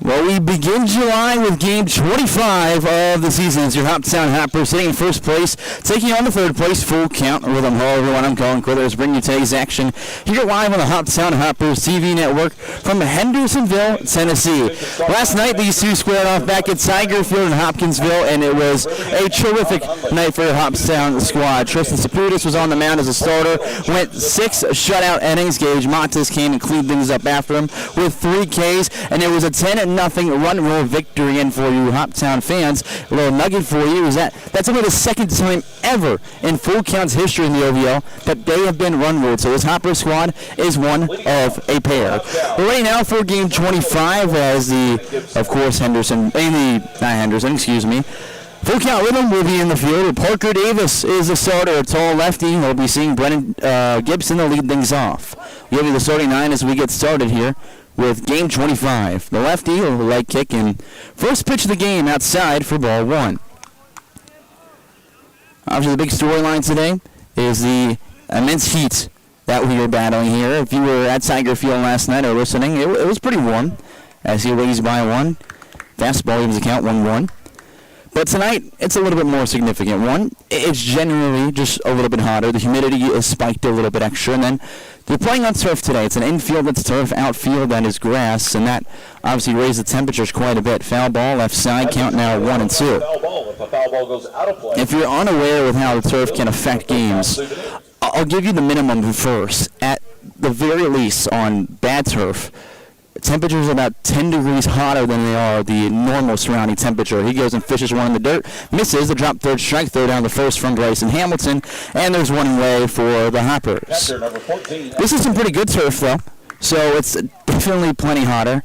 Well, we begin July with game 25 of the season as your Hoptown Hoppers sitting in first place, taking on the third place full count rhythm. Hello, everyone. I'm Colin Quithers, bringing you today's action here live on the Hoptown Hoppers TV network from Hendersonville, Tennessee. Last night, these two squared off back at Tiger Field in Hopkinsville, and it was a terrific night for the Hoptown squad. Tristan Saputis was on the mound as a starter, went 6 shutout innings. Gage Montes came and cleaned things up after him with 3 Ks, and it was a 10-0 run rule victory. And for you Hoptown fans, a little nugget for you is that's only the second time ever in full count's history in the OVL that they have been run ruled. So this Hopper squad is one of a pair. We're ready now for game 25 as of course, full count rhythm will be in the field. Parker Davis is the starter, a tall lefty. We'll be seeing Brennan Gibson to lead things off. We'll give you the starting 9 as we get started here with game 25. The lefty, a leg kick, and first pitch of the game outside for ball 1. Obviously, the big storyline today is the immense heat that we are battling here. If you were at Tiger Field last night or listening, it was pretty warm as he raised by 1. Fastball evens the count 1-1. But tonight, it's a little bit more significant. One, it's generally just a little bit hotter. The humidity is spiked a little bit extra. And then they're playing on turf today. It's an infield that's turf, outfield that is grass, and that obviously raised the temperatures quite a bit. Foul ball, left side, count now 1-2. If you're unaware with how the turf can affect games, I'll give you the minimum first. At the very least, on bad turf, temperatures are about 10 degrees hotter than they are the normal surrounding temperature. He goes and fishes one in the dirt, misses the drop third strike, throw down the first from Bryson Hamilton, and there's one away for the Hoppers. This is some pretty good turf, though, so it's definitely plenty hotter,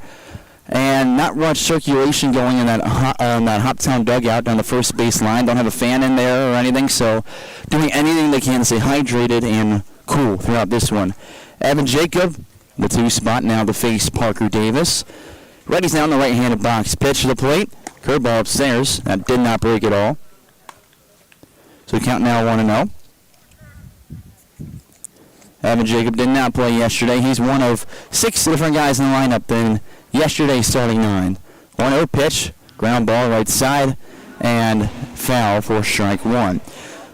and not much circulation going in that Hoptown dugout down the first base line. Don't have a fan in there or anything, so doing anything they can to stay hydrated and cool throughout this one. Evan Jacob, the 2 spot, now to face Parker Davis. Ready's now in the right-handed box. Pitch to the plate. Curveball upstairs. That did not break at all. So count now 1-0. Evan Jacob did not play yesterday. He's one of 6 different guys in the lineup than yesterday's starting 9. 1-0 pitch. Ground ball right side. And foul for strike 1.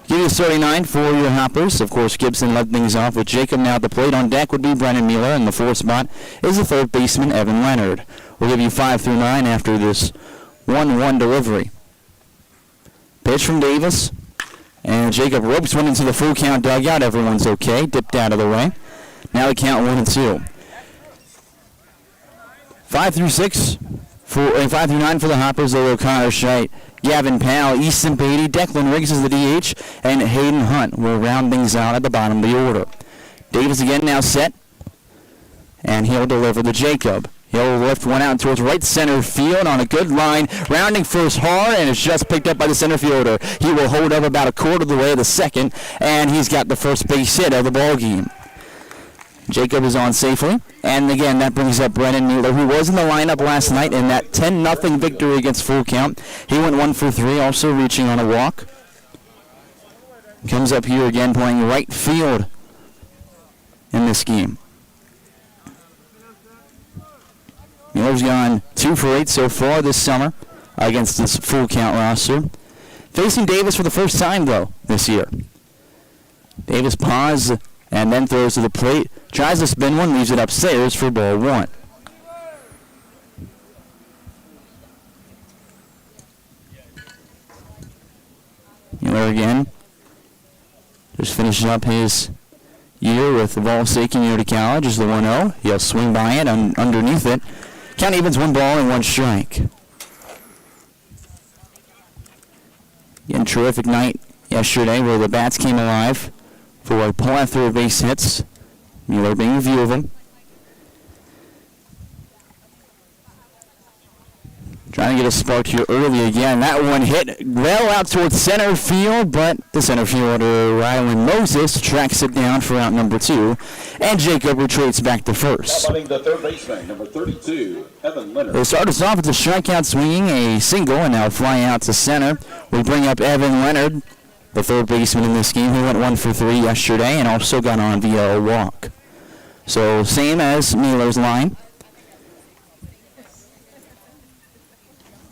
Give you the 39 for your Hoppers. Of course, Gibson led things off with Jacob now at the plate. On deck would be Brennan Mueller, and the 4th spot is the 3rd baseman, Evan Leonard. We'll give you 5 through 9 after this 1-1 delivery. Pitch from Davis, and Jacob ropes one into the full count dugout. Everyone's okay. Dipped out of the way. Now the count 1-2. 5 through 6. 5 through 9 for the Hoppers. O'Connor, Scheidt, Gavin Powell, Easton Beatty, Declan Riggs is the DH, and Hayden Hunt will round things out at the bottom of the order. Davis again now set, and he'll deliver to Jacob. He'll lift one out towards right center field on a good line, rounding first hard, and it's just picked up by the center fielder. He will hold up about a quarter of the way to the second, and he's got the first base hit of the ball game. Jacob is on safely, and again, that brings up Brennan Mueller, who was in the lineup last night in that 10-0 victory against full count. He went 1 for 3, also reaching on a walk. Comes up here again playing right field in this game. Mueller's gone 2 for 8 so far this summer against this full count roster. Facing Davis for the first time, though, this year. Davis paused and then throws to the plate. Tries to spin one, leaves it upstairs for ball 1. Mueller again. Just finishing up his year with Vol State Community College is the 1-0. He'll swing by it underneath it. Count evens 1 ball and 1 strike. Again, terrific night yesterday where the bats came alive for a plethora of base hits. Mueller being a few of them. Trying to get a spark here early again. That one hit well out towards center field, but the center fielder, Rylan Moses, tracks it down for out number 2, and Jacob retreats back to first. The third baseman, number 32, Evan Leonard. They start us off with a strikeout swinging, a single, and now flying out to center. We bring up Evan Leonard, the 3rd baseman in this game, who went 1 for 3 yesterday and also got on via a walk. So same as Mueller's line.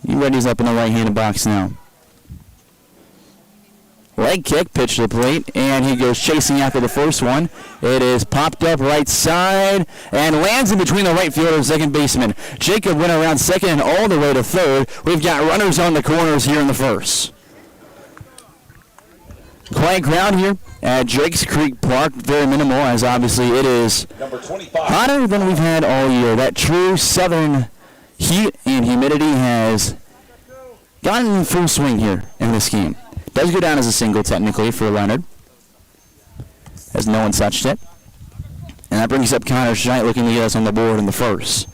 He readies up in the right-handed box now. Leg kick, pitch to the plate, and he goes chasing after the first one. It is popped up right side and lands in between the right fielder and second baseman. Jacob went around second and all the way to third. We've got runners on the corners here in the first. Quiet ground here at Drakes Creek Park, very minimal, as obviously it is hotter than we've had all year. That true southern heat and humidity has gotten in full swing here in this game. Does go down as a single technically for Leonard, as no one touched it. And that brings up Connor Scheidt looking to get us on the board in the first.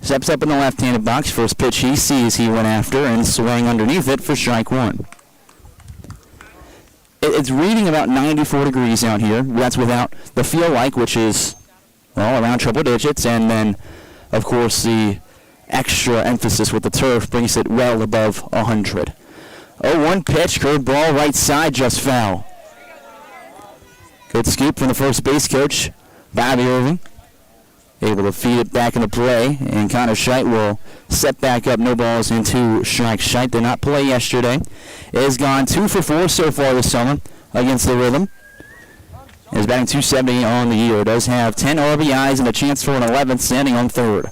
Steps up in the left-handed box. First pitch he sees he went after and swing underneath it for strike one. It's reading about 94 degrees out here. That's without the feel like, which is, well, around triple digits. And then, of course, the extra emphasis with the turf brings it well above 100. 0-1 pitch, curveball right side, just foul. Good scoop from the first base coach, Bobby Irving. Able to feed it back into play, and Connor Scheidt will set back up. No balls in 2 strikes. Scheidt did not play yesterday. It has gone 2 for 4 so far this summer against the Rhythm. Is batting .270 on the year. Does have 10 RBIs and a chance for an 11th, standing on third.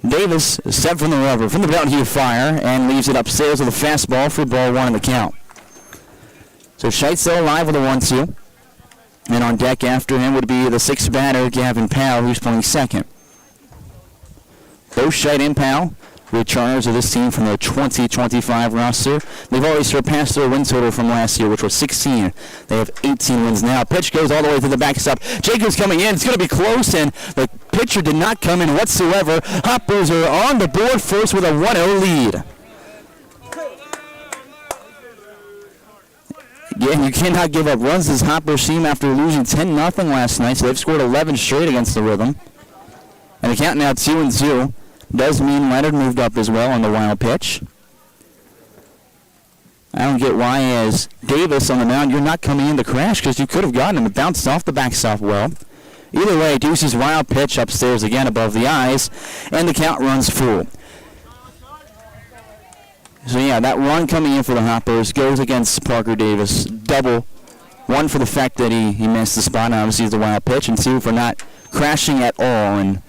Davis is set from the rubber, from the belt he fire, and leaves it upstairs with a fastball for ball 1 in the count. So Scheidt still alive with a 1-2. And on deck after him would be the 6th batter, Gavin Powell, who's playing second. Both Scheidt and Powell, returners of this team from the 2025 roster. They've already surpassed their win total from last year, which was 16. They have 18 wins now. Pitch goes all the way to the backstop. Jacobs coming in. It's going to be close, and the pitcher did not come in whatsoever. Hoppers are on the board first with a 1-0 lead. Again, you cannot give up runs as Hoppers team after losing 10-0 last night, so they've scored 11 straight against the Rhythm. And the count now 2-2. Does mean Leonard moved up as well on the wild pitch. I don't get why, as Davis on the mound, you're not coming in to crash because you could have gotten him. It bounced off the backstop well. Either way, Deuce's wild pitch upstairs again above the eyes, and the count runs full. So yeah, that run coming in for the Hoppers goes against Parker Davis. Double. 1 for the fact that he missed the spot, and obviously the wild pitch, and 2 for not crashing at all and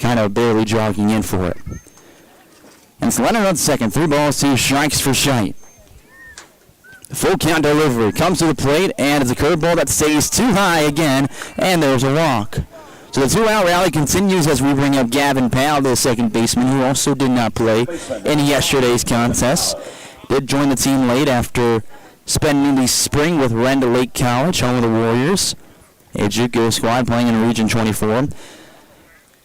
kind of barely jogging in for it. And it's Leonard on second. 3 balls, 2 strikes for Scheidt. Full count delivery comes to the plate, and it's a curveball that stays too high again, and there's a walk. So the 2-out rally continues as we bring up Gavin Powell, the second baseman, who also did not play in yesterday's contest. Did join the team late after spending the spring with Renda Lake College, home of the Warriors, a JUCO squad playing in Region 24.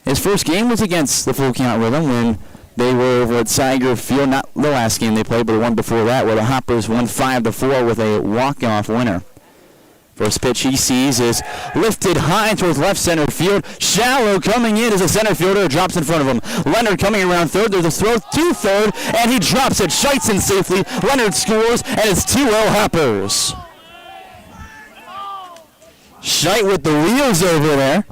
His first game was against the Full Count Rhythm when they were over at Tiger Field, not the last game they played, but the one before that, where the Hoppers won 5-4 with a walk-off winner. First pitch he sees is lifted high towards left center field. Shallow coming in as a center fielder drops in front of him. Leonard coming around third. There's a throw to third, and he drops it. Scheidt's in safely. Leonard scores, and it's 2-0 Hoppers. Scheidt with the wheels over there.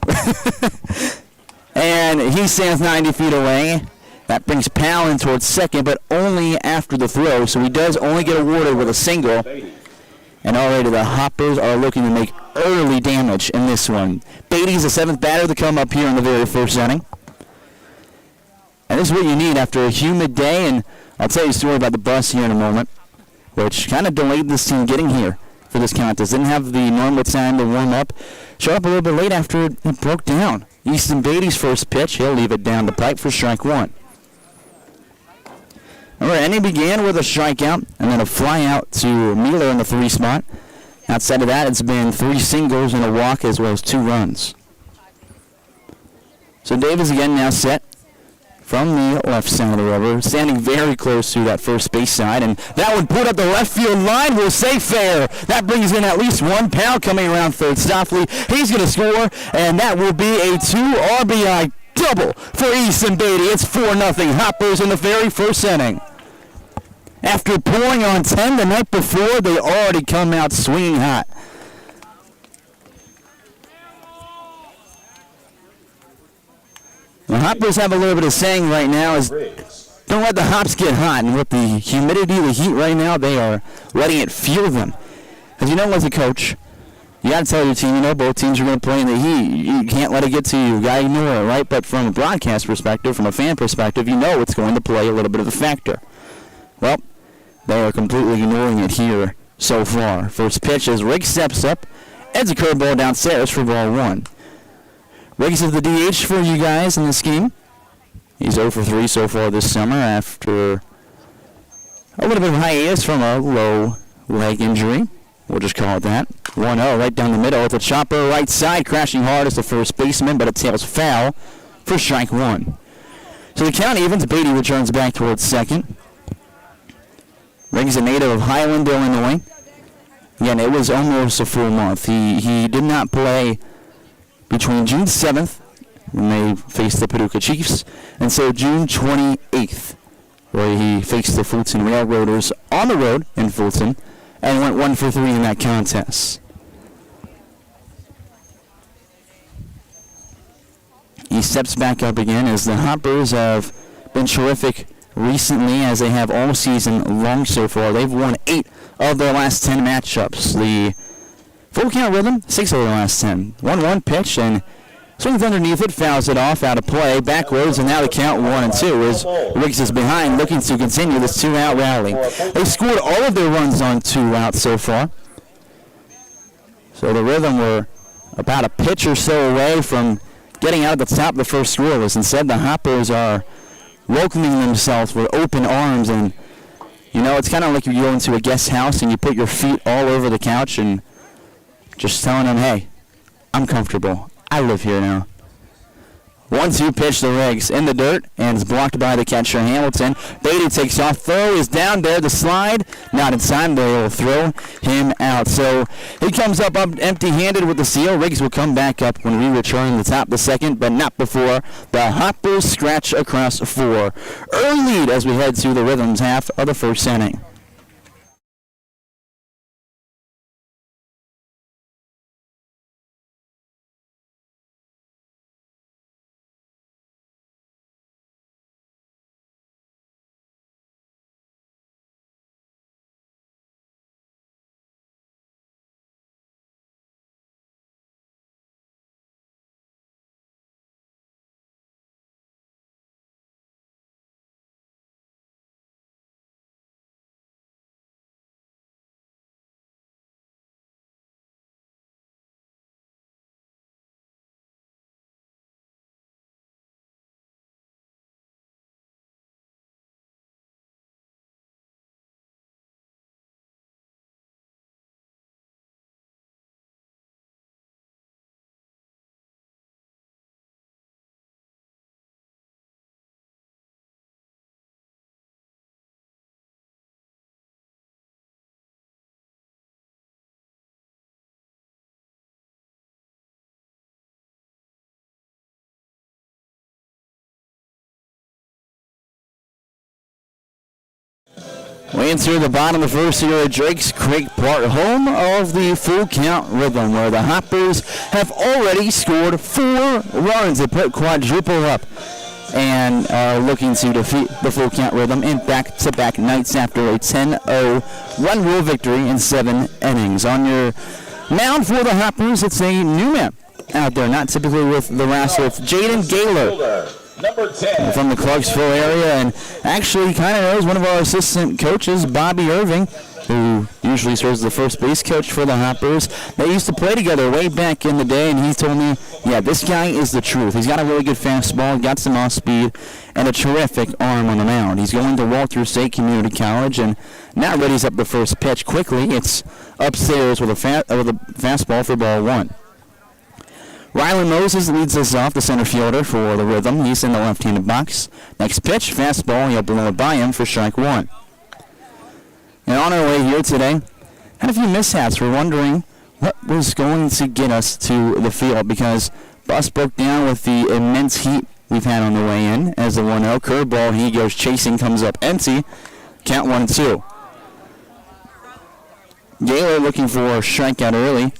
And he stands 90 feet away. That brings Powell in towards second, but only after the throw, so he does only get awarded with a single. And already the Hoppers are looking to make early damage in this one. Beatty's the 7th batter to come up here in the very first inning. And this is what you need after a humid day, and I'll tell you a story about the bus here in a moment, which kind of delayed this team getting here for this contest. Didn't have the normal time to warm up. Showed up a little bit late after it broke down. Easton Beatty's first pitch, he'll leave it down the pipe for strike 1. Remember, inning began with a strikeout and then a fly out to Mueller in the 3 spot. Outside of that, it's been 3 singles and a walk as well as 2 runs. So Davis again now set from the left side of the rubber, standing very close to that first base side, and that one put up the left field line will say fair. That brings in at least 1. Powell coming around third softly. He's going to score, and that will be a 2 RBI double for Easton Beatty. It's 4-0 Hoppers in the very first inning. After pouring on 10 the night before, they already come out swinging hot. The Hoppers have a little bit of saying right now is don't let the hops get hot. And with the humidity, the heat right now, they are letting it fuel them. As you know, as a coach, you got to tell your team, both teams are going to play in the heat. You can't let it get to you. You got to ignore it, right? But from a broadcast perspective, from a fan perspective, it's going to play a little bit of a factor. Well, they are completely ignoring it here so far. First pitch as Riggs steps up. Heads a curveball downstairs for ball 1. Riggs is the DH for you guys in this game. He's 0 for 3 so far this summer after a little bit of hiatus from a low leg injury. We'll just call it that. 1-0 right down the middle with a chopper right side, crashing hard as the first baseman, but it tails foul for strike 1. So the count evens. Beatty returns back towards second. Riggs, a native of Highland, Illinois. Again, it was almost a full month. He did not play between June 7th, when they faced the Paducah Chiefs, and so June 28th, where he faced the Fulton Railroaders on the road in Fulton, and went 1 for 3 in that contest. He steps back up again as the Hoppers have been terrific recently, as they have all season long so far. They've won 8 of their last 10 matchups. The full count rhythm, 6 of their last 10. 1-1 pitch, and swings underneath it, fouls it off, out of play, backwards, and now the count 1-2 as Riggs is behind, looking to continue this 2-out rally. They scored all of their runs on 2 outs so far. So the Rhythm were about a pitch or so away from getting out at the top of the first scoreless. Instead, the Hoppers are welcoming themselves with open arms, and it's kind of like you go into a guest house and you put your feet all over the couch and just telling them, hey, I'm comfortable. I live here now. 1-2 pitch to Riggs in the dirt, and it's blocked by the catcher Hamilton. Beatty takes off, throw is down there, the slide, not in time, they will throw him out. So he comes up empty-handed with the seal. Riggs will come back up when we return the top of the second, but not before the Hoppers scratch across 4. Early lead as we head to the Rhythm's half of the first inning. Way into the bottom of the first here at Drake's Creek Park, home of the full count Rhythm, where the Hoppers have already scored 4 runs. They put quadruple up and are looking to defeat the full count Rhythm in back-to-back nights after a 10-0 one-rule victory in 7 innings. On your mound for the Hoppers, it's a new man out there, not typically with the wrestle. It's Jaden Gaylor. Number 10. From the Clarksville area, and actually kind of knows one of our assistant coaches, Bobby Irving, who usually serves as the first base coach for the Hoppers. They used to play together way back in the day, and he told me, yeah, this guy is the truth. He's got a really good fastball, got some off speed, and a terrific arm on the mound. He's going to Walter State Community College, and now readies up the first pitch quickly. It's upstairs with a fastball for ball 1. Rylan Moses leads us off, the center fielder for the Rhythm. He's in the left-handed box. Next pitch, fastball, he'll blow it by him for strike 1. And on our way here today, had a few mishaps. We're wondering what was going to get us to the field, because bus broke down with the immense heat we've had on the way in. As the 1-0 curveball, he goes chasing, comes up empty. Count 1-2. Gaylor looking for a strikeout early,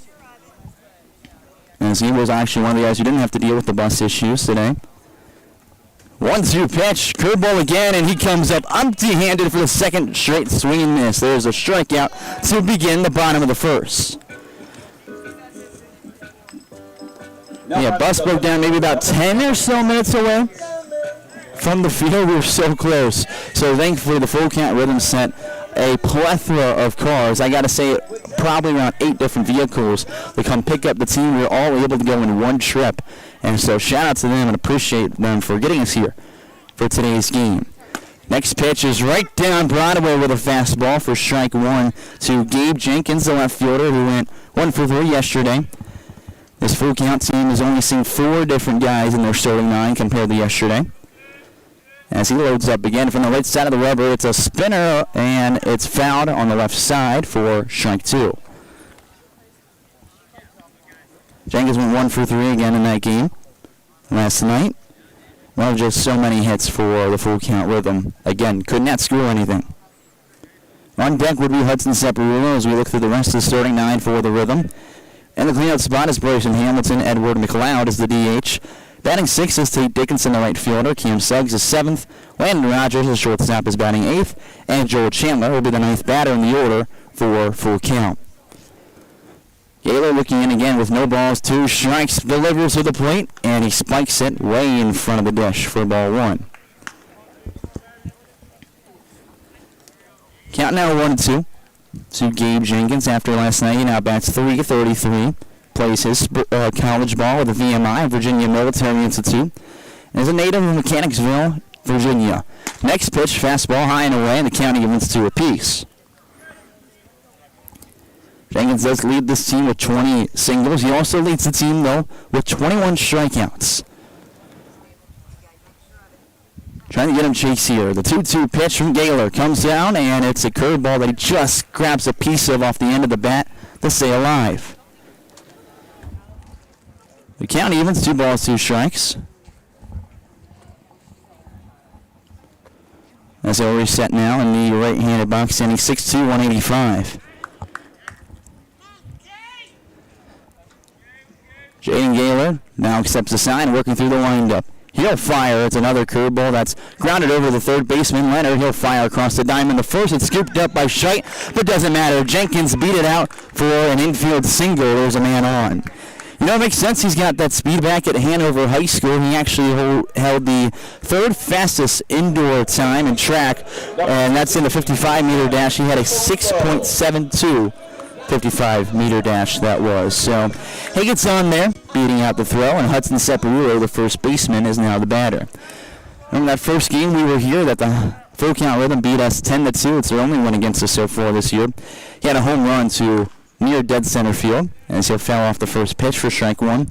as he was actually one of the guys who didn't have to deal with the bus issues today. 1-2 pitch, curveball again, and he comes up empty-handed for the second straight swing and miss. There's a strikeout to begin the bottom of the first. Yeah, bus broke down maybe about 10 or so minutes away from the field. We were so close. So thankfully the full count rhythm sent a plethora of cars. I got to say probably around 8 different vehicles to come pick up the team. We were all able to go in one trip. And so shout out to them and appreciate them for getting us here for today's game. Next pitch is right down Broadway with a fastball for strike 1 to Gabe Jenkins, the left fielder, who went 1 for 3 yesterday. This full count team has only seen 4 different guys in their starting 9 compared to yesterday. As he loads up again from the right side of the rubber, it's a spinner, and it's fouled on the left side for strike 2. Jenkins went 1 for 3 again in that game last night. Well, just so many hits for the full count rhythm. Again, could not score anything. On deck would be Hudson Separulo as we look through the rest of the starting 9 for the rhythm. And the cleanup spot is Bryson Hamilton. Edward McLeod is the DH. Batting 6 is Tate Dickinson, the right fielder. Cam Suggs is 7th. Landon Rogers, the shortstop, is batting 8th. And Joel Chandler will be the 9th batter in the order for full count. Gaylor looking in again with no balls, 2 strikes, delivers to the plate, and he spikes it way in front of the dish for ball 1. Count now 1-2 to Gabe Jenkins after last night. He now bats .333. Plays his college ball with the VMI, Virginia Military Institute, and is a native of Mechanicsville, Virginia. Next pitch, fastball high and away, and the count evens 2 apiece. Jenkins does lead this team with 20 singles. He also leads the team, though, with 21 strikeouts. Trying to get him chase here. The 2-2 pitch from Gaylor comes down, and it's a curveball that he just grabs a piece of off the end of the bat to stay alive. The count evens, 2 balls, 2 strikes. As they'll reset now in the right-handed box, standing 6'2", 185. Jaden Gaylor now accepts the sign, working through the windup. He'll fire. It's another curveball that's grounded over the third baseman, Leonard. He'll fire across the diamond. The first, it's scooped up by Scheidt, but doesn't matter. Jenkins beat it out for an infield single. There's a man on. You know, it makes sense. He's got that speed back at Hanover High School. He actually held the 3rd fastest indoor time in track, and that's in the 55-meter dash. He had a 6.72 55-meter dash that was. So he gets on there, beating out the throw, and Hudson Separulo, the first baseman, is now the batter. Remember that first game we were here that the full count rhythm beat us 10-2. It's their only win against us so far this year. He had a home run to near dead center field as he fell off the first pitch for strike 1.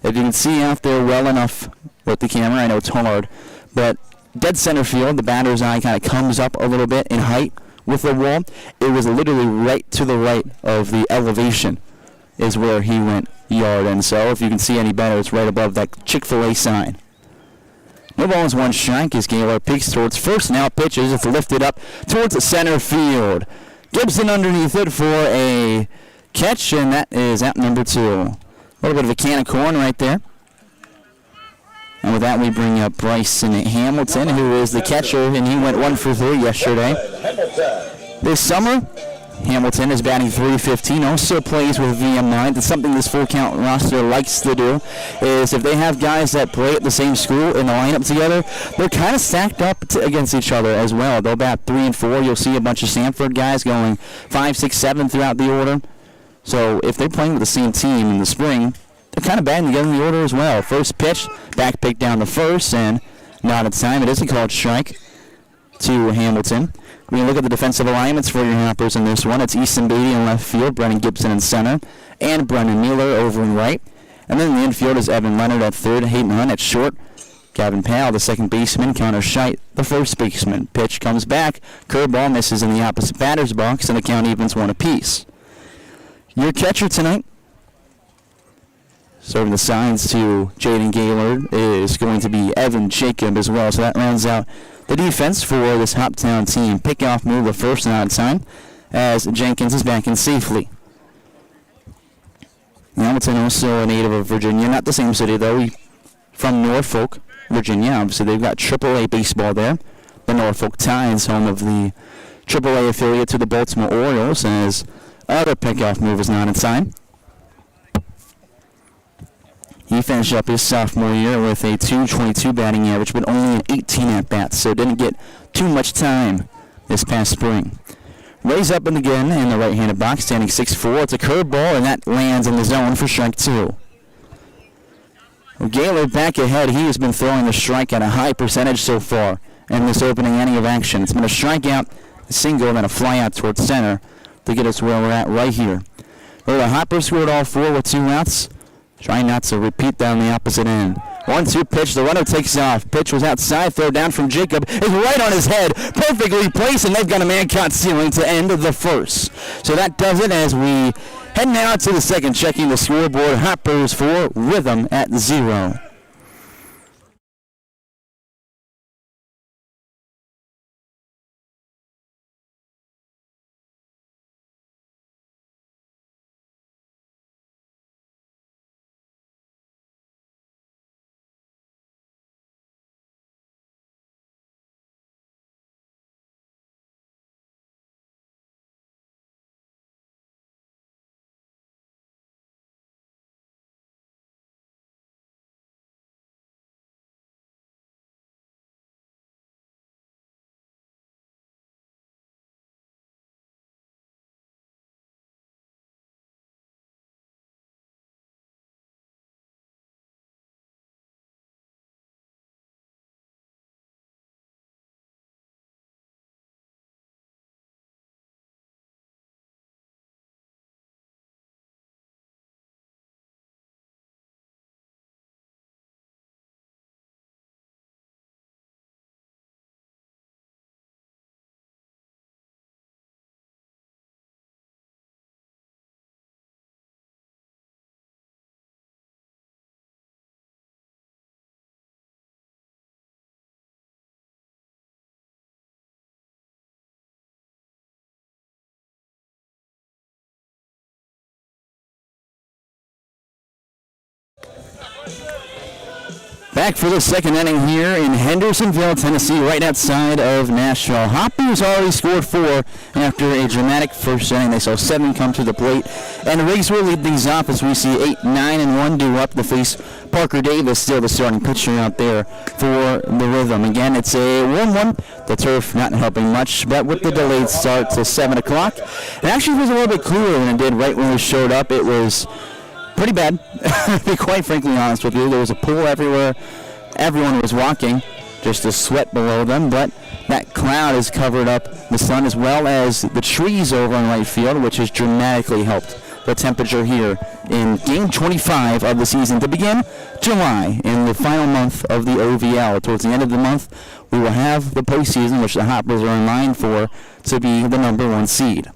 If you can see out there well enough with the camera, I know it's hard, but dead center field, the batter's eye kind of comes up a little bit in height with the wall. It was literally right to the right of the elevation is where he went yard. And so if you can see any better, it's right above that Chick-fil-A sign. No balls, 1 strike as Gaylor peeks towards first. Now pitches. It's lifted up towards the center field. Gibson underneath it for a catch, and that is out number 2. A little bit of a can of corn right there. And with that, we bring up Bryson Hamilton, who is the catcher, and he went 1 for 3 yesterday. This summer, Hamilton is batting .315, also plays with VM9. That's something this full count roster likes to do, is if they have guys that play at the same school in the lineup together, they're kind of stacked up against each other as well. They'll bat 3 and 4. You'll see a bunch of Sanford guys going 5, 6, 7 throughout the order. So if they're playing with the same team in the spring, they're kind of batting together in the order as well. First pitch, back pick down the first, and not at time. It is a called strike to Hamilton. When you look at the defensive alignments for your Hoppers in this one, it's Easton Beatty in left field, Brennan Gibson in center, and Brennan Mueller over in right. And then in the infield is Evan Leonard at third, Hayden Hunt at short, Gavin Powell, the second baseman, Connor Scheidt, the first baseman. Pitch comes back, curveball misses in the opposite batter's box, and the count evens 1 apiece. Your catcher tonight, serving the signs to Jaden Gaylord, is going to be Evan Jacob as well. So that rounds out the defense for this Hoptown team. Pickoff move the first and out of time as Jenkins is back in safely. Hamilton, also a native of Virginia, not the same city though, from Norfolk, Virginia. Obviously, they've got AAA baseball there. The Norfolk Tides, home of the AAA affiliate to the Baltimore Orioles, as other pickoff move is not inside. He finished up his sophomore year with a .222 batting average, but only an 18 at-bats, so didn't get too much time this past spring. Rays up and again in the right-handed box, standing 6'4". It's a curveball, and that lands in the zone for strike 2. Gaylor back ahead. He has been throwing the strike at a high percentage so far in this opening inning of action. It's been a strikeout, a single, and then a flyout towards center to get us where we're at right here. Well, the Hoppers scored all 4 with 2 outs. Trying not to repeat down the opposite end. 1-2 pitch. The runner takes off. Pitch was outside. Throw down from Jacob. Is right on his head. Perfectly placed, and they've got a man caught stealing to end the first. So that does it as we head now to the second, checking the scoreboard. Hoppers 4, Rhythm at 0. Back for the second inning here in Hendersonville, Tennessee, right outside of Nashville. Hoppers already scored 4 after a dramatic first inning. They saw 7 come to the plate. And the Rigs will lead things off as we see 8, 9, and 1 due up to face Parker Davis, still the starting pitcher out there for the Rhythm. Again, it's a 1-1. The turf not helping much, but with the delayed start to 7 o'clock. It actually was a little bit cooler than it did right when we showed up. It was pretty bad, to be quite frankly honest with you. There was a pool everywhere. Everyone was walking, just a sweat below them, but that cloud has covered up the sun as well as the trees over in right field, which has dramatically helped the temperature here in Game 25 of the season to begin July, in the final month of the OVL. Towards the end of the month, we will have the postseason, which the Hoppers are in line for to be the number 1 seed.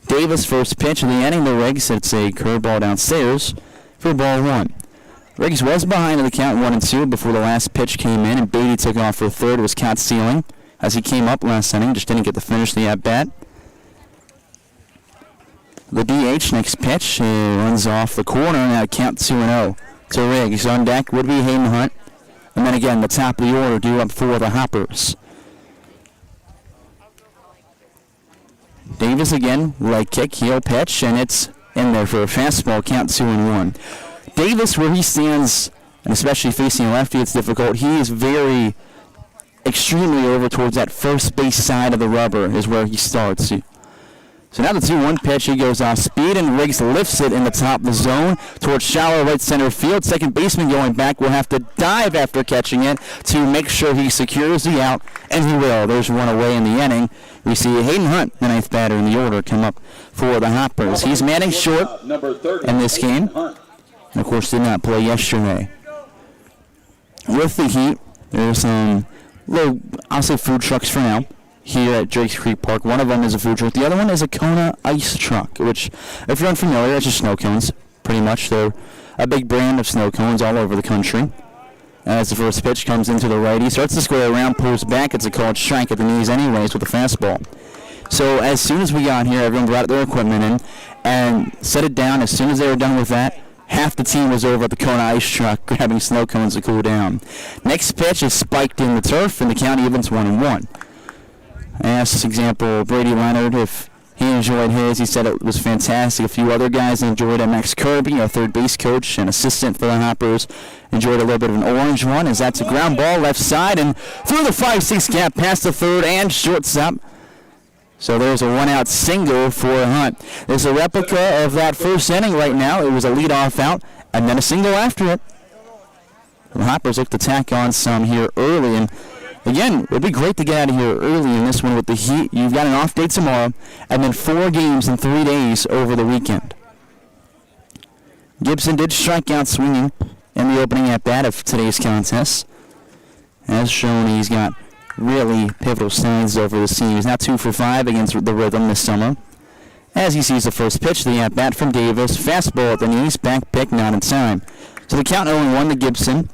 Davis first pitch of the inning. The Rigs, it's a curveball downstairs for ball 1. Riggs was behind in the count 1-2 before the last pitch came in, and Beatty took off for third. Was caught stealing as he came up last inning, just didn't get to finish the at-bat. The DH next pitch runs off the corner, now count 2-0 to Riggs. On deck would be Hayden Hunt, and then again the top of the order due up for the Hoppers. Davis again, leg kick, heel pitch, and it's in there for a fastball, count 2-1. Davis, where he stands, and especially facing lefty, it's difficult. He is very extremely over towards that first base side of the rubber is where he starts. So now the 2-1 pitch, he goes off speed, and Riggs lifts it in the top of the zone towards shallow right center field. Second baseman going back will have to dive after catching it to make sure he secures the out, and he will. There's one away in the inning. We see Hayden Hunt, the 9th batter in the order, come up for the Hoppers. He's manning short in this game, and of course did not play yesterday. With the Heat, there's some little, I'll say food trucks for now, here at Drakes Creek Park. One of them is a food truck. The other one is a Kona ice truck, which, if you're unfamiliar, it's just snow cones, pretty much. They're a big brand of snow cones all over the country. As the first pitch comes into the right, he starts to square around, pulls back. It's a called strike at the knees anyways with a fastball. So as soon as we got here, everyone brought their equipment in and set it down. As soon as they were done with that, half the team was over at the Kona Ice Truck grabbing snow cones to cool down. Next pitch is spiked in the turf, and the count evens 1-1. I asked this example Brady Leonard if he enjoyed his. He said it was fantastic. A few other guys enjoyed it. Max Kirby, our third base coach and assistant for the Hoppers, enjoyed a little bit of an orange one as that's a ground ball left side and through the 5-6 gap past the third and shortstop. So there's a one-out single for Hunt. There's a replica of that first inning right now. It was a leadoff out and then a single after it. The Hoppers look to tack on some here early, and again, it would be great to get out of here early in this one with the heat. You've got an off day tomorrow, and then 4 games in 3 days over the weekend. Gibson did strike out swinging in the opening at-bat of today's contest. As shown, he's got really pivotal signs over the seam. He's now 2 for 5 against the Rhythm this summer. As he sees the first pitch, the at-bat from Davis. Fastball at the knees, back pick, not in time. So the count 0-1 to Gibson.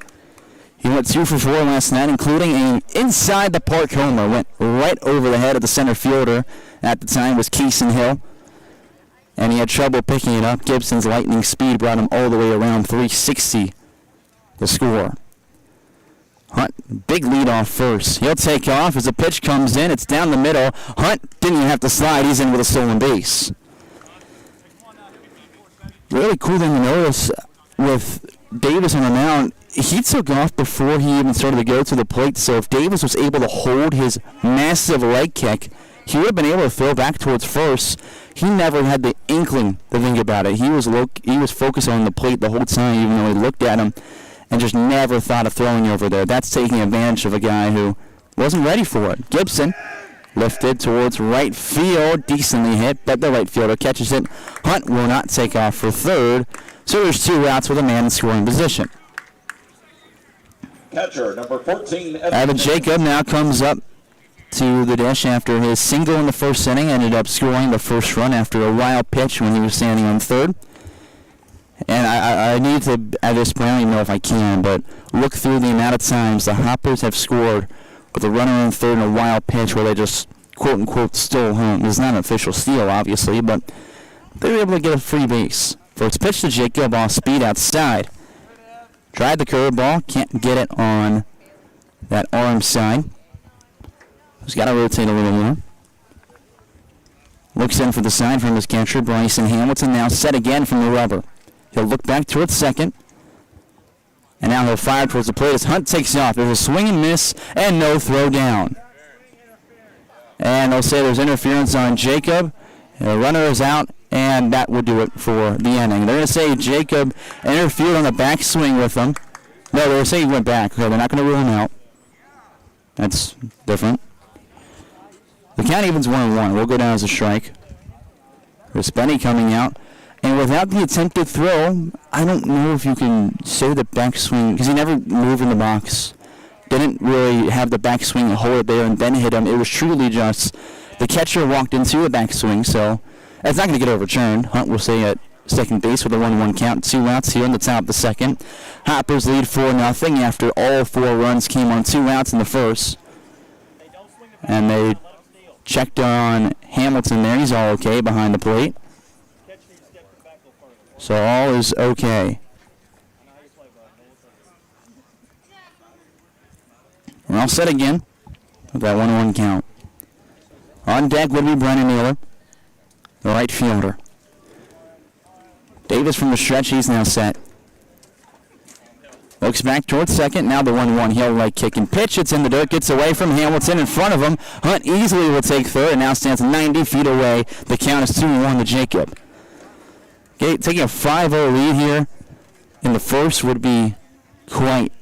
He went 2 for 4 last night, including an inside-the-park homer. Went right over the head of the center fielder. At the time was Keeson Hill. And he had trouble picking it up. Gibson's lightning speed brought him all the way around 360 to score. Hunt, big lead off first. He'll take off as the pitch comes in. It's down the middle. Hunt didn't even have to slide. He's in with a stolen base. Really cool thing to notice with Davis on the mound, he took off before he even started to go to the plate, so if Davis was able to hold his massive leg kick, he would have been able to throw back towards first. He never had the inkling to think about it. He was focused on the plate the whole time, even though he looked at him, and just never thought of throwing over there. That's taking advantage of a guy who wasn't ready for it. Gibson lifted towards right field, decently hit, but the right fielder catches it. Hunt will not take off for third, so there's 2 outs with a man in scoring position. Catcher, number 14, Evan Jacob now comes up to the dish after his single in the first inning. Ended up scoring the first run after a wild pitch when he was standing on third. And I need to, at this point, I don't even know if I can, but look through the amount of times the Hoppers have scored with a runner on third and a wild pitch where they just, quote-unquote, stole home. It's not an official steal, obviously, but they were able to get a free base. First pitch to Jacob off speed outside. Tried the curveball, can't get it on that arm side. He's got to rotate a little more. Looks in for the side from his catcher, Bryson Hamilton, now set again from the rubber. He'll look back towards second. And now he'll fire towards the plate as Hunt takes off. There's a swing and miss and no throw down. And they'll say there's interference on Jacob. The runner is out, and that will do it for the inning. They're going to say Jacob interfered on the backswing with him. No, they're going to say he went back. Okay, they're not going to rule him out. That's different. The count evens 1-1. We'll go down as a strike. There's Benny coming out. And without the attempted throw, I don't know if you can say the backswing, because he never moved in the box. Didn't really have the backswing hold it there and then hit him. It was truly just the catcher walked into a backswing, so that's not going to get overturned. Hunt will stay at second base with a 1-1 count. 2 outs here in the top of the second. Hoppers lead 4-0 after all 4 runs came on 2 outs in the first. And they checked on Hamilton there. He's all okay behind the plate. So all is okay. We're all set again with that 1-1 count. On deck would be Brennan Naylor, the right fielder. Davis from the stretch, he's now set. Looks back towards second, now the 1-1 heel right kick and pitch. It's in the dirt, gets away from Hamilton in front of him. Hunt easily will take third and now stands 90 feet away. The count is 2-1 to Jacob. Okay, taking a 5-0 lead here in the first would be quite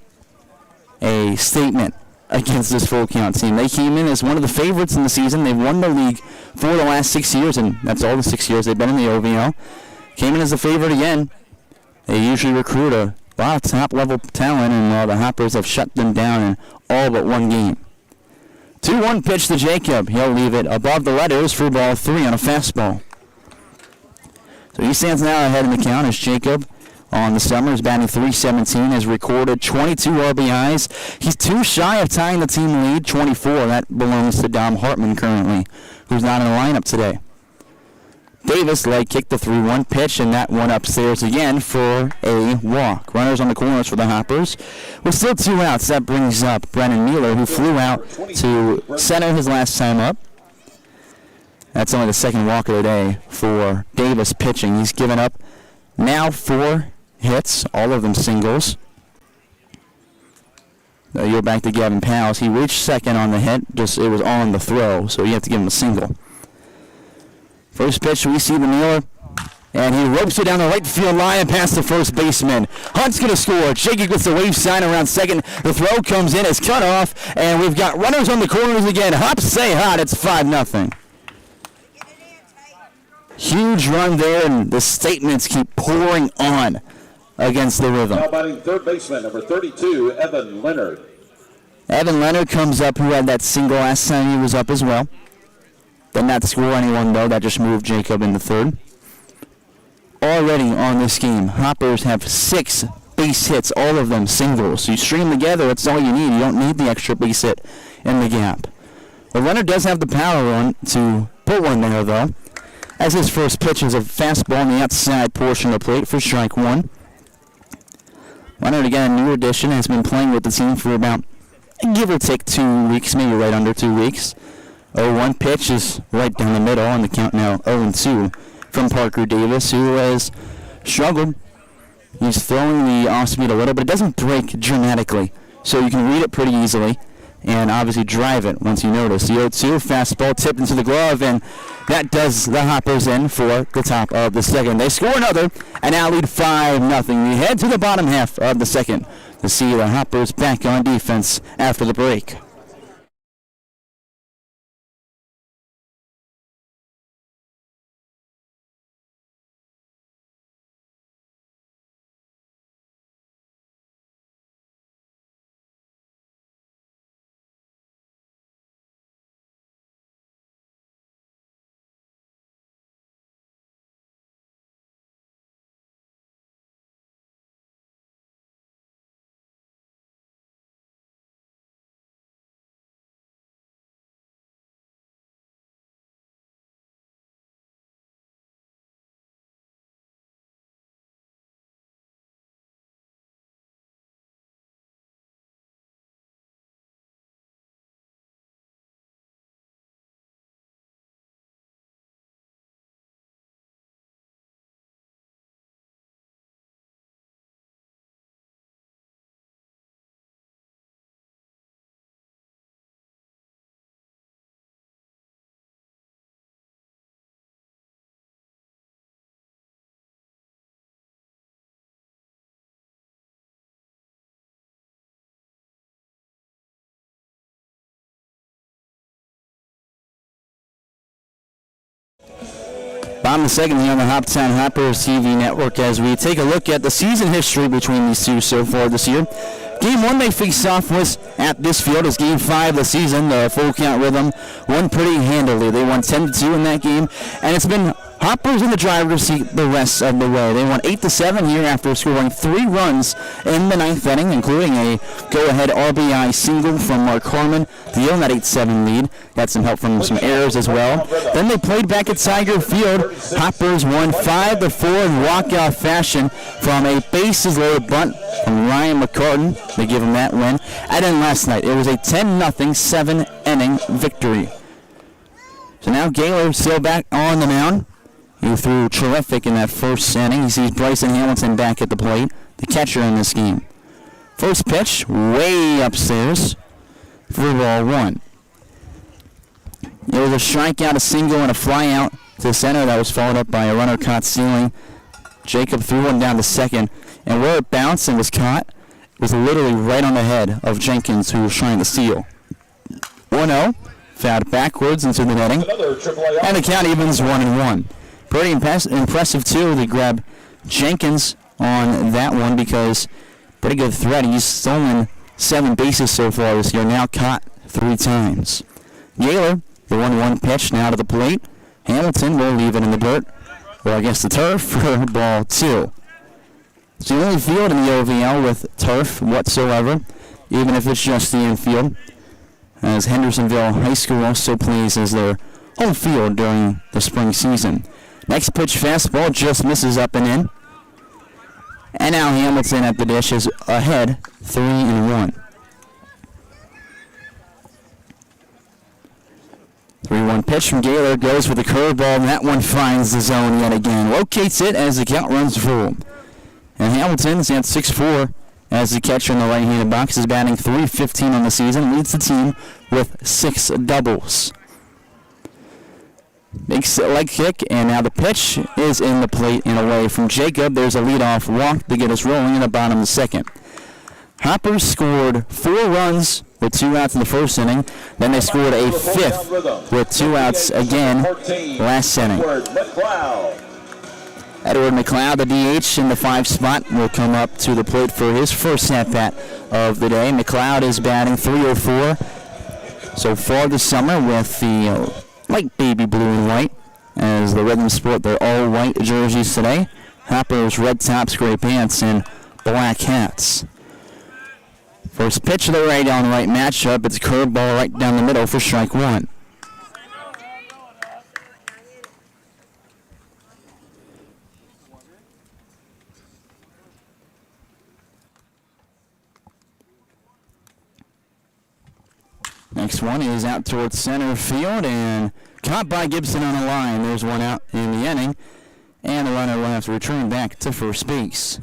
a statement against this full count team. They came in as one of the favorites in the season. They've won the league for the last 6 years, and that's all the 6 years they've been in the OVL. Came in as a favorite again. They usually recruit a lot of top-level talent, and the Hoppers have shut them down in all but one game. 2-1 pitch to Jacob. He'll leave it above the letters for ball 3 on a fastball. So he stands now ahead in the count as Jacob on the summer is batting .317, has recorded 22 RBIs. He's 2 shy of tying the team lead, 24. That belongs to Dom Hartman currently, who's not in the lineup today. Davis leg kicked the 3-1 pitch, and that one upstairs again for a walk. Runners on the corners for the Hoppers. With still 2 outs, that brings up Brennan Mueller, who flew out to center his last time up. That's only the second walk of the day for Davis pitching. He's given up now 4 hits, all of them singles. You're back to Gavin Powell. He reached second on the hit, just it was on the throw, so you have to give him a single. First pitch, we see the Mueller, and he ropes it down the right field line and past the first baseman. Hunt's going to score. Jakey gets the wave sign around second. The throw comes in, it's cut off, and we've got runners on the corners again. Hops say hot, it's 5-0. Huge run there, and the statements keep pouring on against the Rhythm. Now batting third baseman, number 32, Evan Leonard. Evan Leonard comes up, who had that single last time he was up as well. Did not score anyone, though. That just moved Jacob into third. Already on this game, Hoppers have 6 base hits, all of them singles. So you string them together, that's all you need. You don't need the extra base hit in the gap. Well, Leonard does have the power on to put one there, though, as his first pitch is a fastball on the outside portion of the plate for strike 1. Leonard, again, a new addition, has been playing with the team for about, give or take 2 weeks, maybe right under 2 weeks. 0-1 pitch is right down the middle on the count now, 0-2 from Parker Davis, who has struggled. He's throwing the off speed a little, but it doesn't break dramatically, so you can read it pretty easily and obviously drive it once you notice. The 0-2 fastball tipped into the glove, and that does the Hoppers in for the top of the second. They score another and now lead 5-0. We head to the bottom half of the second to see the Hoppers back on defense after the break. Bottom of the second here on the Hoptown Hoppers TV network as we take a look at the season history between these two so far this year. Game 1 they faced off was at this field as Game 5 of the season. The full count Rhythm won pretty handily. They won 10-2 in that game, and it's been Hoppers in the driver's seat the rest of the way. They won 8-7 here after scoring 3 runs in the 9th inning, including a go-ahead RBI single from Mark Harmon to own that 8-7 lead. Got some help from some errors as well. Then they played back at Tiger Field. Hoppers won 5-4 in walkout fashion from a bases-loaded bunt from Ryan McCartan. They give him that win. And then last night, it was a 10-0 7-inning victory. So now Gaylor still back on the mound. He threw terrific in that first inning. He sees Bryson Hamilton back at the plate, the catcher in this game. First pitch, way upstairs for ball 1. There was a strikeout, a single, and a fly out to center that was followed up by a runner caught stealing. Jacob threw one down to second, and where it bounced and was caught was literally right on the head of Jenkins, who was trying to steal. 1-0, fouled backwards into the netting, and the count evens 1-1. Pretty impressive, too. They grab Jenkins on that one because pretty good threat. He's stolen 7 bases so far this year, now caught 3 times. Gaylor, the 1-1 pitch now to the plate. Hamilton will leave it in the dirt, or I guess the turf, for ball 2. It's the only field in the OVL with turf whatsoever, even if it's just the infield, as Hendersonville High School also plays as their home field during the spring season. Next pitch fastball just misses up and in. And now Hamilton at the dish is ahead 3-1. 3-1 pitch from Gaylor goes for the curveball, and that one finds the zone yet again. Locates it as the count runs full. And Hamilton's at 6-4 as the catcher in the right-handed box is batting .315 on the season, leads the team with 6 doubles. Makes a leg kick, and now the pitch is in the plate and away from Jacob. There's a leadoff walk to get us rolling in the bottom of the second. Hoppers scored 4 runs with 2 outs in the first inning. Then they scored a 5th with 2 outs again last inning. Edward McLeod, the DH in the 5 spot, will come up to the plate for his first at-bat of the day. McLeod is batting .304 so far this summer with the light baby blue and white. As the Rhythm sport their all-white jerseys today. Hoppers, red tops, gray pants, and black hats. First pitch of the right-on-right matchup. It's a curveball right down the middle for strike 1. Next one is out towards center field and caught by Gibson on the line. There's one out in the inning, and the runner will have to return back to first base.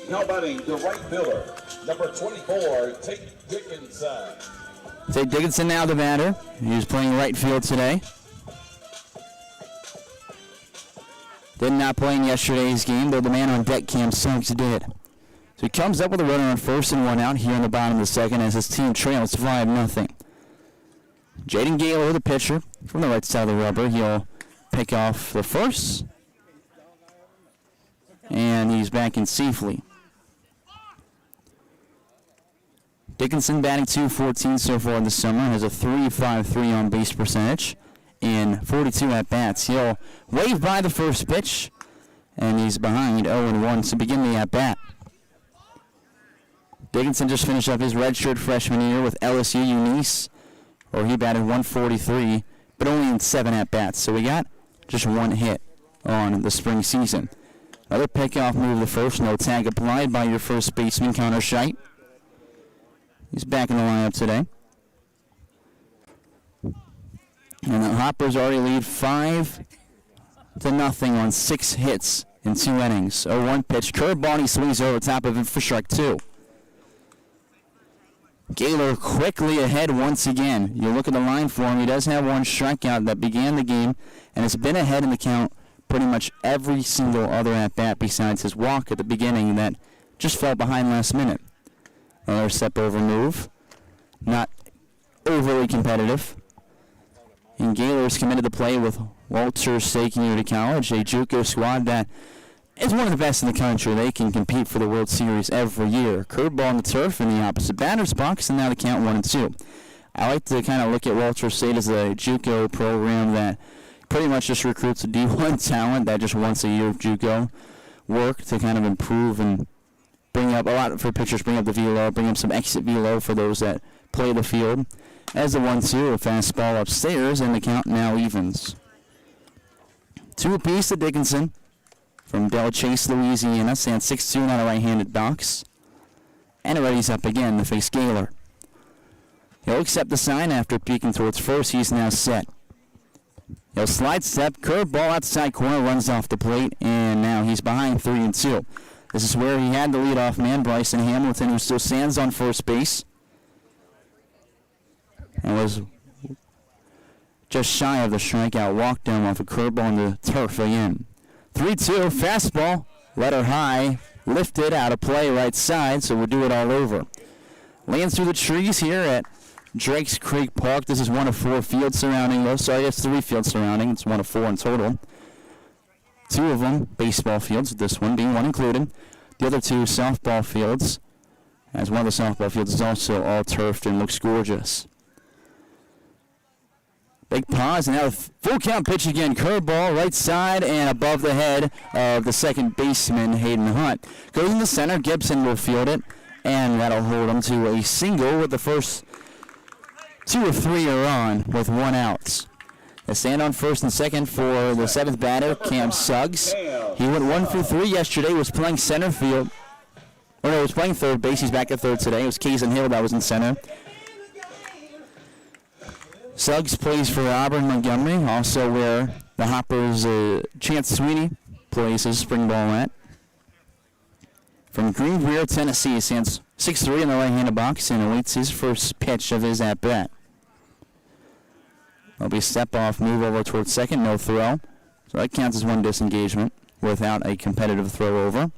Now batting the right fielder, number 24, Tate Dickinson. Tate Dickinson now the batter. He's playing right field today. Did not play in yesterday's game, though the man on deck, Cam Suggs, did. So he comes up with a runner on first and 1 out here in the bottom of the second as his team trails 5-0. Jaden Gaylor, the pitcher, from the right side of the rubber. He'll pick off the first, and he's back in safely. Dickinson batting .214 so far this summer, has a .353 on base percentage in 42 at-bats. He'll wave by the first pitch, and he's behind 0-1 to begin the at-bat. Dickinson just finished up his redshirt freshman year with LSU Eunice, where he batted .143, but only in 7 at-bats. So we got just 1 hit on the spring season. Another pickoff move the first, no tag applied by your first baseman, Connor Scheidt. He's back in the lineup today. And the Hoppers already lead 5-0 on 6 hits in 2 innings. 0-1 pitch, curveball, he swings over the top of it for strike 2. Gaylor quickly ahead once again. You look at the line for him, he does have 1 strikeout that began the game, and has been ahead in the count pretty much every single other at-bat besides his walk at the beginning that just fell behind last minute. Another step-over move. Not overly competitive. And Gaylor's committed to play with Walter State Community College, a JUCO squad that is one of the best in the country. They can compete for the World Series every year. Curveball on the turf in the opposite batter's box, and now the count 1-2. I like to kind of look at Walter State as a JUCO program that pretty much just recruits a D1 talent that just wants a year of JUCO work to kind of improve and bring up a lot for pitchers, bring up the velo, bring up some exit velo for those that play the field. As the 1-2, a fastball upstairs, and the count now evens. 2 apiece to Dickinson from Del Chase, Louisiana, stands 6'2" on a right-handed box. And Reddy's up again to face Gaylor. He'll accept the sign after peeking towards first. He's now set. He'll slide step, curveball outside corner, runs off the plate, and now he's behind 3-2. This is where he had the leadoff man, Bryson Hamilton, who still stands on first base. And was just shy of the strikeout walk down off a curveball on the turf again. 3-2, fastball, letter high, lifted out of play right side, so we'll do it all over. Lands through the trees here at Drakes Creek Park. This is 1 of 4 fields surrounding those. Sorry, it's 3 fields surrounding. It's 1 of 4 in total. 2 of them baseball fields, this one being 1 included. The other 2 softball fields, as one of the softball fields is also all turfed and looks gorgeous. Big pause, and now full count pitch again. Curveball, right side, and above the head of the second baseman, Hayden Hunt. Goes in the center, Gibson will field it, and that'll hold him to a single with the first 2 of 3 are on with 1 out. A stand on first and second for the seventh batter, Cam Suggs. He went 1 for 3 yesterday, was playing center field. Or no, he was playing third base. He's back at third today. It was Kaysen Hill that was in center. Suggs plays for Auburn Montgomery, also where the Hoppers' Chance Sweeney plays his spring ball at. From Greenbrier, Tennessee, he stands 6'3" in the right-handed box and awaits his first pitch of his at-bat. There'll be a step-off move over towards second, no throw. So that counts as one disengagement without a competitive throw over.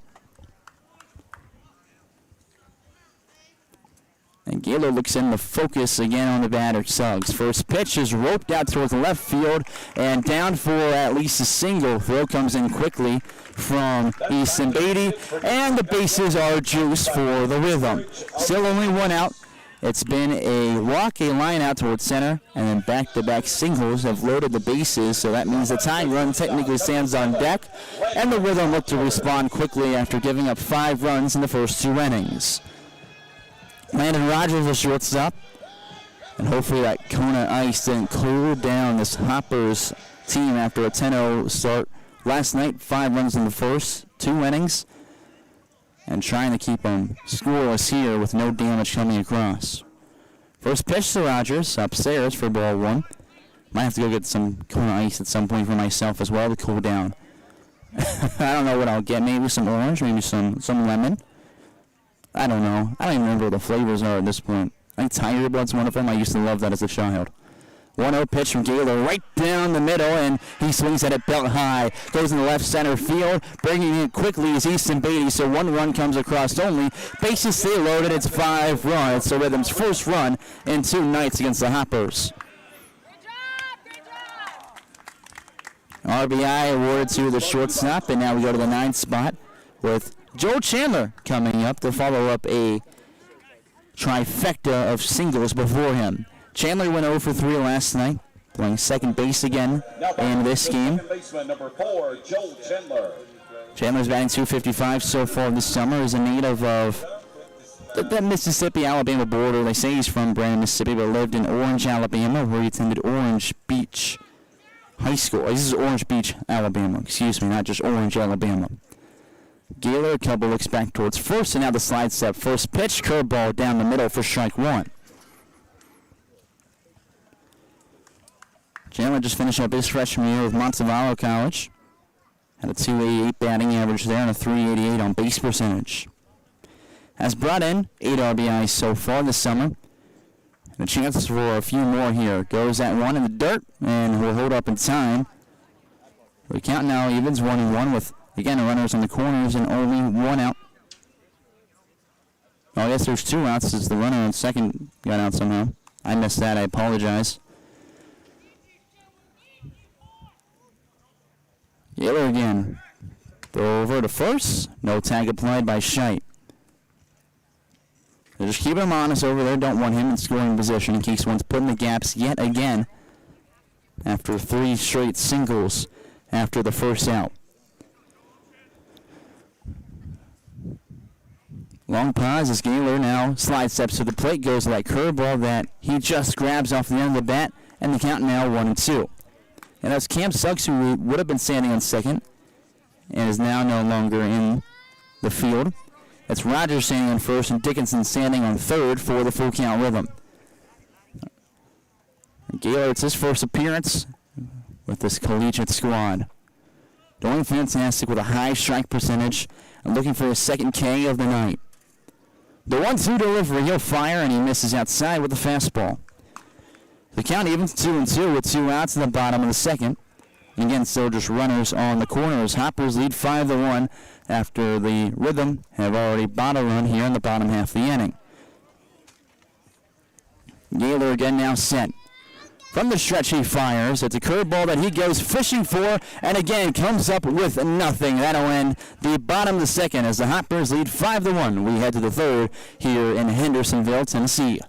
And Gaylor looks in the focus again on the batter, Suggs. First pitch is roped out towards the left field and down for at least a single. Throw comes in quickly from Easton Beatty, and the bases are juiced for the Rhythm. Still only one out. It's been a walk, a line out towards center, and then back-to-back singles have loaded the bases, so that means the tying run technically stands on deck, and the Rhythm look to respond quickly after giving up 5 runs in the first 2 innings. Landon Rogers, the shortstop, and hopefully that Kona ice didn't cool down this Hoppers team after a 10-0 start last night. 5 runs in the first 2 innings, and trying to keep them scoreless here with no damage coming across. First pitch to Rogers, upstairs for ball 1. Might have to go get some Kona ice at some point for myself as well to cool down. I don't know what I'll get. Maybe some orange, maybe some lemon. I don't know. I don't even remember what the flavors are at this point. I think Tiger Blood's one of them. I used to love that as a child. 1-0 pitch from Gaylor right down the middle, and he swings at it belt high. Goes in the left center field. Bringing it quickly is Easton Beatty, so 1 run comes across only. Bases stay loaded. It's 5 runs. So Rhythm's first run in 2 nights against the Hoppers. RBI awarded to the shortstop, and now we go to the 9th spot with Joel Chandler coming up to follow up a trifecta of singles before him. Chandler went 0 for 3 last night, playing second base again in this game. Number 4, Joel Chandler. Chandler's batting .255 so far this summer. Is a native of the Mississippi-Alabama border. They say he's from Brandon, Mississippi, but lived in Orange, Alabama, where he attended Orange Beach High School. This is Orange Beach, Alabama. Excuse me, not just Orange, Alabama. Gaylor, a couple looks back towards first, and now the slide step. First pitch, curveball down the middle for strike 1. Chandler just finished up his freshman year with Montevallo College. Had a .288 batting average there and a .388 on base percentage. Has brought in 8 RBIs so far this summer. And a chance for a few more here. Goes at 1 in the dirt, and will hold up in time. The count now evens 1-1 with, again, the runners in the corners and only 1 out. Oh, I guess there's 2 outs as the runner on second got out somehow. I missed that. I apologize. Gaylor again. Throw over to first. No tag applied by Scheidt. They're just keeping him honest over there. Don't want him in scoring position in case one's put in the gaps yet again after 3 straight singles after the first out. Long pause as Gaylor now slide steps to the plate, goes to that curveball that he just grabs off the end of the bat, and the count now 1-2. And that's Cam Suggs, who would have been standing on second and is now no longer in the field. It's Rogers standing on first and Dickinson standing on third for the full count Rhythm. Gaylor, it's his first appearance with this collegiate squad. Doing fantastic with a high strike percentage and looking for his second K of the night. The 1-2 delivery, he'll fire, and he misses outside with the fastball. The count evens 2-2 with 2 outs in the bottom of the second. Again, still just runners on the corners. Hoppers lead 5-1 after the Rhythm have already bottled run here in the bottom half of the inning. Gaylor again now set. From the stretch he fires. It's a curveball that he goes fishing for, and again comes up with nothing. That'll end the bottom of the second as the Hoppers lead 5-1. We head to the third here in Hendersonville, Tennessee.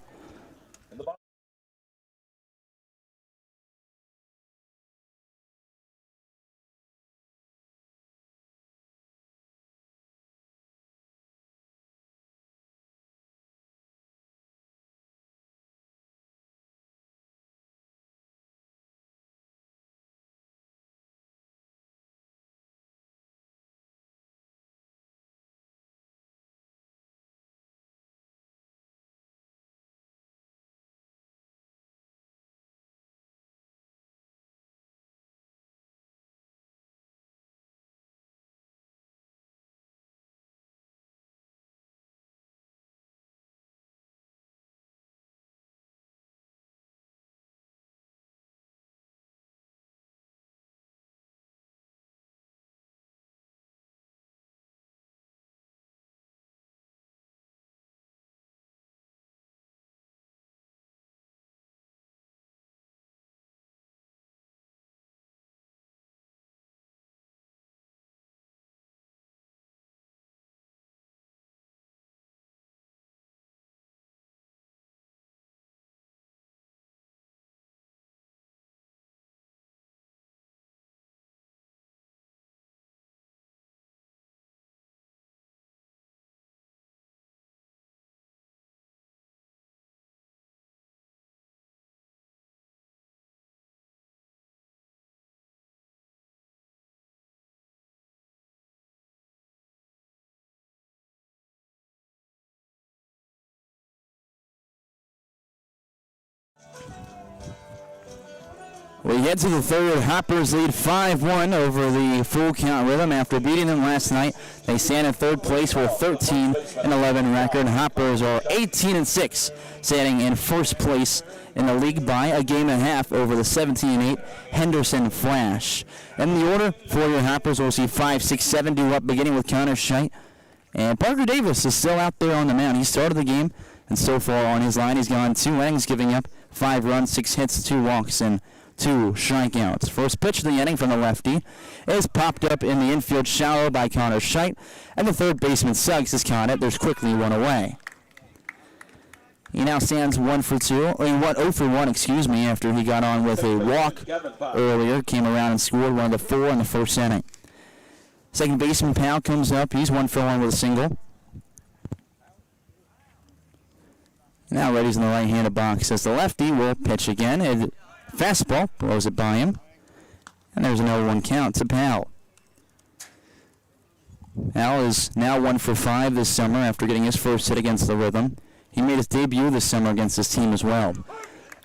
We head to the third. Hoppers lead 5-1 over the Full Count Rhythm. After beating them last night, they stand in third place with a 13-11 record. Hoppers are 18-6, standing in first place in the league by a game and a half over the 17-8 Henderson Flash. In the order for your Hoppers, we'll see 5, 6, 7 due up, beginning with Connor Scheidt. And Parker Davis is still out there on the mound. He started the game, and so far on his line, he's gone 2 innings, giving up 5 runs, 6 hits, 2 walks, and 2 strikeouts. First pitch of the inning from the lefty is popped up in the infield shallow by Connor Scheidt, and the third baseman Suggs has caught it. There's quickly 1 away. He now stands 0 for 1, after he got on with a walk earlier, came around and scored one of the 4 in the first inning. Second baseman Powell comes up. He's 1 for 1 with a single. Now Reddy's in the right-handed box as the lefty will pitch again. A fastball blows it by him. And there's an 0-1 count to Powell. Powell is now 1 for 5 this summer after getting his first hit against the Rhythm. He made his debut this summer against his team as well.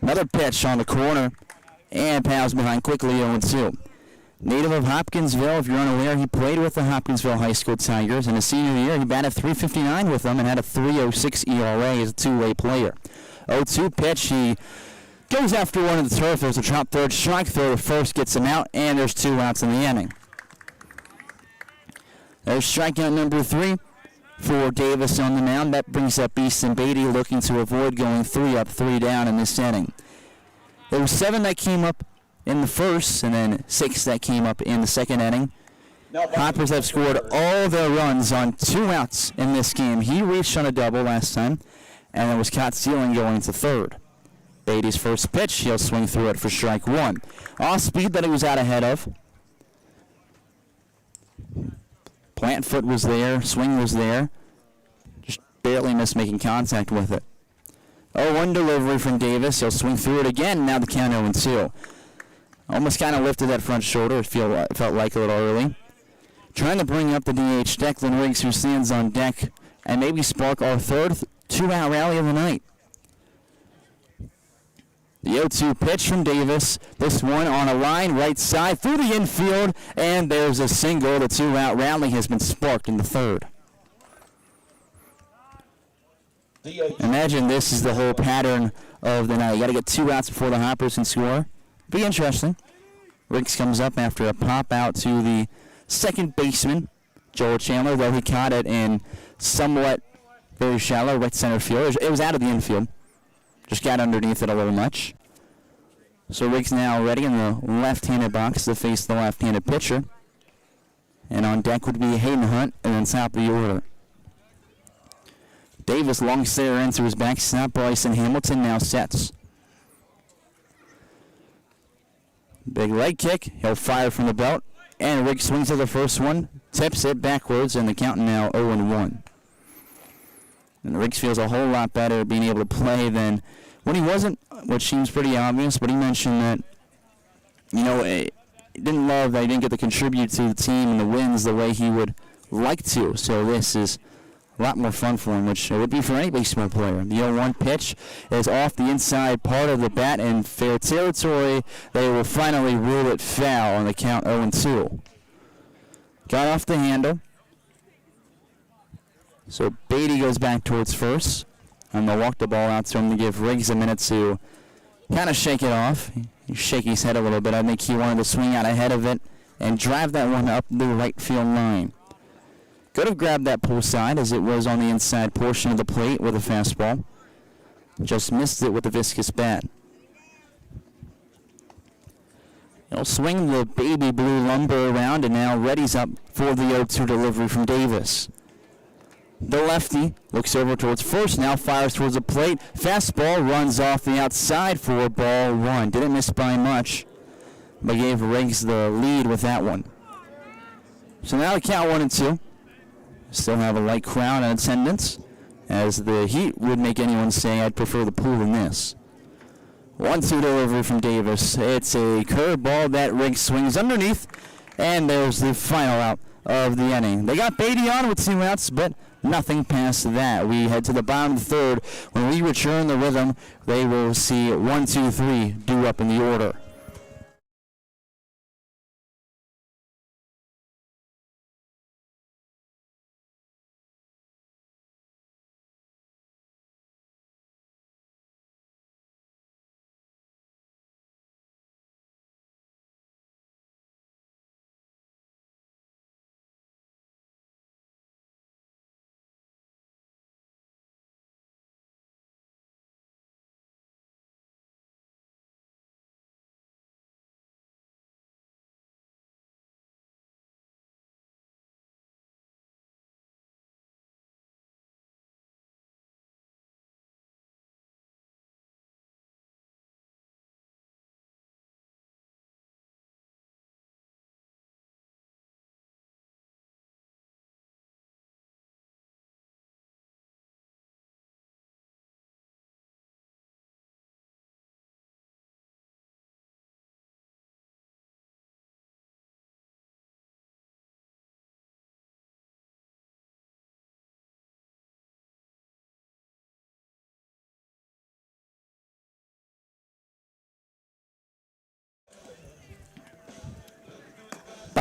Another pitch on the corner, and Powell's behind quickly 0-2. Native of Hopkinsville, if you're unaware, he played with the Hopkinsville High School Tigers. In his senior year, he batted .359 with them and had a .306 ERA as a two-way player. 0-2 pitch, he goes after one of the turf. There's a drop third strike. Throw to first gets him out, and there's 2 outs in the inning. There's strikeout number 3 for Davis on the mound. That brings up Easton Beatty, looking to avoid going 3 up, 3 down in this inning. There were 7 that came up in the first, and then 6 that came up in the second inning. Hoppers have scored all their runs on 2 outs in this game. He reached on a double last time, and it was caught stealing going to third. Beatty's first pitch, he'll swing through it for strike 1. Off speed that he was out ahead of. Plant foot was there, swing was there. Just barely missed making contact with it. 0-1 delivery from Davis. He'll swing through it again. Now the count 0-2. Almost kind of lifted that front shoulder. It felt like a little early. Trying to bring up the DH, Declan Riggs, who stands on deck, and maybe spark our third 2-out rally of the night. The 0-2 pitch from Davis. This one on a line right side through the infield, and there's a single. The 2-out rally has been sparked in the third. Imagine this is the whole pattern of the night. You got to get 2 outs before the Hoppers can score. Be interesting. Riggs comes up after a pop out to the second baseman, Joel Chandler, though he caught it in somewhat very shallow right center field. It was out of the infield. Just got underneath it a little much. So Riggs now ready in the left-handed box to face the left-handed pitcher. And on deck would be Hayden Hunt, and then top of the order. Davis long stare into his backstop. Bryson Hamilton now sets. Big leg kick. He'll fire from the belt. And Riggs swings to the first one. Tips it backwards, and the count now 0-1. And Riggs feels a whole lot better being able to play than when he wasn't, which seems pretty obvious, but he mentioned that, he didn't love that he didn't get to contribute to the team and the wins the way he would like to. So this is a lot more fun for him, which it would be for any baseball player. The 0-1 pitch is off the inside part of the bat in fair territory. They will finally rule it foul on the count 0-2. Got off the handle. So Beatty goes back towards first, and they'll walk the ball out to him to give Riggs a minute to kind of shake it off. He shake his head a little bit. I think he wanted to swing out ahead of it and drive that one up the right field line. Could have grabbed that pull side as it was on the inside portion of the plate with a fastball. Just missed it with the viscous bat. He'll swing the baby blue lumber around, and now Reddy's up for the 0-2 delivery from Davis. The lefty looks over towards first, now fires towards the plate. Fastball runs off the outside for ball 1. Didn't miss by much, but gave Riggs the lead with that one. So now the count 1-2. Still have a light crowd in attendance, as the heat would make anyone say I'd prefer the pool than this. 1-2 delivery from Davis. It's a curveball that Riggs swings underneath, and there's the final out of the inning. They got Beatty on with 2 outs, but nothing past that. We head to the bottom of the third. When we return the Rhythm, they will see 1, 2, 3 due up in the order.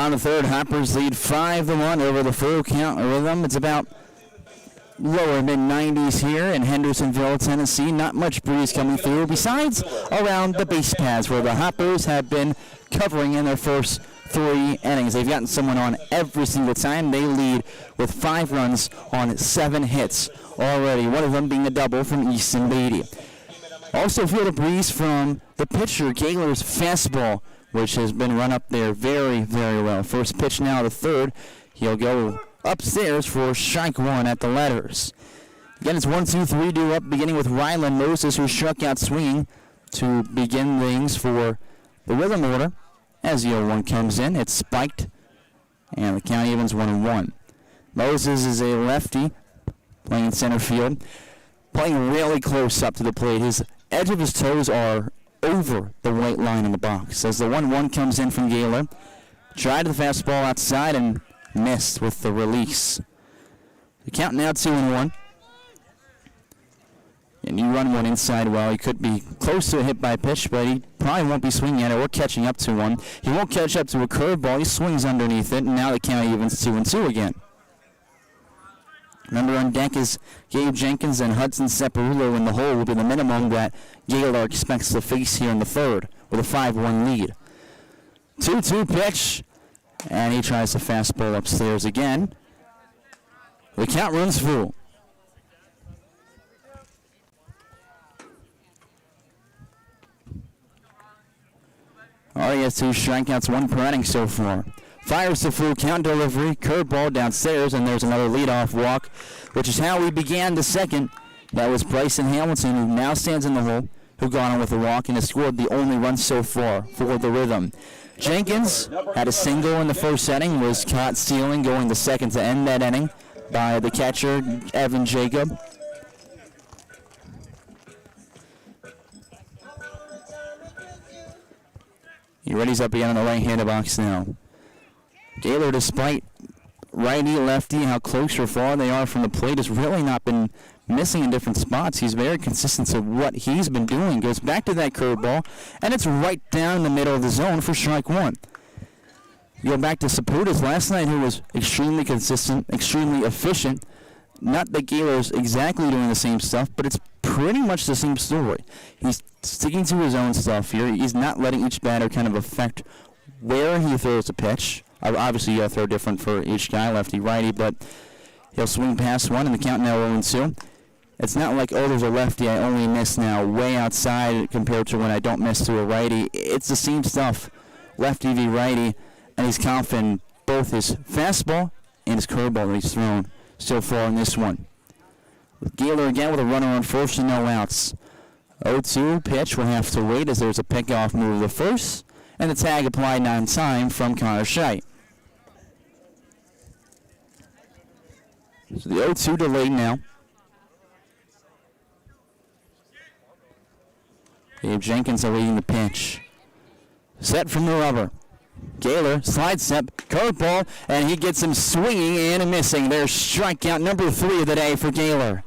On the third, Hoppers lead 5-1 over the full count rhythm. It's about lower mid-90s here in Hendersonville, Tennessee. Not much breeze coming through besides around the base paths where the Hoppers have been covering in their first 3 innings. They've gotten someone on every single time. They lead with 5 runs on 7 hits already, one of them being a double from Easton Beatty. Also feel the breeze from the pitcher, Gaylor's fastball, which has been run up there very, very well. First pitch now, the third. He'll go upstairs for strike 1 at the letters. Again, it's 1-2-3 due up, beginning with Ryland Moses, who struck out swinging to begin things for the rhythm order. As the 0-1 comes in, it's spiked, and the count evens 1-1. Moses is a lefty playing in center field, playing really close up to the plate. His edge of his toes are over the white line in the box. As the 1-1 comes in from Gaylor, tried the fastball outside and missed with the release. The count now 2-1. And you run one inside well. He could be close to a hit by pitch, but he probably won't be swinging at it or catching up to one. He won't catch up to a curveball. He swings underneath it, and now the count evens 2-2 again. Remember, on deck is Gabe Jenkins and Hudson Separulo in the hole will be the minimum that Gaylor expects to face here in the third with a 5-1 lead. 2-2 pitch, and he tries the fastball upstairs again. The count runs full. Already has 2 strikeouts, 1 per inning so far. Fires the full count delivery, curveball downstairs, and there's another leadoff walk, which is how we began the second. That was Bryson Hamilton, who now stands in the hole, who got on with a walk and has scored the only run so far for the rhythm. Jenkins had a single in the first inning, was caught stealing, going to second to end that inning by the catcher, Evan Jacob. He readies up again in the right-handed box now. Gaylor, despite righty, lefty, how close or far they are from the plate, has really not been missing in different spots. He's very consistent to what he's been doing. Goes back to that curveball, and it's right down in the middle of the zone for strike 1. You go back to Saputis last night, who was extremely consistent, extremely efficient. Not that Gaylor's exactly doing the same stuff, but it's pretty much the same story. He's sticking to his own stuff here. He's not letting each batter kind of affect where he throws a pitch. Obviously, you got to throw different for each guy, lefty, righty, but he'll swing past one, and the count now 0-2. It's not like, oh, there's a lefty, I only miss now way outside compared to when I don't miss to a righty. It's the same stuff, lefty v. righty, and he's confident both his fastball and his curveball that he's thrown so far in this one. Gaylor again with a runner on first and no outs. 0-2 pitch will have to wait as there's a pickoff move to the first, and the tag applied on time from Connor Scheidt. So the 0-2 delayed now. Gabe Jenkins awaiting the pitch. Set from the rubber. Gaylor, slide step, curveball, and he gets him swinging and missing. There's strikeout number 3 of the day for Gaylor.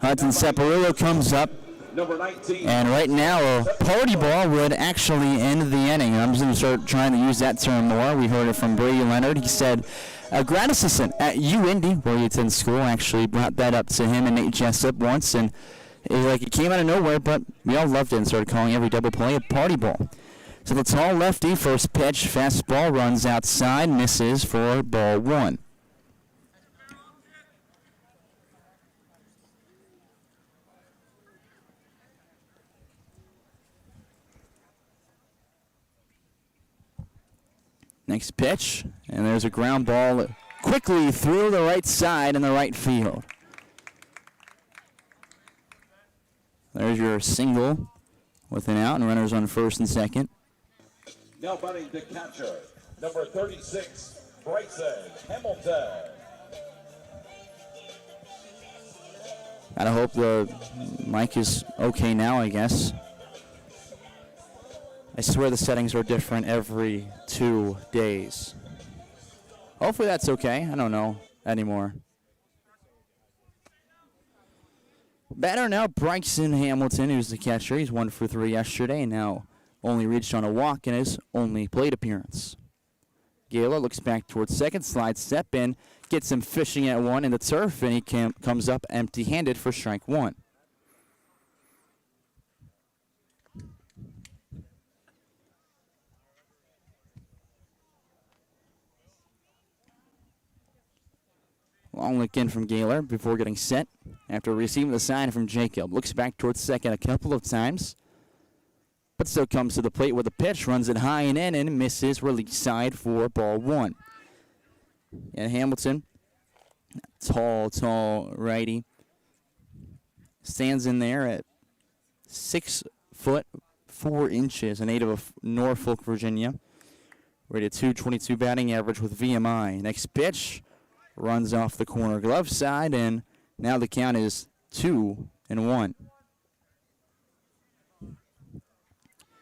Hudson Separulo comes up, Number 19. and right now a party ball would actually end the inning. I'm just going to start trying to use that term more. We heard it from Brady Leonard. He said a grad assistant at UIndy, where he attends school, actually brought that up to him and Nate Jessup once, and it came out of nowhere, but we all loved it and started calling every double play a party ball. So the tall lefty, first pitch, fastball, runs outside, misses for ball 1. Next pitch, and there's a ground ball quickly through the right side in the right field. There's your single with an out, and runners on first and second. Now batting the catcher, number 36, Bryson Hamilton. Gotta hope the mic is okay now, I guess. I swear the settings are different every 2 days. Hopefully that's okay. I don't know anymore. Batter now, Bryson Hamilton, who's the catcher. He's 1 for 3 yesterday. Now only reached on a walk in his only plate appearance. Gaylor looks back towards second, slides step in, gets him fishing at one in the turf, and he comes up empty-handed for strike one. Long look in from Gaylor before getting set after receiving the sign from Jacob. Looks back towards second a couple of times, but still comes to the plate with a pitch, runs it high and in, and misses release side for ball one. And Hamilton, tall righty, stands in there at 6 foot 4 inches, a native of Norfolk, Virginia. Rated .222 batting average with VMI. Next pitch runs off the corner glove side, and now the count is 2-1.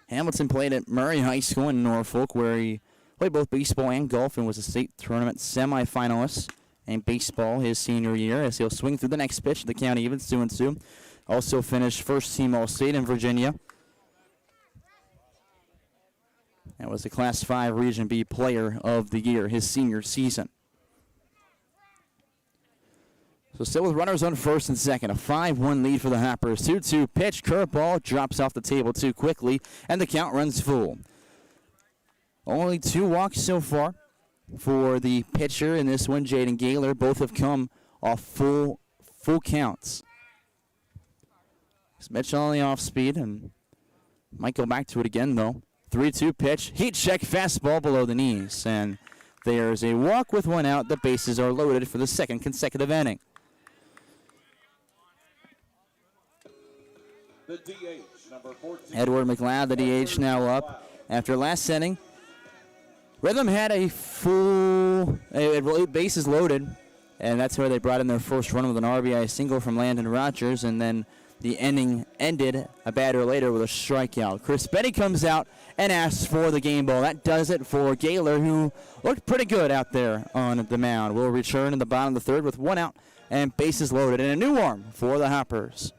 Hamilton played at Murray High School in Norfolk, where he played both baseball and golf and was a state tournament semifinalist in baseball his senior year, as he'll swing through the next pitch. The count evens 2-2. Also finished first team All-State in Virginia. That was the Class 5 Region B Player of the Year his senior season. So still with runners on first and second, a 5-1 lead for the Hoppers. 2-2 pitch, curveball, drops off the table too quickly, and the count runs full. Only 2 walks so far for the pitcher in this one, Jaden Gaylor. Both have come off full counts. Mitchell on the off speed, and might go back to it again though. 3-2 pitch, heat check, fastball below the knees, and there's a walk with 1 out. The bases are loaded for the second consecutive inning. The DH, number 14. Edward McLeod, the DH, now up after last inning. Rhythm had a full bases loaded, and that's where they brought in their first run with an RBI single from Landon Rogers, and then the inning ended a batter later with a strikeout. Chris Betty comes out and asks for the game ball. That does it for Gaylor, who looked pretty good out there on the mound. Will return in the bottom of the third with 1 out and bases loaded, and a new arm for the Hoppers.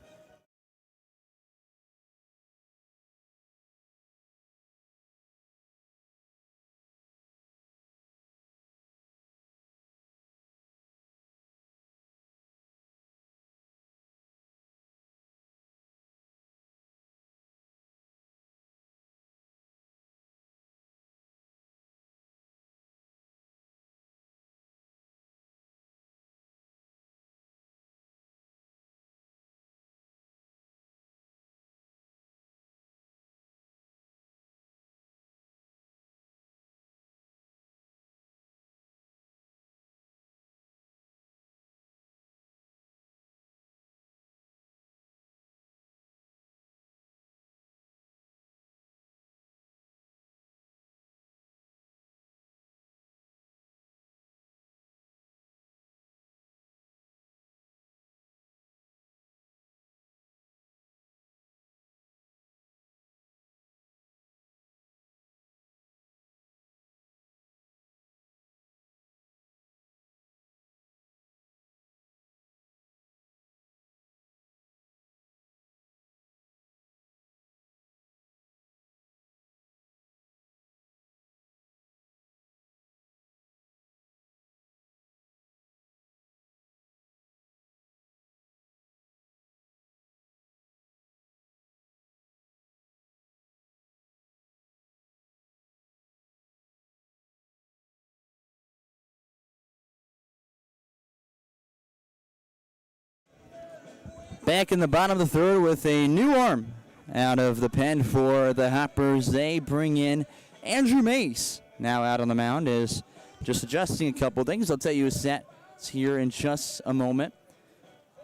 Back in the bottom of the third with a new arm out of the pen for the Hoppers. They bring in Andrew Mace. Now out on the mound is just adjusting a couple things. I'll tell you his stats here in just a moment.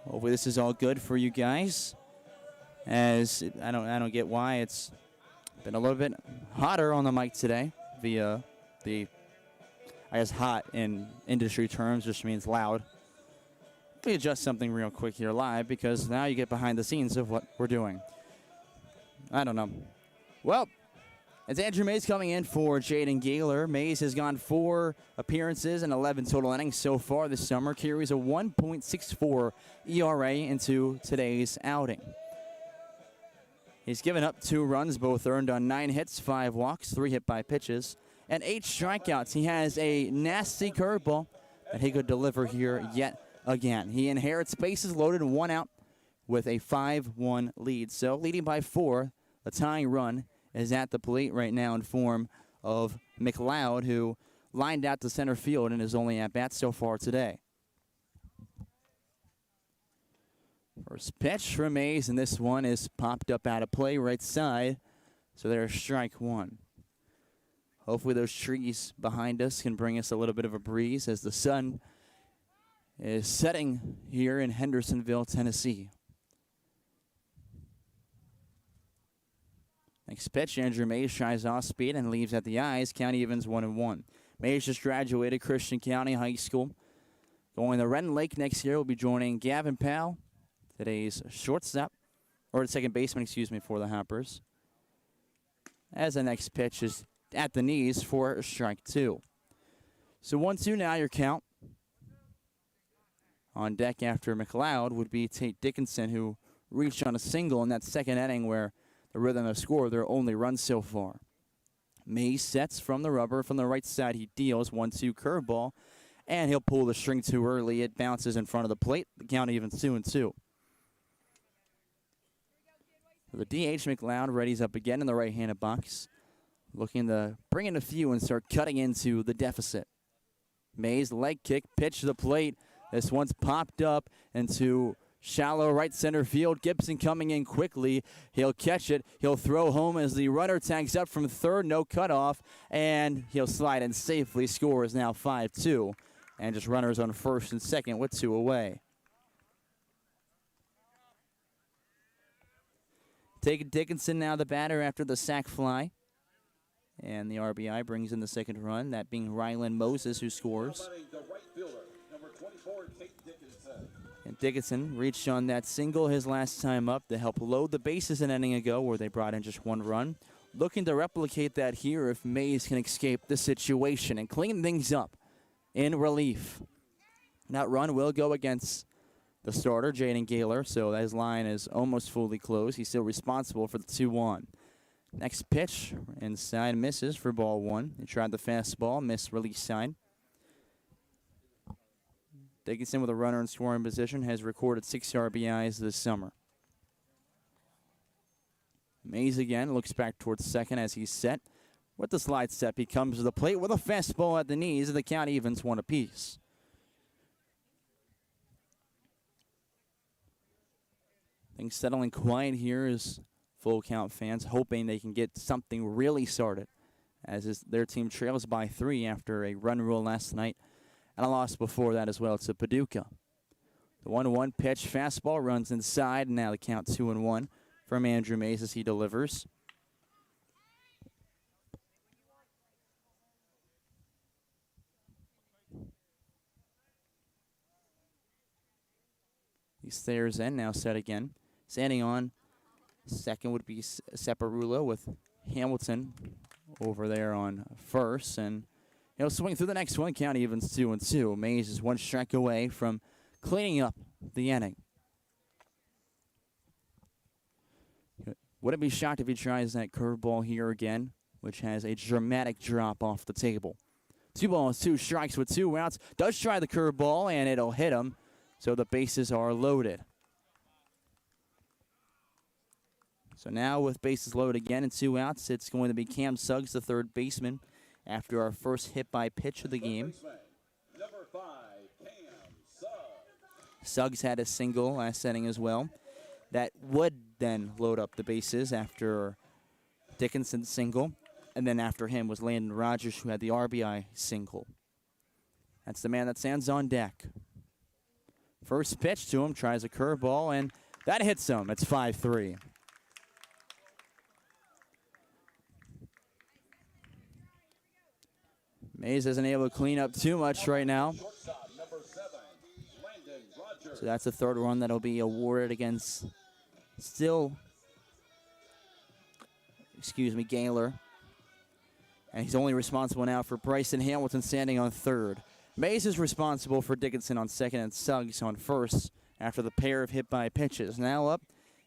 Hopefully this is all good for you guys. As I don't get why it's been a little bit hotter on the mic today via the, I guess hot in industry terms just means loud. Let me adjust something real quick here live, because now you get behind the scenes of what we're doing. I don't know. Well, it's Andrew Mays coming in for Jaden Gaylor. Mays has gone 4 appearances and 11 total innings so far this summer. Carries a 1.64 ERA into today's outing. He's given up 2 runs, both earned on 9 hits, 5 walks, 3 hit by pitches, and 8 strikeouts. He has a nasty curveball that he could deliver here yet again. He inherits bases loaded and 1 out with a 5-1 lead. So leading by 4, the tying run is at the plate right now in form of McLeod, who lined out to center field and is only at bat so far today. First pitch from Mays, and this one is popped up out of play right side. So there's strike 1. Hopefully those trees behind us can bring us a little bit of a breeze as the sun is setting here in Hendersonville, Tennessee. Next pitch, Andrew Mays tries off speed and leaves at the eyes. Count evens 1-1. Mays just graduated Christian County High School. Going to Ren Lake next year, will be joining Gavin Powell, today's shortstop, or the second baseman, excuse me, for the Hoppers. As the next pitch is at the knees for strike 2. So 1-2 now your count. On deck after McLeod would be Tate Dickinson, who reached on a single in that second inning where the Rhythm have scored their only run so far. Mays sets from the rubber. From the right side, he deals 1-2 curveball, and he'll pull the string too early. It bounces in front of the plate. The count evens 2-2. The DH McLeod readies up again in the right-handed box, looking to bring in a few and start cutting into the deficit. Mays leg kick, pitch to the plate. This one's popped up into shallow right center field. Gibson coming in quickly. He'll catch it. He'll throw home as the runner tags up from third. No cutoff. And he'll slide in safely. Score is now 5-2. And just runners on first and second with 2 away. Tate Dickinson now the batter after the sac fly. And the RBI brings in the second run, that being Rylan Moses, who scores. And Dickinson reached on that single his last time up to help load the bases an inning ago where they brought in just 1 run. Looking to replicate that here if Mays can escape the situation and clean things up in relief. That run will go against the starter, Jaden Gaylor, so his line is almost fully closed. He's still responsible for the 2-1. Next pitch, inside, misses for ball 1. He tried the fastball, missed release side. Dickinson with a runner in scoring position has recorded 6 RBIs this summer. Mays again looks back towards second as he's set. With the slide step, he comes to the plate with a fastball at the knees, and the count evens 1 apiece. Things settling quiet here as full count fans hoping they can get something really started, as their team trails by 3 after a run rule last night and a loss before that as well to Paducah. The 1-1 pitch, fastball runs inside, and now the count 2-1 from Andrew Mays as he delivers. He stares in, now set again. Standing on second would be Separula with Hamilton over there on first. And he'll swing through the next one. Count evens 2-2. Mays is 1 strike away from cleaning up the inning. Wouldn't be shocked if he tries that curveball here again, which has a dramatic drop off the table. 2 balls, 2 strikes with 2 outs. Does try the curveball, and it'll hit him. So the bases are loaded. So now with bases loaded again and 2 outs, it's going to be Cam Suggs, the third baseman, after our first hit by pitch of the game. Number 5, Cam Suggs. Suggs had a single last inning as well. That would then load up the bases after Dickinson's single. And then after him was Landon Rogers, who had the RBI single. That's the man that stands on deck. First pitch to him, tries a curveball, and that hits him. It's 5-3. Mays isn't able to clean up too much right now. So that's the third one that'll be awarded against Gaylor. And he's only responsible now for Bryson Hamilton standing on third. Mays is responsible for Dickinson on second and Suggs on first after the pair of hit by pitches. Now up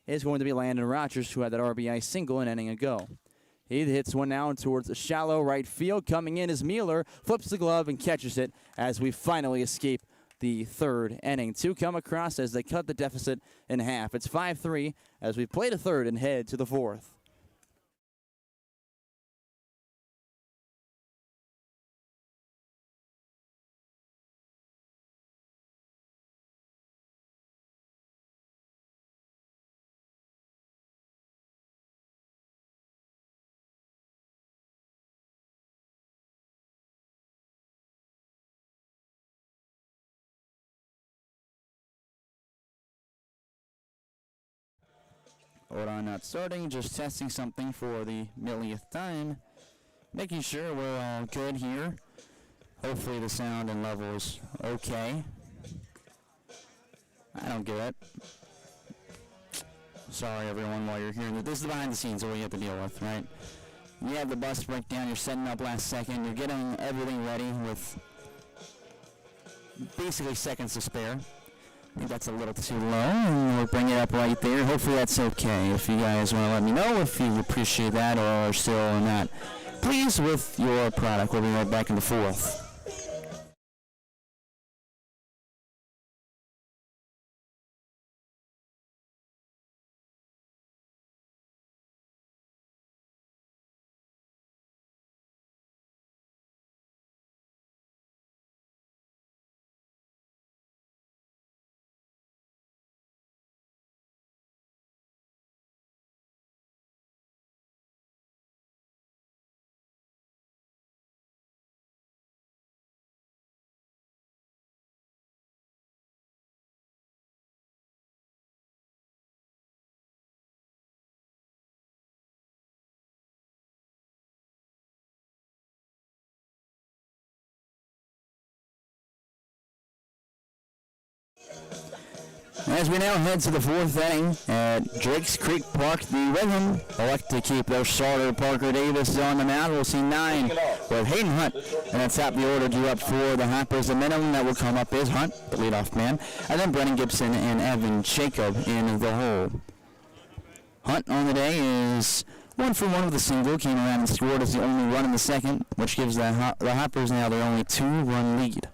is going to be Landon Rogers, who had that RBI single an inning ago. He hits one now towards the shallow right field. Coming in is Mueller, flips the glove and catches it as we finally escape the third inning. Two come across as they cut the deficit in half. It's 5-3 as we play the third and head to the fourth. Hold on, not starting, just testing something for the millionth time. Making sure we're all good here. Hopefully the sound and level is okay. I don't get it. Sorry everyone while you're hearing this is the behind the scenes what you have to deal with, right? You have the bus breakdown, you're setting up last second, you're getting everything ready with basically seconds to spare. I think that's a little too low, and we'll bring it up right there. Hopefully that's okay. If you guys want to let me know if you appreciate that or are still not pleased with your product, we'll be right back in the fourth. As we now head to the fourth inning at Drakes Creek Park, the Rhythm elect to keep their starter Parker Davis on the mound. We'll see 9 with Hayden Hunt, and at top of the order due up for the Hoppers. The minimum that will come up is Hunt, the leadoff man, and then Brennan Gibson and Evan Jacob in the hole. Hunt on the day is 1 for 1 with a single, came around and scored as the only run in the second, which gives the Hoppers now their only 2-run lead.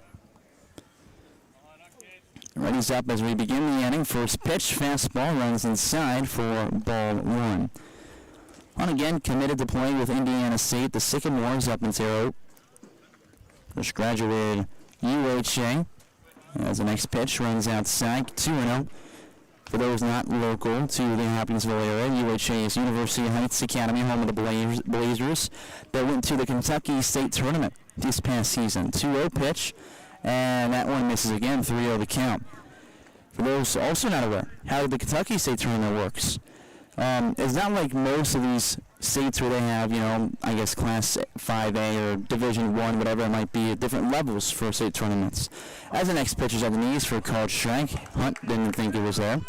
Ready's up as we begin the inning. First pitch, fastball, runs inside for ball 1. On again, committed to play with Indiana State, the Sycamores up in Terre Haute. Just graduated UHA. As the next pitch runs outside, 2-0. For those not local to the Hopkinsville area, UHA is University Heights Academy, home of the Blazers. They went to the Kentucky State Tournament this past season. 2-0 pitch. And that one misses again, 3-0 to count. For those also not aware, how the Kentucky State Tournament works. It's not like most of these states where they have, I guess Class 5A or Division 1, whatever it might be, at different levels for state tournaments. As the next pitch is at the knees for a called strike. Hunt didn't think it was there.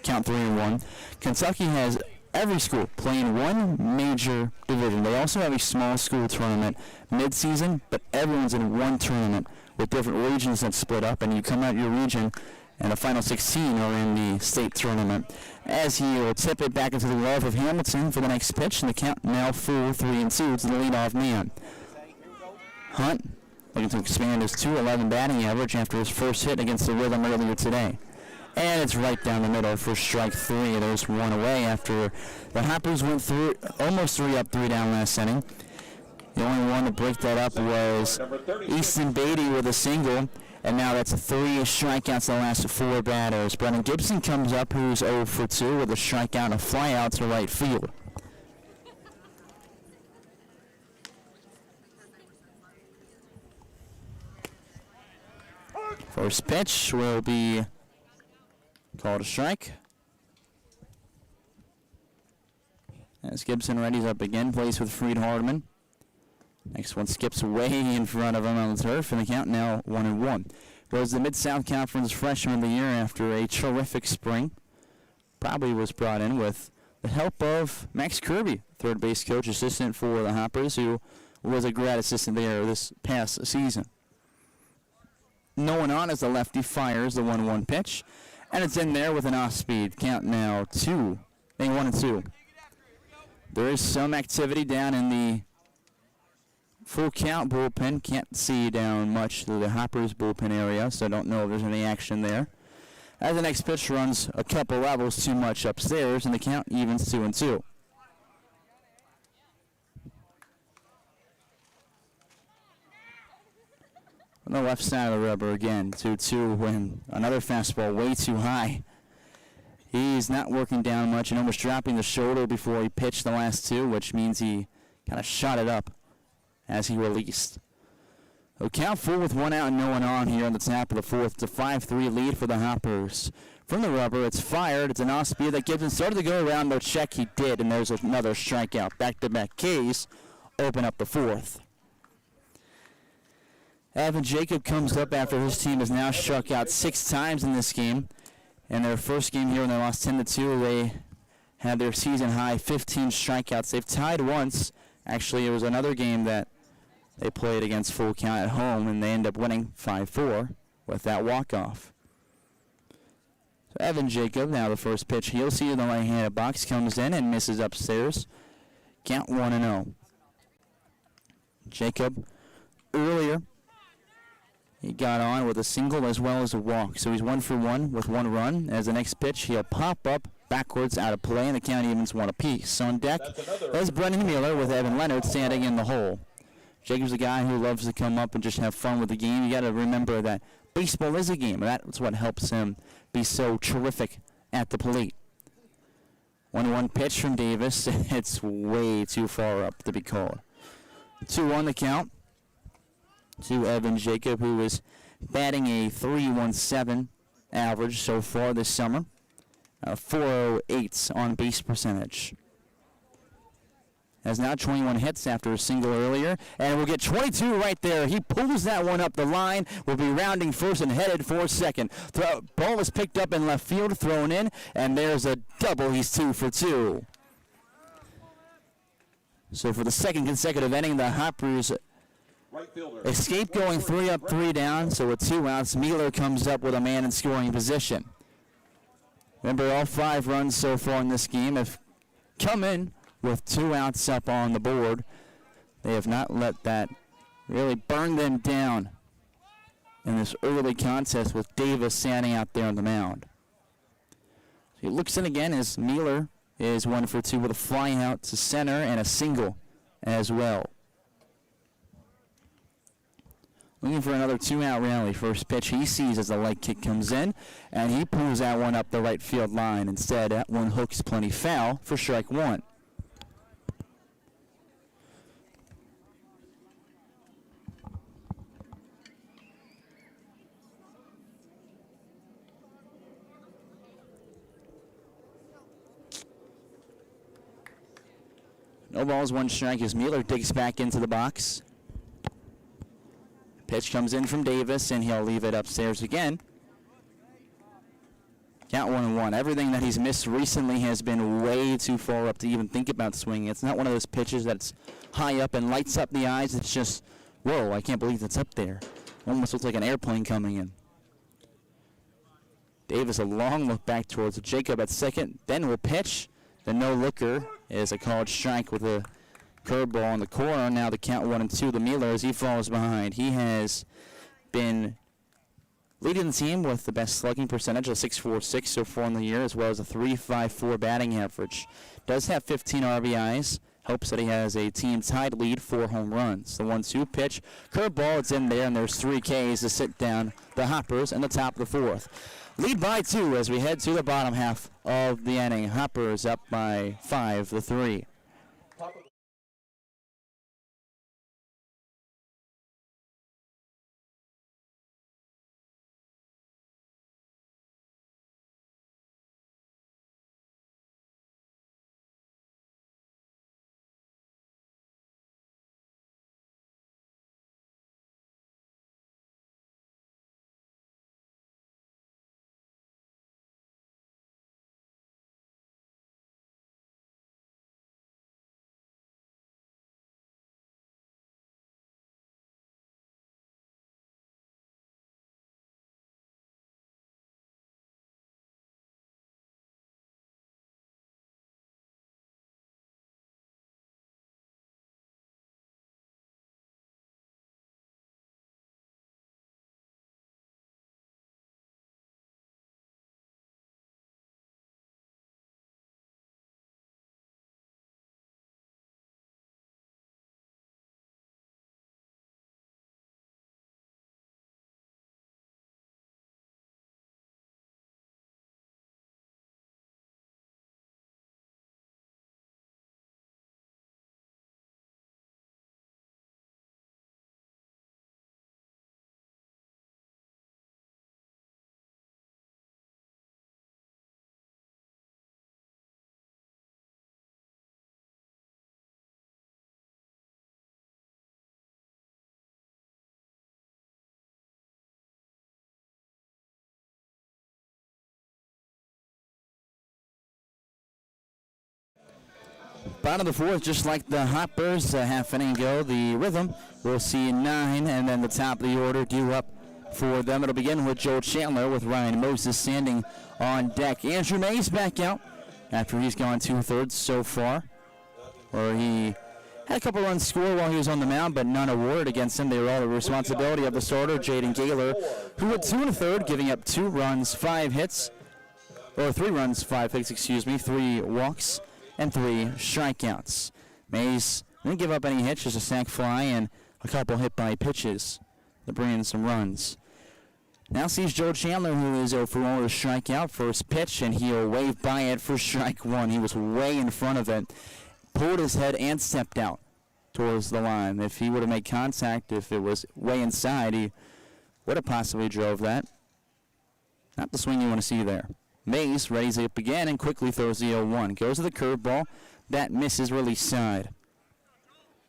Count 3-1. Kentucky has every school playing one major division. They also have a small school tournament mid-season, but everyone's in one tournament with different regions that split up, and you come out your region, and the final 16 are in the state tournament. As he will tip it back into the glove of Hamilton for the next pitch, and the count now full 3-2 to the leadoff man. Hunt looking to expand his .211 batting average after his first hit against the Rhythm earlier today. And it's right down the middle for strike 3. There's one away after the Hoppers went through almost 3 up, 3 down last inning. The only one to break that up was Easton Beatty with a single, and now that's 3 strikeouts the last 4 batters. Brennan Gibson comes up, who's 0 for 2 with a strikeout and a fly out to right field. First pitch will be called a strike. As Gibson readies up again, plays with Freed Hardman. Next one skips way in front of him on the turf, and the count now 1-1. Was the Mid-South Conference Freshman of the Year after a terrific spring. Probably was brought in with the help of Max Kirby, third base coach assistant for the Hoppers, who was a grad assistant there this past season. No one on as the lefty fires the 1-1 pitch, and it's in there with an off-speed. Count now 2-1. They 1-2. There is some activity down in the full count bullpen. Can't see down much through the Hoppers bullpen area, so I don't know if there's any action there. As the next pitch runs a couple levels too much upstairs, and the count evens 2-2. On the left side of the rubber again, 2-2 when another fastball way too high. He's not working down much and almost dropping the shoulder before he pitched the last two, which means he kind of shot it up as he released. So count full with 1 out and no one on here on the top of the fourth. It's a 5-3 lead for the Hoppers. From the rubber, it's fired. It's an off-speed that Gibson started to go around. No check, he did, and there's another strikeout. Back-to-back Ks open up the fourth. Evan Jacob comes up after his team has now struck out 6 times in this game. In their first game here when they lost 10-2, they had their season-high 15 strikeouts. They've tied once. Actually, it was another game that they played against Full Count at home, and they end up winning 5-4 with that walk-off. So Evan Jacob, now the first pitch he'll see in the right-handed box, comes in and misses upstairs. Count 1-0. Jacob, earlier, he got on with a single as well as a walk. So he's 1 for 1 with 1 run. As the next pitch, he'll pop up backwards out of play, and the count evens 1 apiece. So on deck is Brendan Mueller with Evan Leonard standing in the hole. Jacob's a guy who loves to come up and just have fun with the game. You got to remember that baseball is a game, and that's what helps him be so terrific at the plate. 1-1 pitch from Davis. It's way too far up to be called. 2-1 the count to Evan Jacob, who is batting a .317 average so far this summer. 408 on base percentage. Has now 21 hits after a single earlier, and we'll get 22 right there. He pulls that one up the line. We'll be rounding first and headed for second. Ball is picked up in left field, thrown in, and there's a double. He's 2 for 2. So for the second consecutive inning, the Hoppers escape going 3 up, 3 down. So with 2 outs, Mueller comes up with a man in scoring position. Remember, all 5 runs so far in this game have come in with 2 outs up on the board. They have not let that really burn them down in this early contest with Davis standing out there on the mound. So he looks in again as Mueller is 1 for 2 with a fly out to center and a single as well. Looking for another 2-out rally. First pitch he sees as the light kick comes in, and he pulls that one up the right field line. Instead, that one hooks plenty foul for strike 1. No balls, 1 strike as Mueller digs back into the box. Pitch comes in from Davis, and he'll leave it upstairs again. Count 1-1. Everything that he's missed recently has been way too far up to even think about swinging. It's not one of those pitches that's high up and lights up the eyes. It's just, whoa, I can't believe it's up there. Almost looks like an airplane coming in. Davis, a long look back towards Jacob at second, then will pitch. The no-looker is a called strike with a curveball in the corner. Now the count 1-2 to Mueller as he falls behind. He has been leading the team with the best slugging percentage of .646 so far in the year, as well as a .354 batting average. Does have 15 RBIs. Helps that he has a team-tied lead, 4 home runs. The 1-2 pitch, curveball, it's in there, and there's 3 Ks to sit down the Hoppers in the top of the fourth. Lead by 2 as we head to the bottom half of the inning. Hoppers up by 5-3. Bottom of the fourth, just like the Hoppers a half inning ago, the Rhythm will see 9, and then the top of the order due up for them. It'll begin with Joe Chandler with Ryan Moses standing on deck. Andrew Mays back out after he's gone 2/3 so far, where he had a couple runs scored while he was on the mound, but none awarded against him. They were all the responsibility of the starter, Jaden Gaylor, who went 2 1/3, giving up 2 runs, 5 hits, or 3 runs, 5 hits, 3 walks, and 3 strikeouts. Mays didn't give up any hits, just a sac fly and a couple hit by pitches to bring in some runs. Now sees Joe Chandler, who is 0 for 1 with a strikeout. First pitch, and he'll wave by it for strike 1. He was way in front of it, pulled his head and stepped out towards the line. If he would have made contact, if it was way inside, he would have possibly drove that. Not the swing you want to see there. Mays readies it up again and quickly throws the 0-1. Goes to the curveball. That misses, release side.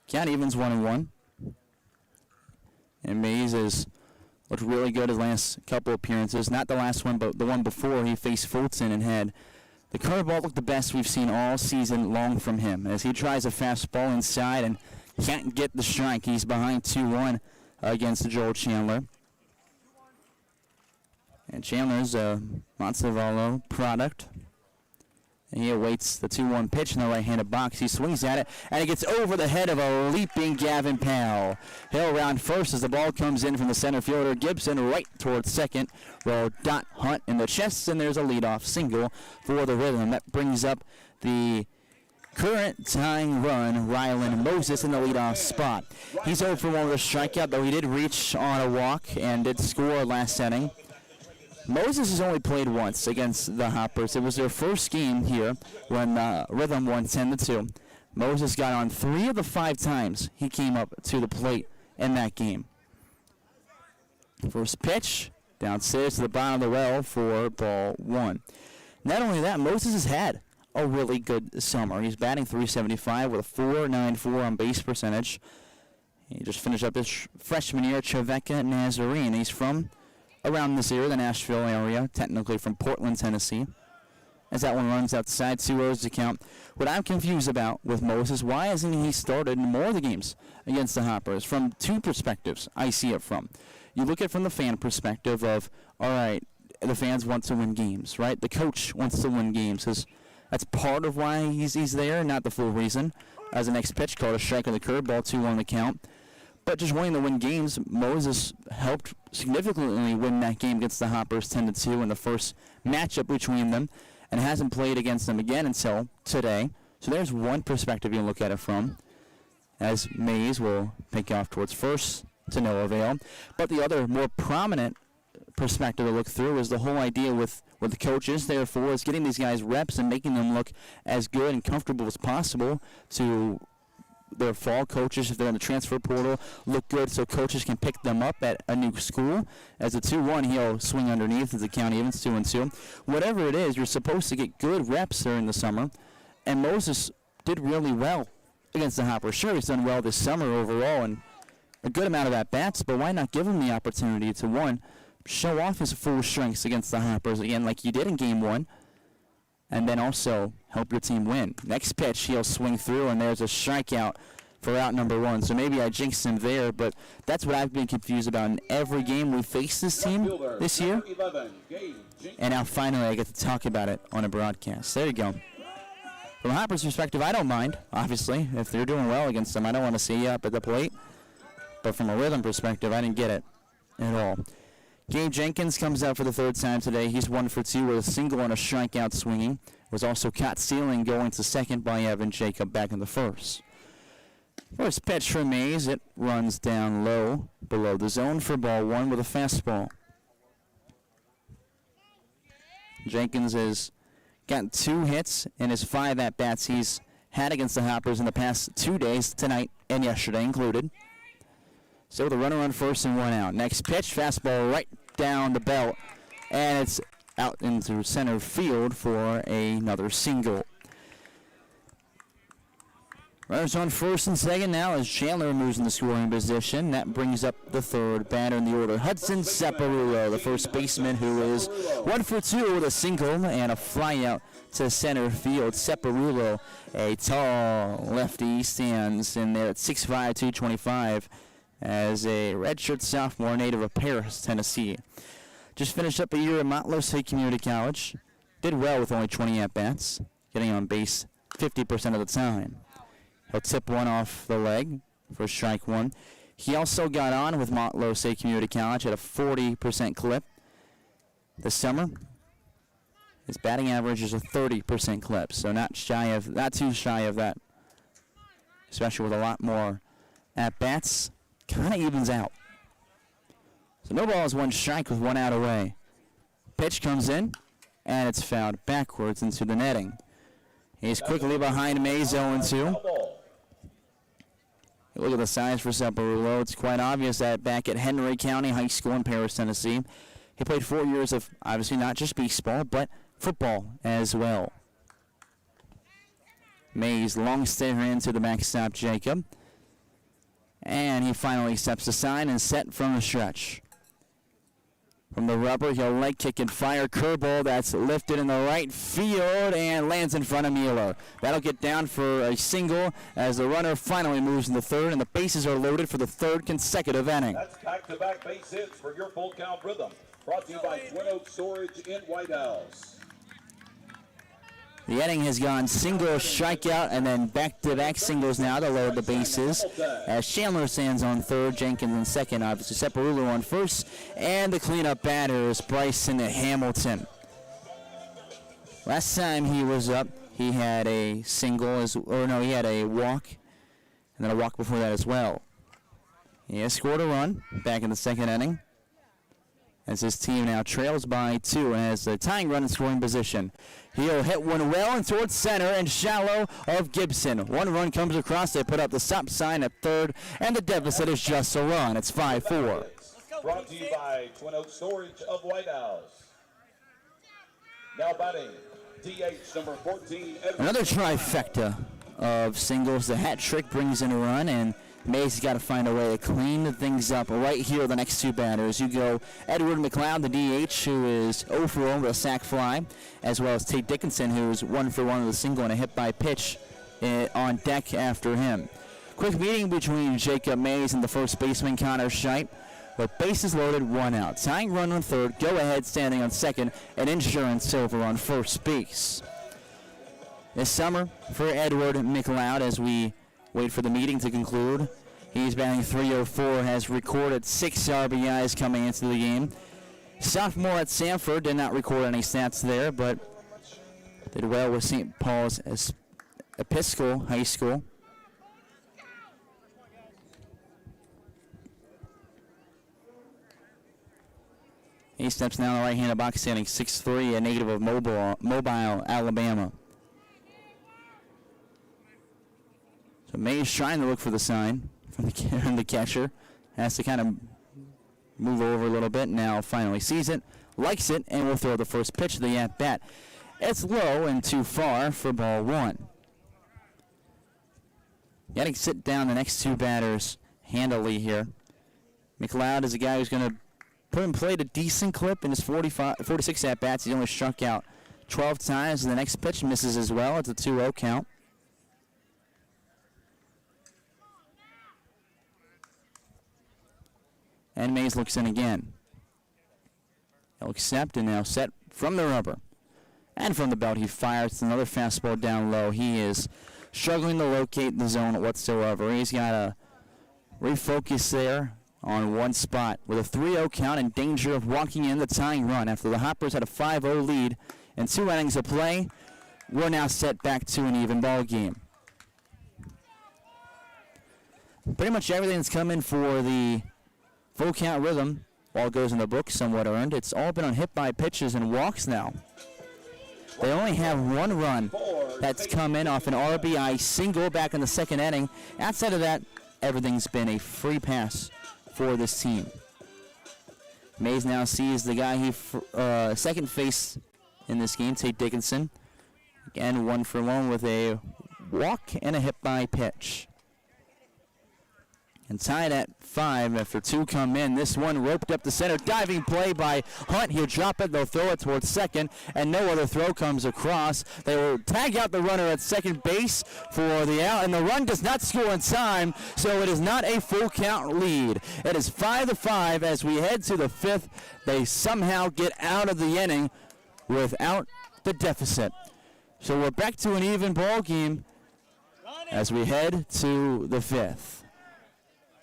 Count evens 1-1. And Mays has looked really good his last couple appearances. Not the last one, but the one before he faced Fulton and had the curveball looked the best we've seen all season long from him. As he tries a fastball inside and can't get the strike. He's behind 2-1 against Joel Chandler. And Chandler's a Montevallo product. And he awaits the 2-1 pitch in the right-handed box. He swings at it, and it gets over the head of a leaping Gavin Powell. He'll round first as the ball comes in from the center fielder. Gibson right towards second. Roll dot Hunt in the chest, and there's a leadoff single for the Rhythm. That brings up the current tying run, Rylan Moses, in the leadoff spot. He's 0 for 1 with a strikeout, though he did reach on a walk and did score last inning. Moses has only played once against the Hoppers. It was their first game here when Rhythm won 10-2. Moses got on 3 of the 5 times he came up to the plate in that game. First pitch, downstairs to the bottom of the well for ball 1. Not only that, Moses has had a really good summer. He's batting .375 with a .494 on base percentage. He just finished up his freshman year at Trevecca Nazarene. He's from around this area, the Nashville area, technically from Portland, Tennessee. As that one runs outside, 2 O's to count. What I'm confused about with Moses, why hasn't he started in more of the games against the Hoppers? From 2 perspectives, I see it from. You look at it from the fan perspective of, all right, the fans want to win games, right? The coach wants to win games. That's part of why he's there, not the full reason. As the next pitch called a strike on the curveball, 2-1 the count. But just wanting to win games, Moses helped significantly win that game against the Hoppers 10-2 in the first matchup between them, and hasn't played against them again until today. So there's one perspective you can look at it from, as Mays will pick off towards first to no avail. But the other more prominent perspective to look through is the whole idea with what the coach is there for, is getting these guys reps and making them look as good and comfortable as possible to their fall coaches, if they're in the transfer portal, look good so coaches can pick them up at a new school. As a 2-1, he'll swing underneath as the count evens 2-2. Whatever it is, you're supposed to get good reps during the summer, and Moses did really well against the Hoppers. Sure, he's done well this summer overall and a good amount of at-bats, but why not give him the opportunity to, 1, show off his full strengths against the Hoppers again like you did in Game 1, and then also help your team win. Next pitch, he'll swing through, and there's a strikeout for out number 1. So maybe I jinxed him there, but that's what I've been confused about in every game we faced this team this year. And now finally I get to talk about it on a broadcast. There you go. From a Hoppers perspective, I don't mind, obviously. If they're doing well against them, I don't want to see you up at the plate. But from a Rhythm perspective, I didn't get it at all. Gabe Jenkins comes out for the 3rd time today. He's 1 for 2 with a single and a strikeout swinging. Was also caught stealing going to second by Evan Jacob back in the first. First pitch for Mays. It runs down low below the zone for ball 1 with a fastball. Jenkins has gotten 2 hits in his 5 at-bats he's had against the Hoppers in the past 2 days, tonight and yesterday included. So the runner on first and 1 out. Next pitch, fastball right down the belt, and it's out into center field for another single. Runners on first and second now as Chandler moves in the scoring position. That brings up the third batter in the order, Hudson Saparulo, the first baseman, who is 1 for 2 with a single and a fly out to center field. Saparulo, a tall lefty, stands in there at 6'5", 225 as a redshirt sophomore native of Paris, Tennessee. Just finished up a year at Motlow State Community College. Did well with only 20 at-bats, getting on base 50% of the time. He'll tip one off the leg for strike one. He also got on with Motlow State Community College at a 40% clip this summer. His batting average is a 30% clip, so not too shy of that, especially with a lot more at-bats. Kind of evens out. So no balls, 1 strike with 1 out away. Pitch comes in, and it's fouled backwards into the netting. He's quickly behind Mays, 0-2. Look at the size for Saparulo. It's quite obvious that back at Henry County High School in Paris, Tennessee, he played 4 years of obviously not just baseball, but football as well. Mays long stare into the backstop, Jacob. And he finally steps aside and set from the stretch. From the rubber, he'll leg kick and fire curveball that's lifted in the right field and lands in front of Mueller. That'll get down for a single as the runner finally moves in the third, and the bases are loaded for the third consecutive inning. That's back-to-back base hits for your full count rhythm. Brought to you by Twin Oaks Storage in White House. The inning has gone single, strikeout, and then back-to-back singles now to load the bases. As Chandler stands on third, Jenkins in second, obviously Saparulo on first, and the cleanup batter is Bryson Hamilton. Last time he was up, he had a single, he had a walk, and then a walk before that as well. He has scored a run back in the second inning, as his team now trails by 2 and has a tying run in scoring position. He'll hit one well and towards center and shallow of Gibson. 1 run comes across. They put up the stop sign at third, and the deficit is just a run. It's 5-4. Brought to you by Twin Oaks Storage of White House. Now batting, DH number 14. Another trifecta of singles. The hat trick brings in a run, and Mays has got to find a way to clean things up right here the next 2 batters. You go Edward McLeod, the DH, who is 0 for 1 with a sac fly, as well as Tate Dickinson, who is 1 for 1 with a single and a hit by pitch on deck after him. Quick meeting between Jacob Mays and the first baseman, Connor Scheidt, with bases loaded, 1 out. Tying run on third, go ahead standing on second, and Insurance Silver on first base. This summer for Edward McLeod, as we wait for the meeting to conclude, he's batting .304, has recorded 6 RBIs coming into the game. Sophomore at Sanford, did not record any stats there, but did well with St. Paul's Episcopal High School. He steps down the right-handed box, standing 6'3", a native of Mobile, Alabama. So Mays trying to look for the sign from the catcher. Has to kind of move over a little bit. Now finally sees it, likes it, and will throw the first pitch of the at-bat. It's low and too far for ball 1. Got to sit down the next 2 batters handily here. McLeod is a guy who's going to played a decent clip in his 46 at-bats. He only struck out 12 times. The next pitch misses as well. It's a 2-0 count. And Mays looks in again. He'll accept and now set from the rubber. And from the belt, he fires another fastball down low. He is struggling to locate the zone whatsoever. He's got to refocus there on one spot with a 3-0 count in danger of walking in the tying run. After the Hoppers had a 5-0 lead and 2 innings of play, we're now set back to an even ball game. Pretty much everything that's come in for the full count rhythm all goes in the book, somewhat earned. It's all been on hit by pitches and walks now. They only have 1 run that's come in off an RBI single back in the second inning. Outside of that, everything's been a free pass for this team. Mays now sees the guy he second face in this game, Tate Dickinson. Again, 1 for 1 with a walk and a hit by pitch. And tied at 5 after 2 come in. This one roped up the center. Diving play by Hunt. He'll drop it. They'll throw it towards second. And no other throw comes across. They will tag out the runner at second base for the out. And the run does not score in time. So it is not a full count lead. It is 5-5 as we head to the 5th. They somehow get out of the inning without the deficit. So we're back to an even ball game as we head to the 5th.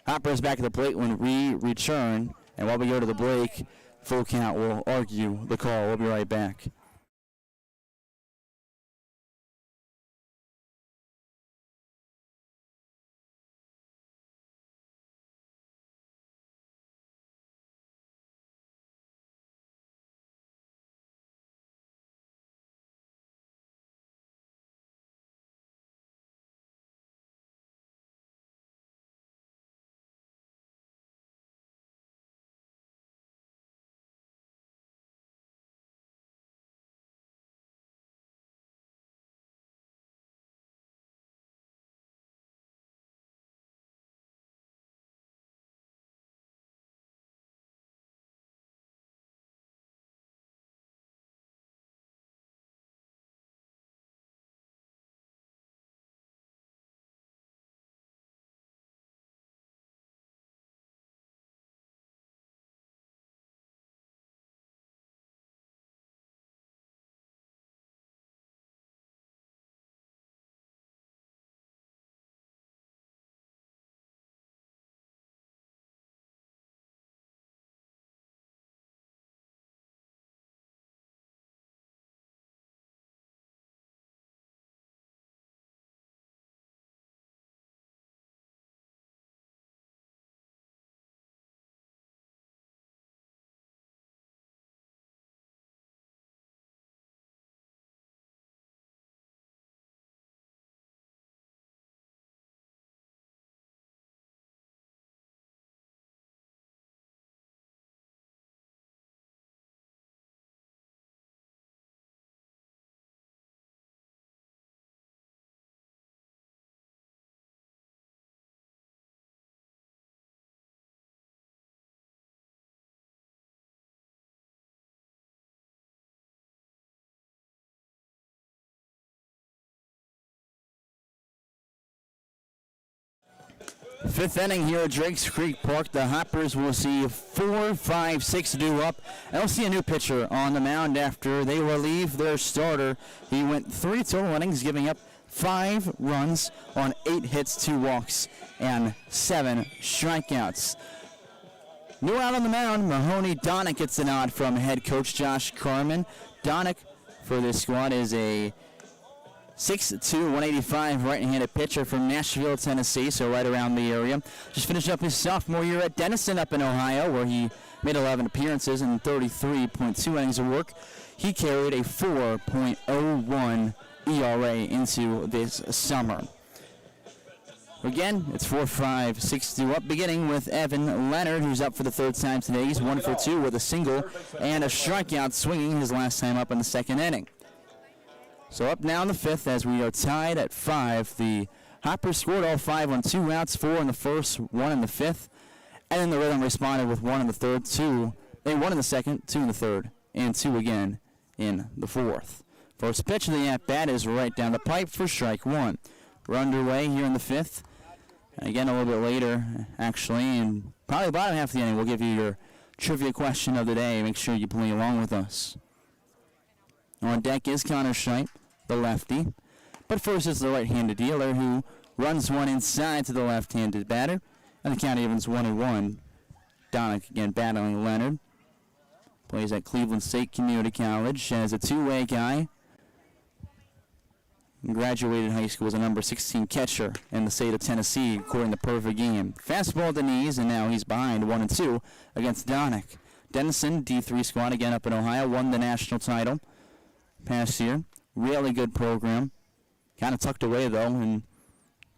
Hoppers back at the plate when we return. And while we go to the break, full count will argue the call. We'll be right back. Fifth inning here at Drakes Creek Park. The Hoppers will see 4, 5, 6 due up. And we'll see a new pitcher on the mound after they relieve their starter. He went 3 total innings, giving up 5 runs on 8 hits, 2 walks, and 7 strikeouts. New out on the mound, Mahoney Donnick gets the nod from head coach Josh Carmen. Donnick for this squad is a 6'2", 185 right-handed pitcher from Nashville, Tennessee, so right around the area. Just finished up his sophomore year at Denison up in Ohio, where he made 11 appearances and 33.2 innings of work. He carried a 4.01 ERA into this summer. Again, it's 4, 5, 6 due up, beginning with Evan Leonard, who's up for the 3rd time today. He's 1 for 2 with a single and a strikeout, swinging his last time up in the 2nd inning. So up now in the 5th as we are tied at 5. The Hoppers scored all 5 on 2 outs, 4 in the 1st, 1 in the 5th. And then the Rhythm responded with 1 in the 3rd, 2. They 1 in the 2nd, 2 in the 3rd, and 2 again in the 4th. First pitch of the at-bat is right down the pipe for strike 1. We're underway here in the 5th. Again, a little bit later, actually, and probably about half the inning, we'll give you your trivia question of the day. Make sure you play along with us. On deck is Connor Scheidt, the lefty. But first it's the right-handed dealer who runs one inside to the left-handed batter. And the count evens 1-1. Donnick again battling Leonard. Plays at Cleveland State Community College as a two-way guy. Graduated high school as a number 16 catcher in the state of Tennessee, according to Perfect Game. Fastball at the knees, and now he's behind 1-2 against Donnick. Denison, D3 squad again up in Ohio, won the national title past year. Really good program. Kind of tucked away, though, in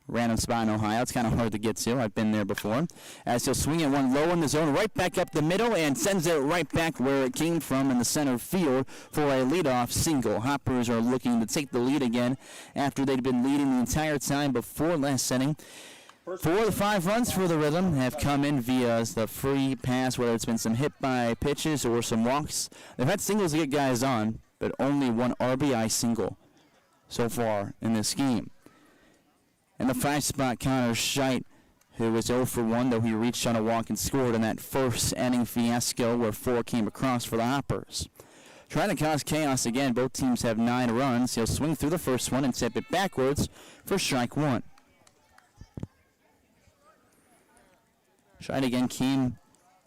random spot in Ohio. It's kind of hard to get to. I've been there before. As he'll swing it one low in the zone, right back up the middle, and sends it right back where it came from in the center field for a leadoff single. Hoppers are looking to take the lead again after they'd been leading the entire time before last inning. 4 of the 5 runs for the Rhythm have come in via the free pass, whether it's been some hit by pitches or some walks. They've had singles to get guys on, but only one RBI single so far in this game. In the 5 spot, Connor Scheidt, who was 0 for 1, though he reached on a walk and scored in that first inning fiasco where 4 came across for the Hoppers. Trying to cause chaos again, both teams have 9 runs. He'll swing through the first one and tip it backwards for strike 1. Scheidt again came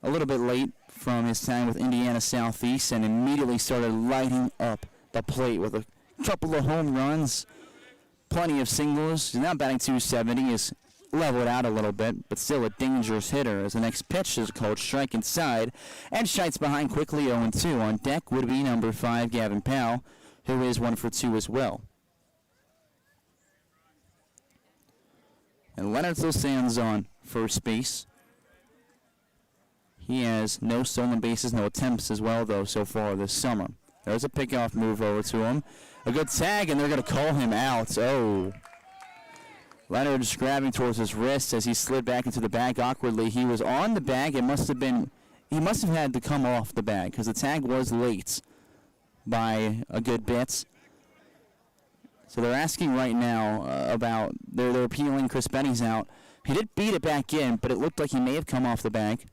a little bit late from his time with Indiana Southeast and immediately started lighting up the plate with a couple of home runs, plenty of singles. He's now batting .270. He's leveled out a little bit, but still a dangerous hitter as the next pitch is called strike inside, and Scheidt's behind quickly 0-2. On deck would be number 5, Gavin Powell, who is 1 for 2 as well. And Leonard still stands on first base. He has no stolen bases, no attempts as well, though, so far this summer. There's a pickoff move over to him. A good tag, and they're going to call him out. Oh. Leonard's grabbing towards his wrist as he slid back into the bag awkwardly. He was on the bag. He must have had to come off the bag because the tag was late by a good bit. So they're asking right now about, they're appealing Chris Benny's out. He did beat it back in, but it looked like he may have come off the bag.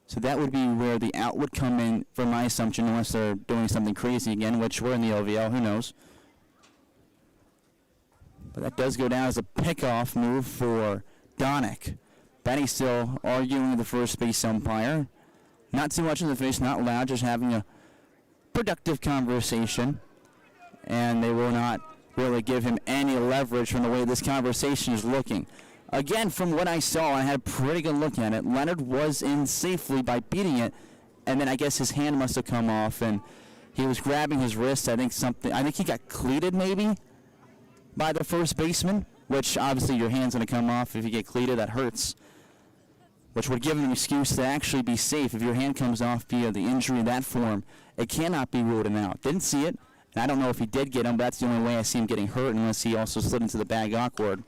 So that would be where the out would come in, from my assumption, unless they're doing something crazy again, which we're in the LVL, who knows. But that does go down as a pickoff move for Donick. Benny still arguing with the first base umpire. Not too much in the face, not loud, just having a productive conversation. And they will not really give him any leverage from the way this conversation is looking. Again, from what I saw, I had a pretty good look at it. Leonard was in safely by beating it, and then I guess his hand must have come off, and he was grabbing his wrist. I think he got cleated maybe by the first baseman, which obviously your hand's going to come off if you get cleated. That hurts, which would give him an excuse to actually be safe. If your hand comes off via the injury in that form, it cannot be ruled out. Didn't see it, and I don't know if he did get him, but that's the only way I see him getting hurt, unless he also slid into the bag awkward.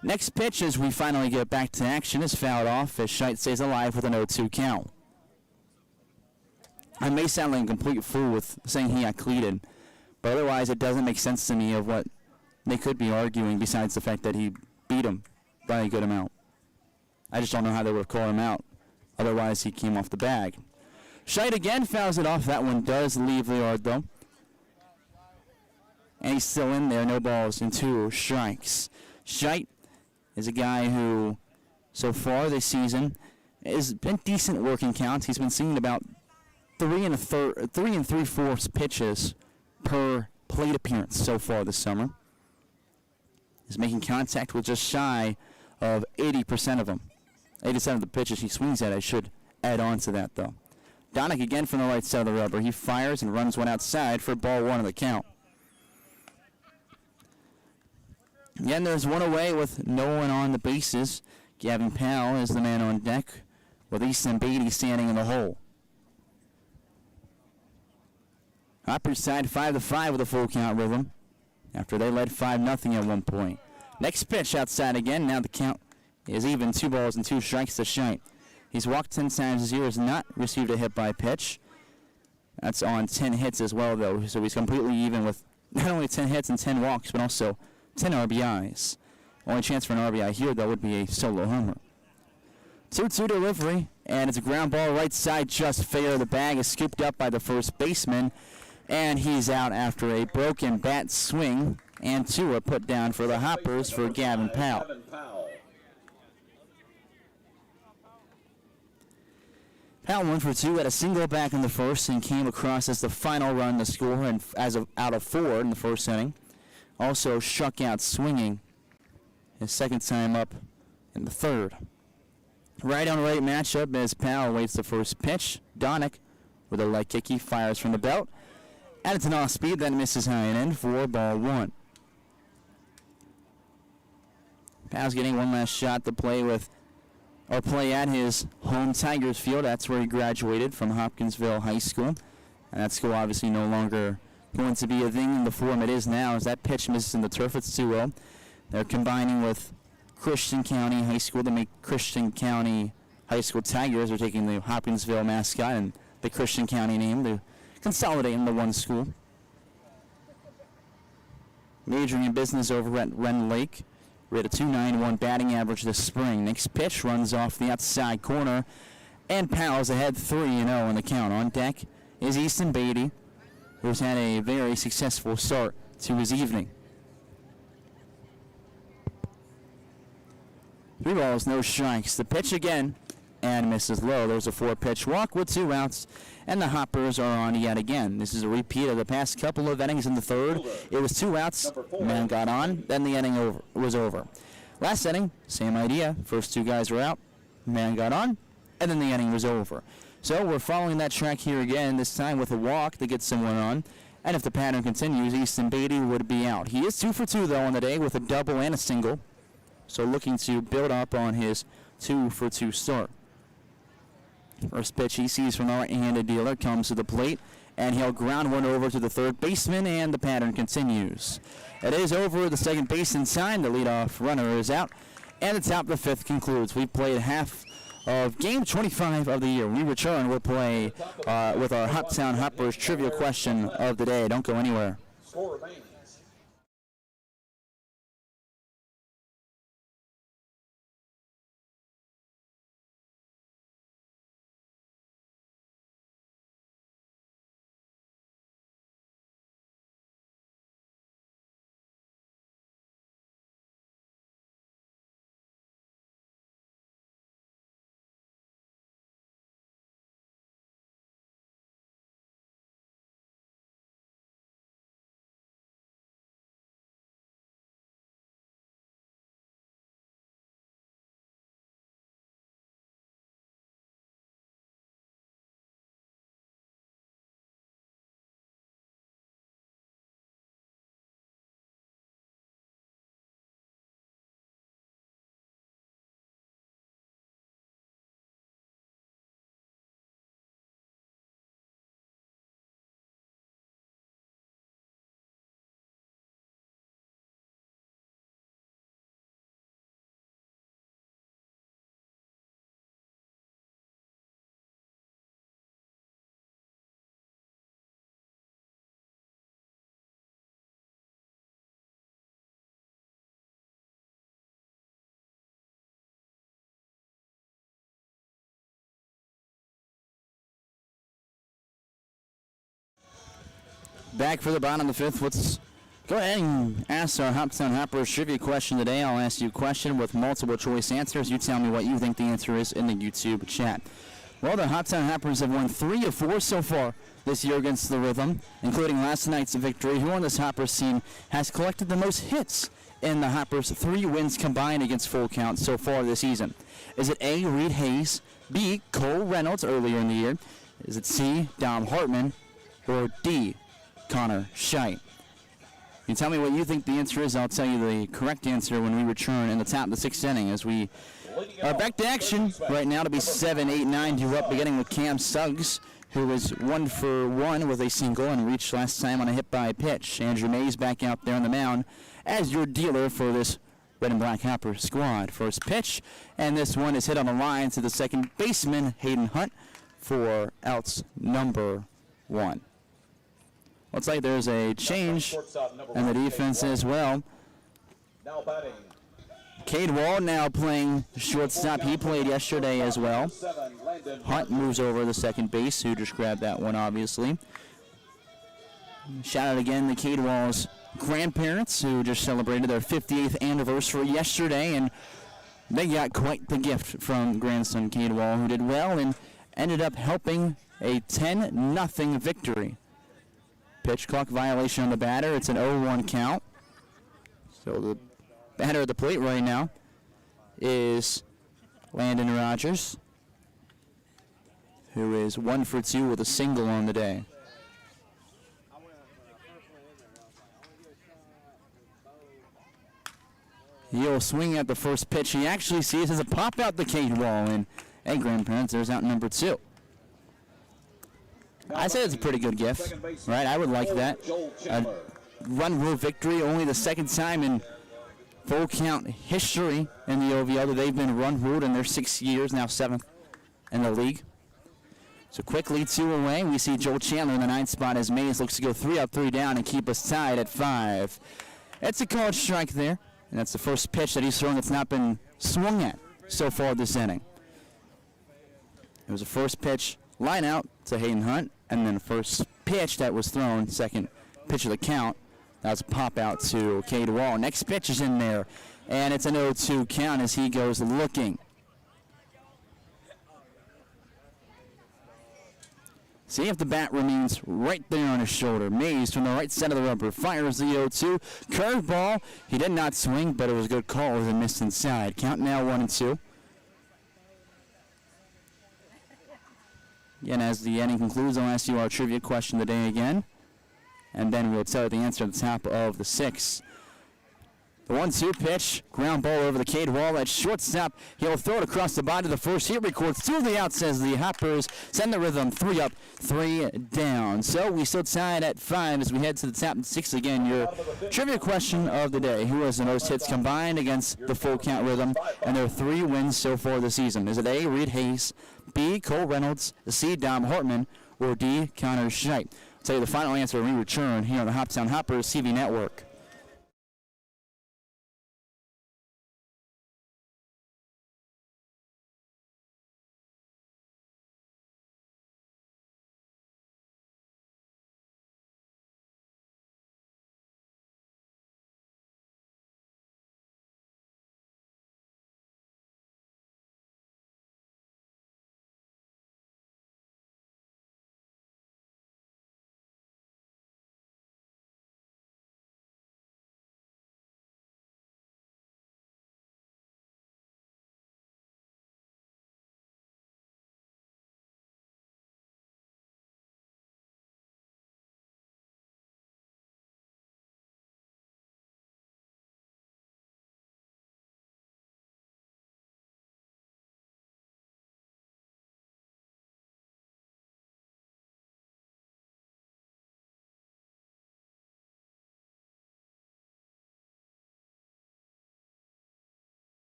Next pitch, as we finally get back to action, is fouled off as Scheidt stays alive with an 0-2 count. I may sound like a complete fool with saying he got cleated, but otherwise it doesn't make sense to me of what they could be arguing besides the fact that he beat him by a good amount. I just don't know how they would have called him out. Otherwise, he came off the bag. Scheidt again fouls it off. That one does leave the yard, though. And he's still in there. No balls and 2 strikes. Scheidt is a guy who, so far this season, has been decent working counts. He's been seeing about 3 3/4 pitches per plate appearance so far this summer. He's making contact with just shy of 80% of them. 80% of the pitches he swings at, I should add on to that, though. Donick again from the right side of the rubber. He fires and runs one outside for ball 1 of the count. Again, there's one away with no one on the bases. Gavin Powell is the man on deck with Easton Beatty standing in the hole. Hoppers tied 5-5 with a full count rhythm after they led 5-0 at one point. Next pitch outside again. Now the count is even. 2 balls and 2 strikes to Scheidt. He's walked 10 times this year, has not received a hit by pitch. That's on 10 hits as well, though, so he's completely even with not only 10 hits and 10 walks, but also 10 RBIs. Only chance for an RBI here, though, would be a solo homer. 2-2 delivery, and it's a ground ball right side, just fair. The bag is scooped up by the first baseman, and he's out after a broken bat swing, and 2 are put down for the Hoppers for Gavin Powell. Powell 1 for 2, had a single back in the first and came across as the final run to score, and out of 4 in the first inning. Also struck out swinging his second time up in the third. Right on right matchup as Powell waits the first pitch. Donick with a light kick, he fires from the belt. And it's an off speed that misses high and in for ball 1. Powell's getting one last shot to play at his home Tigers field. That's where he graduated from Hopkinsville High School. And that school obviously no longer going to be a thing in the form it is now, as that pitch misses in the turf. It's 2-0. They're combining with Christian County High School to make Christian County High School Tigers. They're taking the Hopkinsville mascot and the Christian County name to consolidate into one school. Majoring in business over at Ren Lake. We had a .291 batting average this spring. Next pitch runs off the outside corner, and Powell's ahead 3-0 in the count. On deck is Easton Beatty, who's had a very successful start to his evening. 3 balls, no strikes. The pitch again, and misses low. There's a 4-pitch walk with 2 outs, and the Hoppers are on yet again. This is a repeat of the past couple of innings in the third. It was 2 outs, man got on, then the inning was over. Last inning, same idea. First 2 guys were out, man got on, and then the inning was over. So we're following that track here again, this time with a walk to get someone on. And if the pattern continues, Easton Beatty would be out. He is 2 for 2, though, on the day with a double and a single. So looking to build up on his 2 for 2 start. First pitch he sees from the right-handed dealer comes to the plate, and he'll ground one over to the third baseman, and the pattern continues. It is over the second baseman side. The leadoff runner is out, and the top of the 5th concludes. We've played half of game 25 of the year. When we return, we'll play with our Hoptown Hoppers trivia question of the day. Don't go anywhere. Score remains. Back for the bottom of the 5th. Let's go ahead and ask our Hoptown Hoppers trivia question today. I'll ask you a question with multiple choice answers. You tell me what you think the answer is in the YouTube chat. Well, the Hoptown Hoppers have won 3 of 4 so far this year against the Rhythm, including last night's victory. Who on this Hoppers team has collected the most hits in the Hoppers' 3 wins combined against Full Count so far this season? Is it A, Reed Hayes, B, Cole Reynolds earlier in the year? Is it C, Dom Hartman, or D, Connor Scheidt? You tell me what you think the answer is. I'll tell you the correct answer when we return in the top of the 6th inning, as we are back to action right now to be 7, 8, 9 due up, beginning with Cam Suggs, who was 1 for 1 with a single and reached last time on a hit by pitch. Andrew Mays back out there on the mound as your dealer for this Red and Black Hopper squad. First pitch, and this one is hit on the line to the second baseman, Hayden Hunt, for outs number 1. Looks like there's a change in the defense as well. Now batting. Cade Wall now playing shortstop. He played yesterday as well. Hunt moves over the second base, who just grabbed that one, obviously. Shout out again to Cade Wall's grandparents, who just celebrated their 58th anniversary yesterday, and they got quite the gift from grandson Cade Wall, who did well and ended up helping a 10-0 victory. Pitch clock violation on the batter. It's an 0-1 count. So the batter at the plate right now is Landon Rogers, who is 1 for 2 with a single on the day. He'll swing at the first pitch. He actually sees as a pop out the cage wall, and hey, grandparents, there's out number 2. I say it's a pretty good gift, right? I would like that. A run rule victory, only the second time in full count history in the OVL that they've been run ruled in their 6 years, now 7th in the league. So quickly 2 away. We see Joel Chandler in the 9th spot as Mays looks to go 3 up, 3 down and keep us tied at 5. It's a called strike there, and that's the first pitch that he's thrown that's not been swung at so far this inning. It was the first pitch line out to Hayden Hunt, and then the first pitch that was thrown, second pitch of the count, that was a pop out to Cade Wall. Next pitch is in there, and it's an 0-2 count as he goes looking. See if the bat remains right there on his shoulder. Mays from the right side of the rubber fires the 0-2. Curveball. He did not swing, but it was a good call as it missed inside. Count now 1-2. Again, as the inning concludes, I'll ask you our trivia question of the day again, and then we'll tell you the answer at the top of the 6th. The 1-2 pitch, ground ball over the Cade Wall at shortstop. He'll throw it across the body of the first. He records 2 of the outs as the Hoppers send the rhythm 3 up, 3 down. So we still tied at 5 as we head to the top of the 6th again. Your trivia question of the day: who has the most hits combined against the full count rhythm and their 3 wins so far this season? Is it A, Reed Hayes, B, Cole Reynolds, C, Dom Hartman, or D, Connor Scheidt? I'll tell you the final answer when we return here on the Hoptown Hoppers TV network.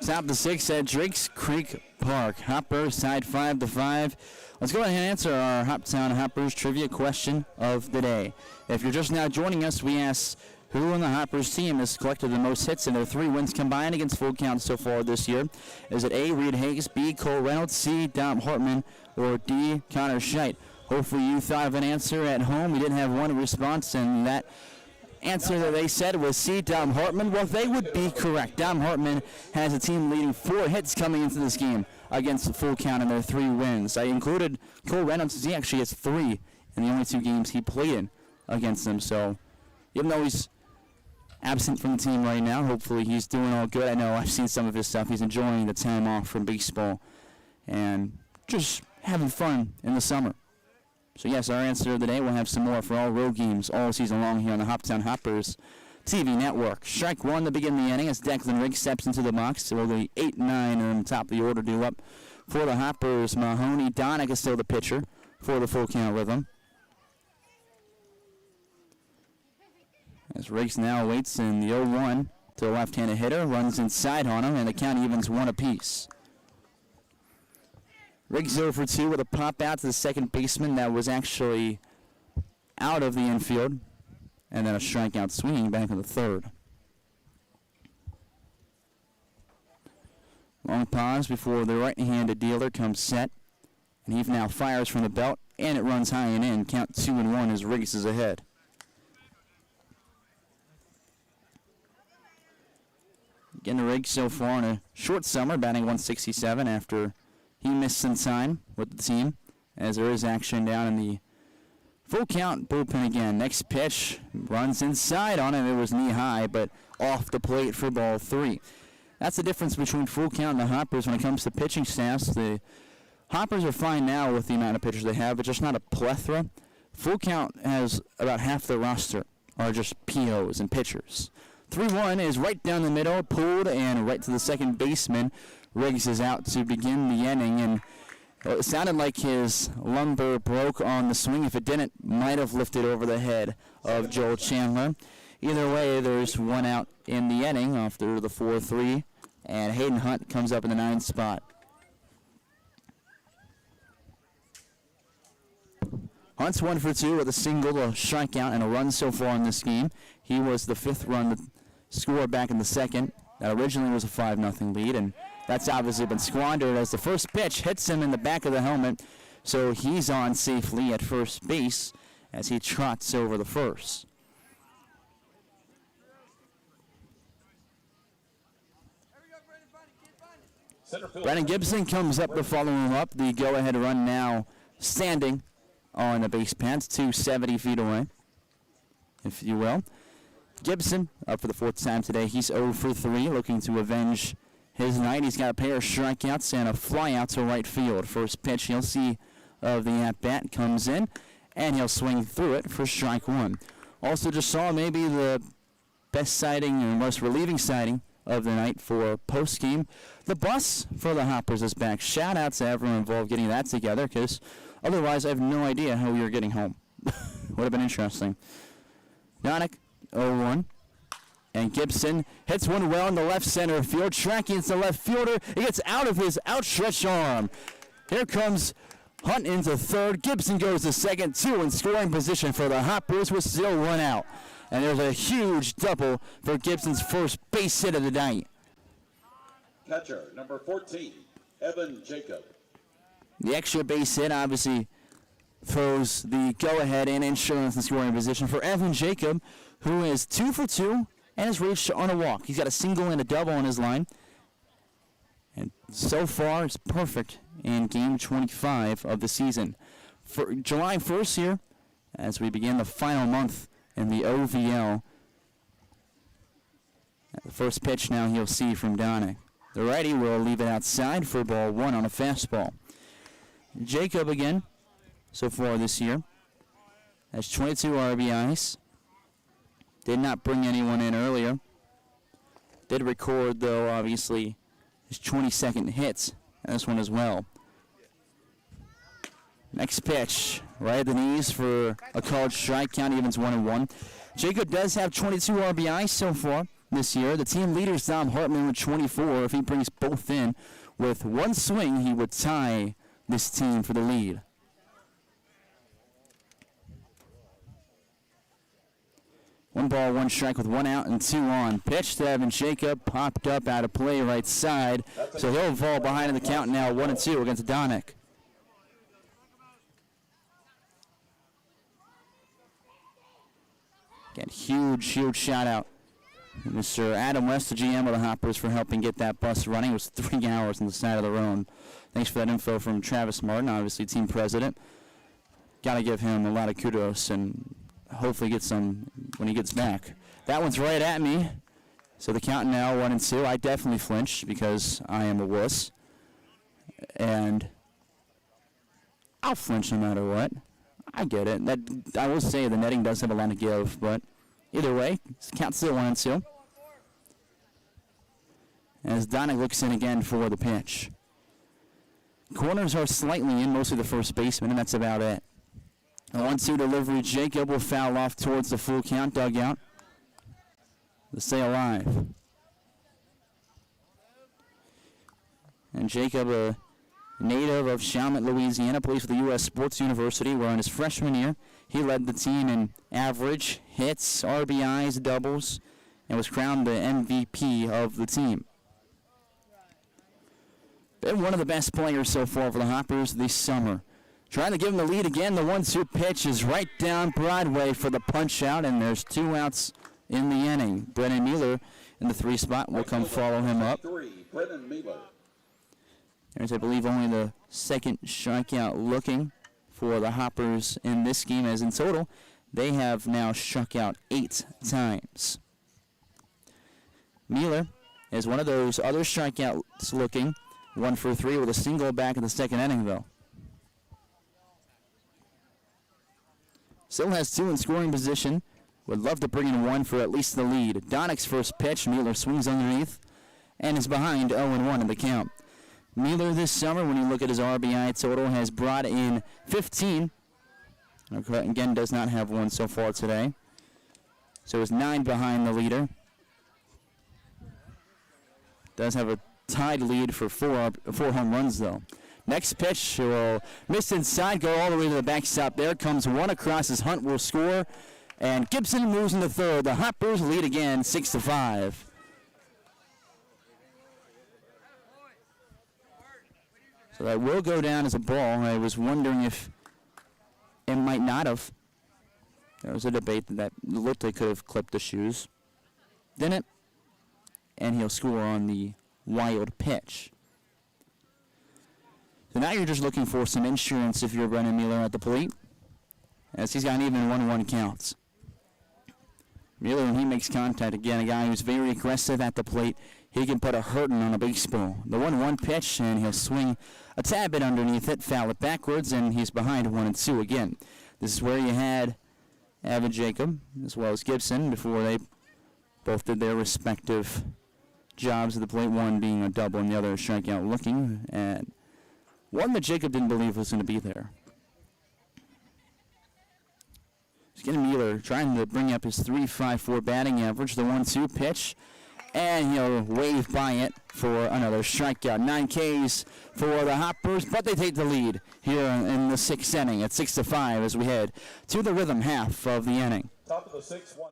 Top of the 6th at Drakes Creek Park. Hoppers tied 5-5. Let's go ahead and answer our Hoptown Hoppers trivia question of the day. If you're just now joining us, we ask who on the Hoppers team has collected the most hits in their 3 wins combined against full count so far this year. Is it A, Reed Hayes, B, Cole Reynolds, C, Dom Hartman, or D, Connor Scheidt? Hopefully you thought of an answer at home. We didn't have one response, and that answer that they said was C, Dom Hartman. Well, they would be correct. Dom Hartman has a team leading 4 hits coming into this game against the full count in their 3 wins. I included Cole Reynolds. He actually has 3 in the only 2 games he played in against them. So even though he's absent from the team right now, hopefully he's doing all good. I know I've seen some of his stuff. He's enjoying the time off from baseball and just having fun in the summer. So yes, our answer of the day, we'll have some more for all road games all season long here on the Hoptown Hoppers TV network. Strike 1 to begin the inning as Declan Riggs steps into the box. So we'll go 8-9 on the top of the order due up for the Hoppers. Mahoney Donick is still the pitcher for the full count rhythm. As Riggs now waits in the 0-1 to the left-handed hitter, runs inside on him, and the count evens 1 apiece. Riggs 0-for-2 with a pop out to the second baseman that was actually out of the infield, and then a strikeout swinging back in the third. Long pause before the right-handed dealer comes set, and he now fires from the belt, and it runs high and in. Count 2-1 as Riggs is ahead. Again, the Riggs so far in a short summer, batting 167 after he missed some time with the team, as there is action down in the full count bullpen again. Next pitch runs inside on him. It was knee high, but off the plate for ball 3. That's the difference between full count and the Hoppers when it comes to pitching staffs. The Hoppers are fine now with the amount of pitchers they have, but just not a plethora. Full Count has about half their roster are just POs and pitchers. 3-1 is right down the middle, pulled, and right to the second baseman. Riggs is out to begin the inning, and it sounded like his lumbar broke on the swing. If it didn't, might have lifted over the head of Joel Chandler. Either way, there's one out in the inning after the 4-3, and Hayden Hunt comes up in the 9th spot. Hunt's 1 for 2 with a single, a strikeout, and a run so far in this game. He was the 5th run to score back in the second. That originally was a 5-0 lead, and that's obviously been squandered as the first pitch hits him in the back of the helmet. So he's on safely at first base as he trots over the first. Brandon Gibson comes up to follow him up. The go-ahead run now standing on the base paths, 270 feet away, if you will. Gibson up for the 4th time today. He's 0 for 3, looking to avenge his night. He's got a pair of strikeouts and a fly out to right field. First pitch you'll see of the at-bat comes in, and he'll swing through it for strike 1. Also just saw maybe the best sighting and most relieving sighting of the night for post-game. The bus for the Hoppers is back. Shout out to everyone involved getting that together, because otherwise I have no idea how we were getting home. Would have been interesting. Yannick, 0-1. And Gibson hits one well in the left center field. Tracking into the left fielder. He gets out of his outstretched arm. Here comes Hunt into third. Gibson goes to second. 2 in scoring position for the Hoppers with still 1 out. And there's a huge double for Gibson's first base hit of the night. Catcher, number 14, Evan Jacob. The extra base hit obviously throws the go-ahead and insurance in scoring position for Evan Jacob, who is 2 for 2 and has reached on a walk. He's got a single and a double on his line. And so far, it's perfect in game 25 of the season. For July 1st here, as we begin the final month in the OVL. The first pitch now he'll see from Donick. The righty will leave it outside for ball 1 on a fastball. Jacob again, so far this year, has 22 RBIs. Did not bring anyone in earlier. Did record, though, obviously, his 22nd hits. This one as well. Next pitch, right at the knees for a called strike. Count evens 1-1. Jacob does have 22 RBIs so far this year. The team leader is Dom Hartman with 24. If he brings both in with one swing, he would tie this team for the lead. One ball, one strike with 1 out and 2 on. Pitch to Evan Jacob, popped up out of play right side. So he'll fall behind in the count now, 1-2 against Donick. Again, huge shout out to Mr. Adam West, the GM of the Hoppers, for helping get that bus running. It was 3 hours on the side of the road. Thanks for that info from Travis Martin, obviously team president. Got to give him a lot of kudos and hopefully get some when he gets back. That one's right at me. So the count now 1-2. I definitely flinched because I am a wuss. And I'll flinch no matter what. I get it. That I will say the netting does have a lot to give, but either way, count still 1-2. As Donick looks in again for the pitch. Corners are slightly in, mostly the first baseman, and that's about it. A 1-2 delivery. Jacob will foul off towards the full count dugout to stay alive. And Jacob, a native of Chalmette, Louisiana, plays for the U.S. Sports University, where in his freshman year, he led the team in average, hits, RBIs, doubles, and was crowned the MVP of the team. Been one of the best players so far for the Hoppers this summer. Trying to give him the lead again. The 1-2 pitch is right down Broadway for the punch out, and there's 2 outs in the inning. Brennan Mueller in the 3 spot will come follow him up. Brennan Mueller. There's, I believe, only the second strikeout looking for the Hoppers in this game, as in total, they have now struck out 8 times. Mueller is one of those other strikeouts looking 1 for 3 with a single back in the second inning, though. Still has 2 in scoring position. Would love to bring in 1 for at least the lead. Donnick's first pitch. Mueller swings underneath and is behind 0-1 in the count. Mueller this summer, when you look at his RBI total, has brought in 15. Again, does not have 1 so far today. So is 9 behind the leader. Does have a tied lead for 4 home runs, though. Next pitch will miss inside, go all the way to the backstop. There comes 1 across as Hunt will score. And Gibson moves into third. The Hoppers lead again, 6-5. So that will go down as a ball. I was wondering if it might not have. There was a debate that looked like could have clipped the shoes. Didn't. And he'll score on the wild pitch. So now you're just looking for some insurance if you're Brennan Mueller at the plate, as he's got even 1-1 counts. Mueller, when he makes contact, again, a guy who's very aggressive at the plate, he can put a hurting on a baseball. The 1-1 pitch, and he'll swing a tad bit underneath it, foul it backwards, and he's behind 1-2 again. This is where you had Evan Jacob, as well as Gibson, before they both did their respective jobs at the plate, one being a double and the other a strikeout looking, and one that Jacob didn't believe was going to be there. Skinner Mueller trying to bring up his .354 batting average, the 1-2 pitch, and he'll wave by it for another strikeout. 9 Ks for the Hoppers, but they take the lead here in the 6th inning at 6-5 as we head to the rhythm half of the inning. Top of the 6-1.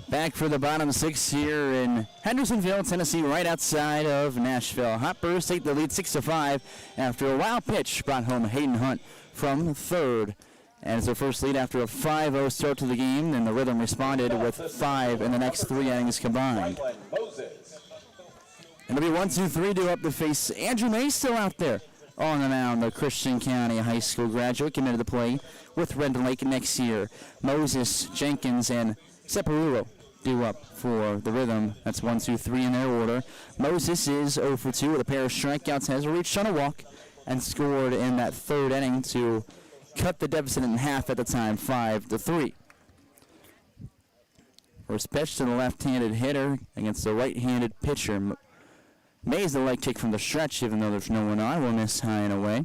Back for the bottom 6 here in Hendersonville, Tennessee, right outside of Nashville. Hoppers take the lead 6-5 after a wild pitch brought home Hayden Hunt from third. And it's their first lead after a 5-0 start to the game, and the Rhythm responded with 5 in the next 3 innings combined. And it'll be 1-2-3 due up to face Andrew May, still out there on the mound, the Christian County High School graduate, committed to play with Red Lake next year. Moses, Jenkins, and Separuro due up for the Rhythm. That's 1-2-3 in their order. Moses is 0 for 2 with a pair of strikeouts, has reached on a walk, and scored in that 3rd inning to cut the deficit in half at the time, 5-3. First pitch to the left-handed hitter against the right-handed pitcher. Mays the leg kick from the stretch, even though there's no one on, will miss high and away.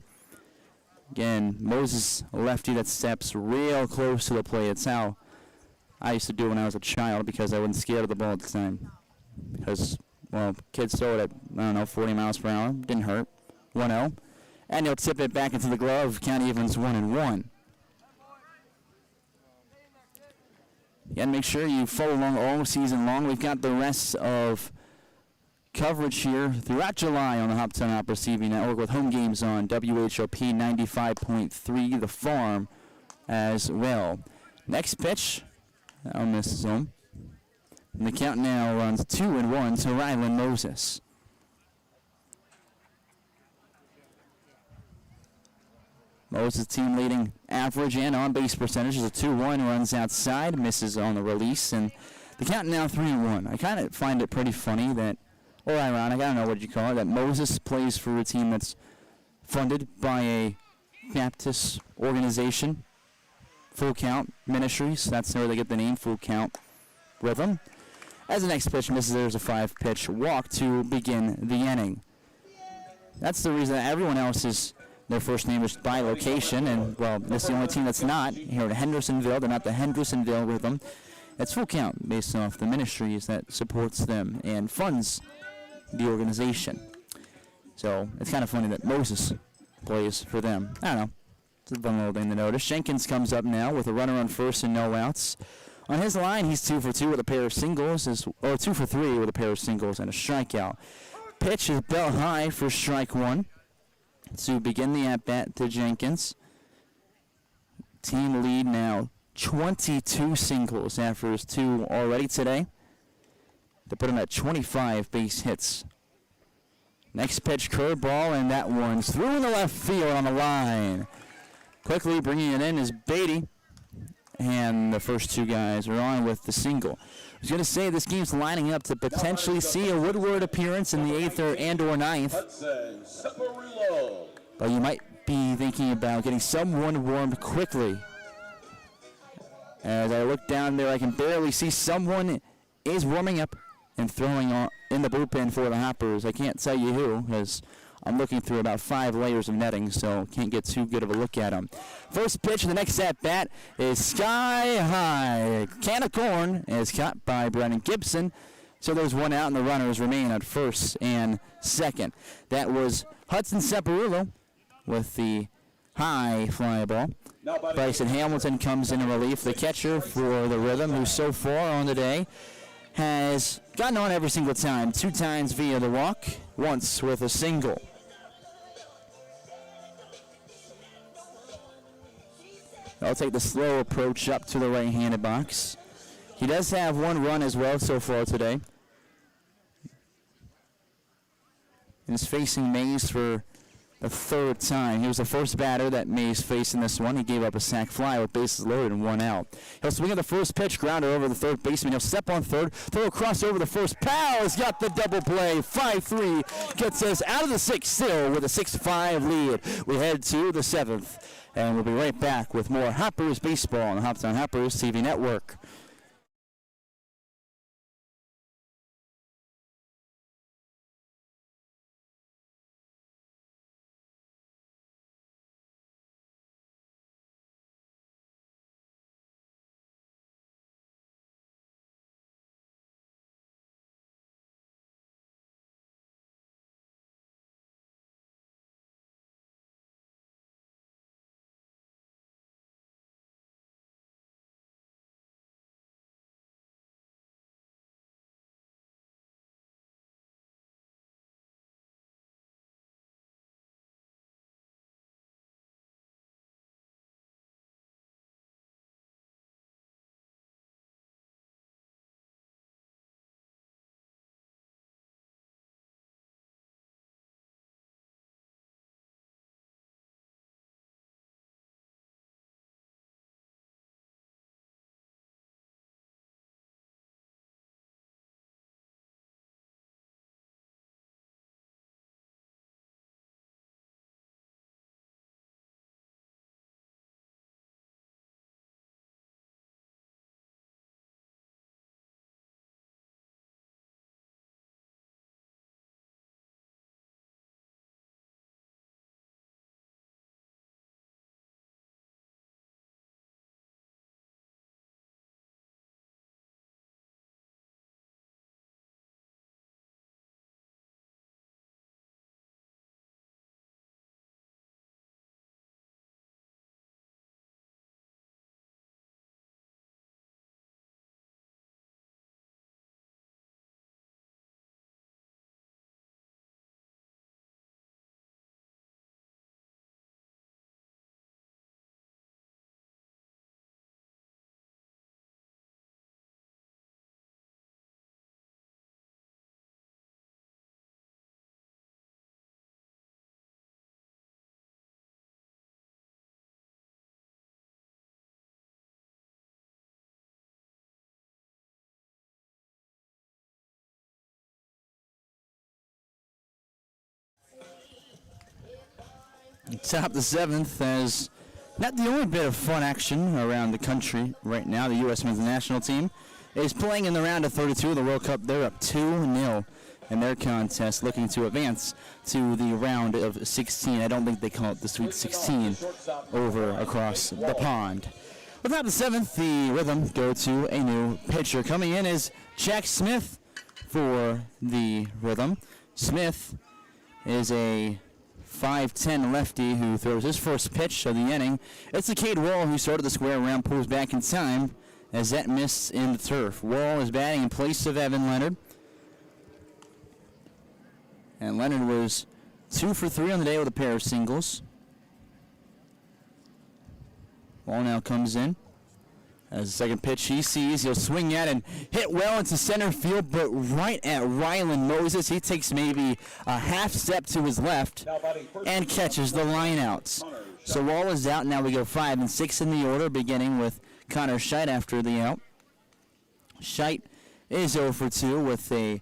Again, Moses, a lefty that steps real close to the plate. It's how I used to do when I was a child, because I wasn't scared of the ball at the time. Because, well, kids throw it at, 40 miles per hour. Didn't hurt. 1-0. And he'll tip it back into the glove. County evens 1-1. Again, make sure you follow along all season long. We've got the rest of coverage here throughout July on the Hoptown Opera TV Network, with home games on WHOP 95.3 The Farm as well. Next pitch, That misses home. And the count now runs 2-1 to Ryland Moses. Moses' team leading average and on-base percentage is a 2-1, runs outside, misses on the release, and the count now 3-1. I kind of find it pretty funny that, or ironic, I don't know what you call it, that Moses plays for a team that's funded by a Baptist organization, Full Count Ministries. That's where they get the name, Full Count Rhythm. As the next pitch misses, there's a 5-pitch walk to begin the inning. That's the reason that everyone else is, their first name is by location, and, well, this is the only team that's not here at Hendersonville. They're not the Hendersonville Rhythm. It's Full Count based off the ministries that supports them and funds the organization. So it's kind of funny that Moses plays for them. I don't know. It's a fun little thing to notice. Jenkins comes up now with a runner on first and no outs. On his line, he's 2 for 2 with a pair of singles, or 2 for 3 with a pair of singles and a strikeout. Pitch is belt high for strike one to begin the at-bat to Jenkins. Team lead now 22 singles after his 2 already today, to put him at 25 base hits. Next pitch, curveball, and that one's through in the left field on the line. Quickly bringing it in is Beatty, and the first 2 guys are on with the single. I was going to say this game's lining up to potentially see a Woodward appearance in the 8th and/or 9th. But you might be thinking about getting someone warmed quickly. As I look down there, I can barely see someone is warming up and throwing on in the bullpen for the Hoppers. I can't tell you who, because I'm looking through about 5 layers of netting, so can't get too good of a look at them. First pitch of the next at-bat is sky high. Can of corn is caught by Brennan Gibson. So there's 1 out, and the runners remain at first and second. That was Hudson Saparulo with the high fly ball. Bryson Hamilton comes in relief, the catcher for the Rhythm, who so far on the day has gotten on every single time. 2 times via the walk, once with a single. I'll take the slow approach up to the right-handed box. He does have 1 run as well so far today. And is facing Mays for the 3rd time. He was the first batter that Mays faced in this one. He gave up a sac fly with bases loaded and 1 out. He'll swing at the first pitch, grounder over the 3rd baseman. He'll step on 3rd, throw across over the first. Powell's got the double play. 5-3 gets us out of the 6th still with a 6-5 lead. We head to the 7th. And we'll be right back with more Hoppers baseball on the Hoptown Hoppers TV network. Top of the 7th as not the only bit of fun action around the country right now. The U.S. men's national team is playing in the round of 32 of the World Cup. They're up 2-0 in their contest, looking to advance to the round of 16. I don't think they call it the Sweet 16 over across the pond. Without the 7th, the Rhythm go to a new pitcher. Coming in is Jack Smith for the Rhythm. Smith is a 5'10 lefty who throws his first pitch of the inning. It's the Cade Wall who started the square round, pulls back in time as that missed in the turf. Wall is batting in place of Evan Leonard. And Leonard was 2 for 3 on the day with a pair of singles. Wall now comes in. As the second pitch he sees, he'll swing at and hit well into center field, but right at Rylan Moses. He takes maybe a half step to his left and catches the line out. So Wall is out. Now we go 5 and 6 in the order, beginning with Connor Scheidt after the out. Scheidt is 0 for 2 with a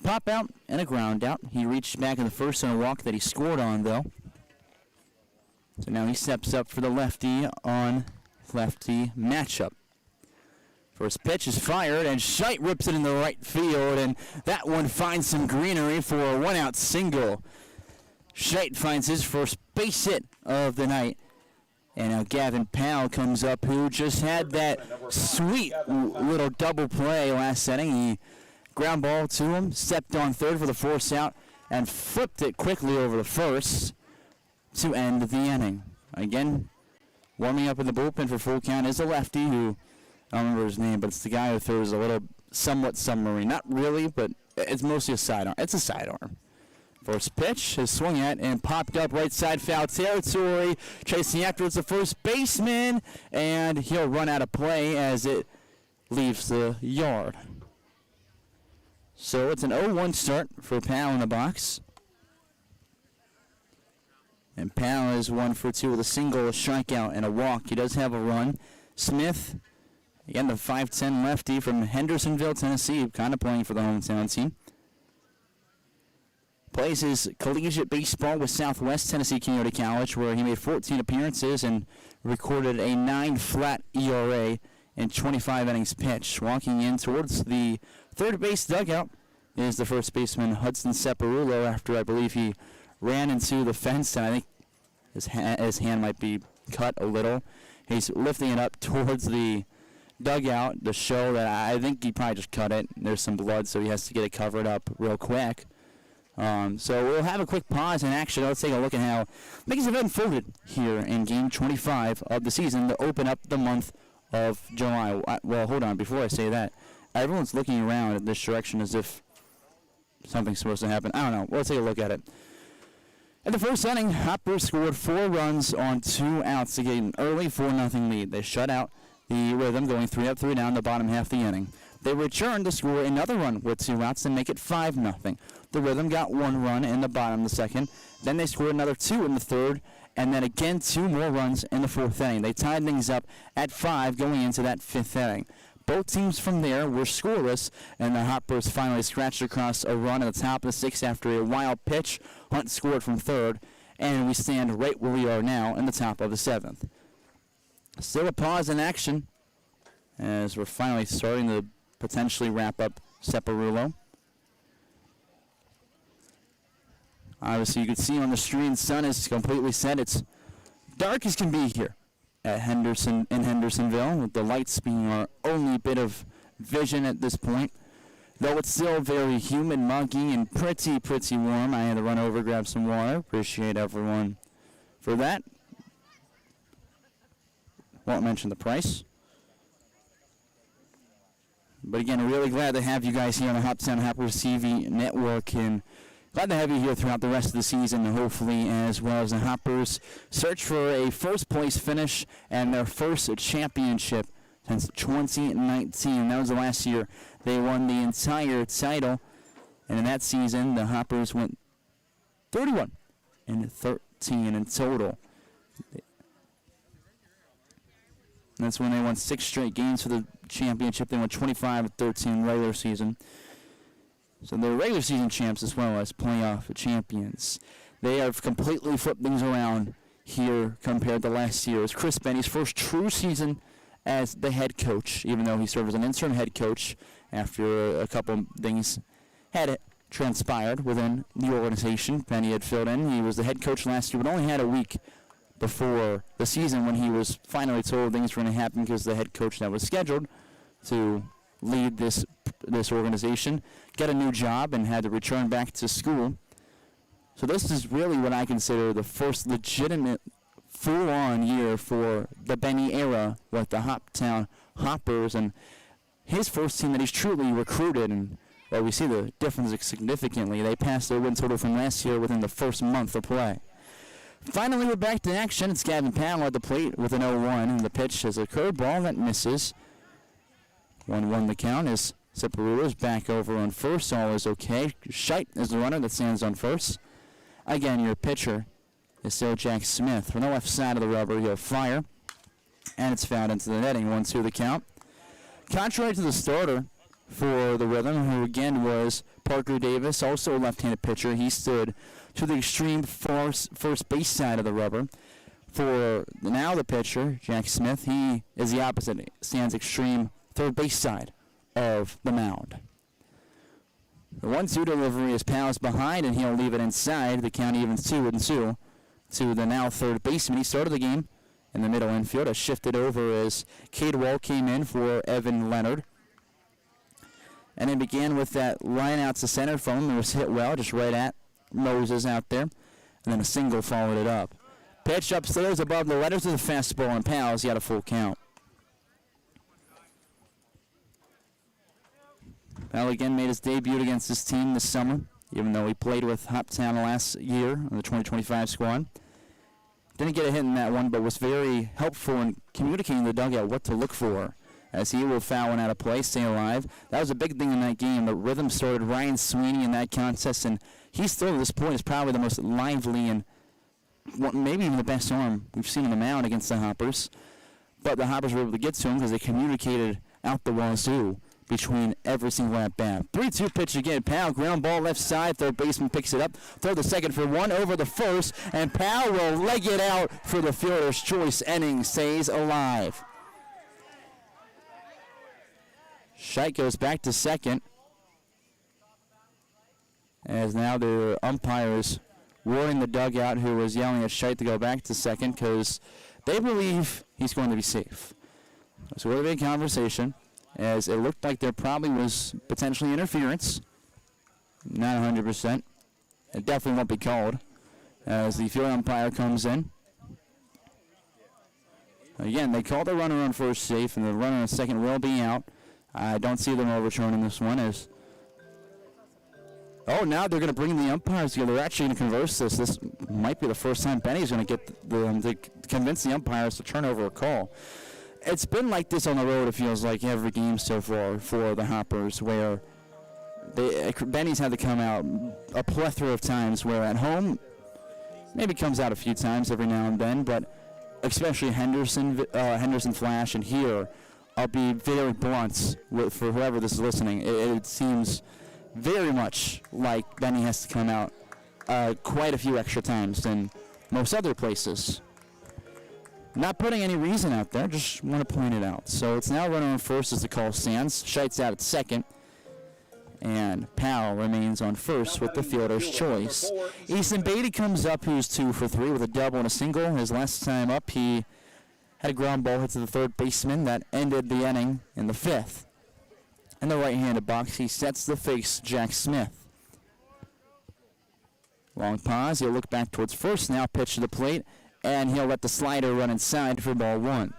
pop out and a ground out. He reached back in the first on a walk that he scored on, though. So now he steps up for the lefty on lefty matchup. First pitch is fired, and Scheidt rips it in the right field, and that one finds some greenery for a one-out single. Scheidt finds his first base hit of the night. And now Gavin Powell comes up, who just had that sweet little double play last inning. He ground ball to him, stepped on third for the force out, and flipped it quickly over the first to end the inning. Again, warming up in the bullpen for full count is a lefty who, I don't remember his name, but it's the guy who throws a little somewhat submarine. Not really, but it's mostly a sidearm. It's a sidearm. First pitch is swung at and popped up right side foul territory. Chasing after it's the first baseman, and he'll run out of play as it leaves the yard. So it's an 0-1 start for Powell in the box. And Powell is 1 for 2 with a single, a strikeout, and a walk. He does have a run. Smith, again, the 5'10 lefty from Hendersonville, Tennessee, kind of playing for the hometown team. Plays his collegiate baseball with Southwest Tennessee Community College, where he made 14 appearances and recorded a 9-flat ERA in 25 innings pitched. Walking in towards the third base dugout is the first baseman, Hudson Separulo, after I believe he ran into the fence, and I think his hand might be cut a little. He's lifting it up towards the dugout to show that I think he probably just cut it. There's some blood, so he has to get it covered up real quick. So we'll have a quick pause in action. Let's take a look at how things have unfolded here in Game 25 of the season to open up the month of July. Well, hold on. Before I say that, everyone's looking around in this direction as if something's supposed to happen. I don't know. Let's take a look at it. In the first inning, Hopper scored 4 runs on 2 outs to get an early 4-0 lead. They shut out the Rhythm, going 3 up, 3 down the bottom half of the inning. They returned to score another run with 2 outs and make it 5-0. The Rhythm got 1 run in the bottom of the second. Then they scored another 2 in the third, and then again 2 more runs in the fourth inning. They tied things up at 5 going into that 5th inning. Both teams from there were scoreless, and the Hoppers finally scratched across a run at the top of the 6th after a wild pitch. Hunt scored from third, and we stand right where we are now in the top of the 7th. Still a pause in action as we're finally starting to potentially wrap up Separulo. Obviously, you can see on the screen, sun is completely set. It's dark as can be here at Hendersonville, with the lights being our only bit of vision at this point. Though it's still very humid, muggy, and pretty warm. I had to run over, grab some water. Appreciate everyone for that. Won't mention the price. But again, really glad to have you guys here on the Hoptown Hoppers TV network, and glad to have you here throughout the rest of the season, hopefully, as well as the Hoppers search for a first-place finish and their first championship since 2019. That was the last year they won the entire title, and in that season, the Hoppers went 31-13 in total. That's when they won 6 straight games for the championship. They won 25-13 regular season. So they're regular season champs as well as playoff champions. they have completely flipped things around here compared to last year. It's Chris Benny's first true season as the head coach, even though he served as an interim head coach after a couple things had transpired within the organization. Benny had filled in. He was the head coach last year, but only had a week before the season when he was finally told things were going to happen because the head coach that was scheduled to lead this organization got a new job and had to return back to school. So this is really what I consider the first legitimate full-on year for the Benny era with the Hoptown Hoppers and his first team that he's truly recruited. And well, we see the difference significantly. They passed their win total from last year within the first month of play. Finally, we're back to action. It's Gavin Powell at the plate with an 0-1, and the pitch is a curveball that misses. 1-1 the count as Ciparulo's back over on first. All is okay. Scheit is the runner that stands on first. Again, your pitcher is still Jack Smith. From the left side of the rubber, he'll fire, and it's fouled into the netting. 1-2 the count. Contrary to the starter for the Rhythm, who again was Parker Davis, also a left-handed pitcher, he stood to the extreme first base side of the rubber. For now the pitcher, Jack Smith, he is the opposite. Stands extreme third base side of the mound. The 1-2 delivery is Powell's behind, and he'll leave it inside. The count evens 2-2 to the now third baseman. He started the game in the middle infield. Has shifted over as Cadwell came in for Evan Leonard. And it began with that line out to center from him. It was hit well, just right at Moses out there. And then a single followed it up. Pitch upstairs above the letters of the fastball, and Powell's got a full count. Powell again made his debut against this team this summer, even though he played with Hoptown last year on the 2025 squad. Didn't get a hit in that one, but was very helpful in communicating to the dugout what to look for, as he will foul one out of play, stay alive. That was a big thing in that game. The Rhythm started Ryan Sweeney in that contest, and he still at this point is probably the most lively and maybe even the best arm we've seen in the mound against the Hoppers. But the Hoppers were able to get to him because they communicated out the wazoo between every single at-bat. 3-2 pitch again. Powell, ground ball left side. Third baseman picks it up. Throw the second for one over the first, and Powell will leg it out for the fielder's choice. Inning stays alive. Scheit goes back to second, as now the umpire is warning the dugout, who was yelling at Scheit to go back to second because they believe he's going to be safe. So we're having a conversation, as it looked like there probably was potentially interference. Not 100%. It definitely won't be called as the field umpire comes in. Again, they called the runner on first safe, and the runner on second will be out. I don't see them overturning this one. As now they're going to bring the umpires together. They're actually going to converse this. This might be the first time Benny's going to get to convince the umpires to turn over a call. It's been like this on the road, it feels like, every game so far for the Hoppers, where Benny's had to come out a plethora of times, where at home maybe comes out a few times every now and then, but especially Henderson Flash, and here I'll be very blunt for whoever this is listening. It seems very much like Benny has to come out quite a few extra times than most other places. Not putting any reason out there, just want to point it out. So it's now runner on first as the call stands. Scheit's out at second, and Powell remains on first with the fielder's choice. Easton Beatty comes up, who's 2 for 3 with a double and a single. His last time up, he had a ground ball hit to the third baseman that ended the inning in the fifth. In the right-handed box, he sets the face, Jack Smith. Long pause, he'll look back towards first, now pitch to the plate, and he'll let the slider run inside for ball one.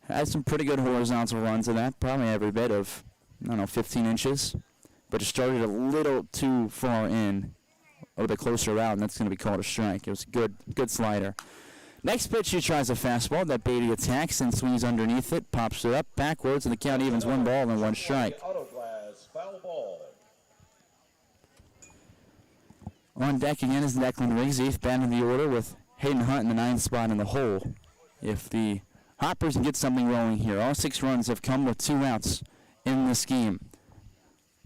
Had some pretty good horizontal runs in that, probably every bit of, 15 inches. But it started a little too far in, a little bit closer out, and that's going to be called a strike. It was a good slider. Next pitch, he tries a fastball that Beatty attacks and swings underneath it, pops it up backwards, and the count evens 1 ball and 1 strike. Foul ball. On deck again is Declan Riggs, 8th bat in the order, with Hayden Hunt in the 9th spot in the hole. If the Hoppers can get something rolling here, all 6 runs have come with 2 outs in this game.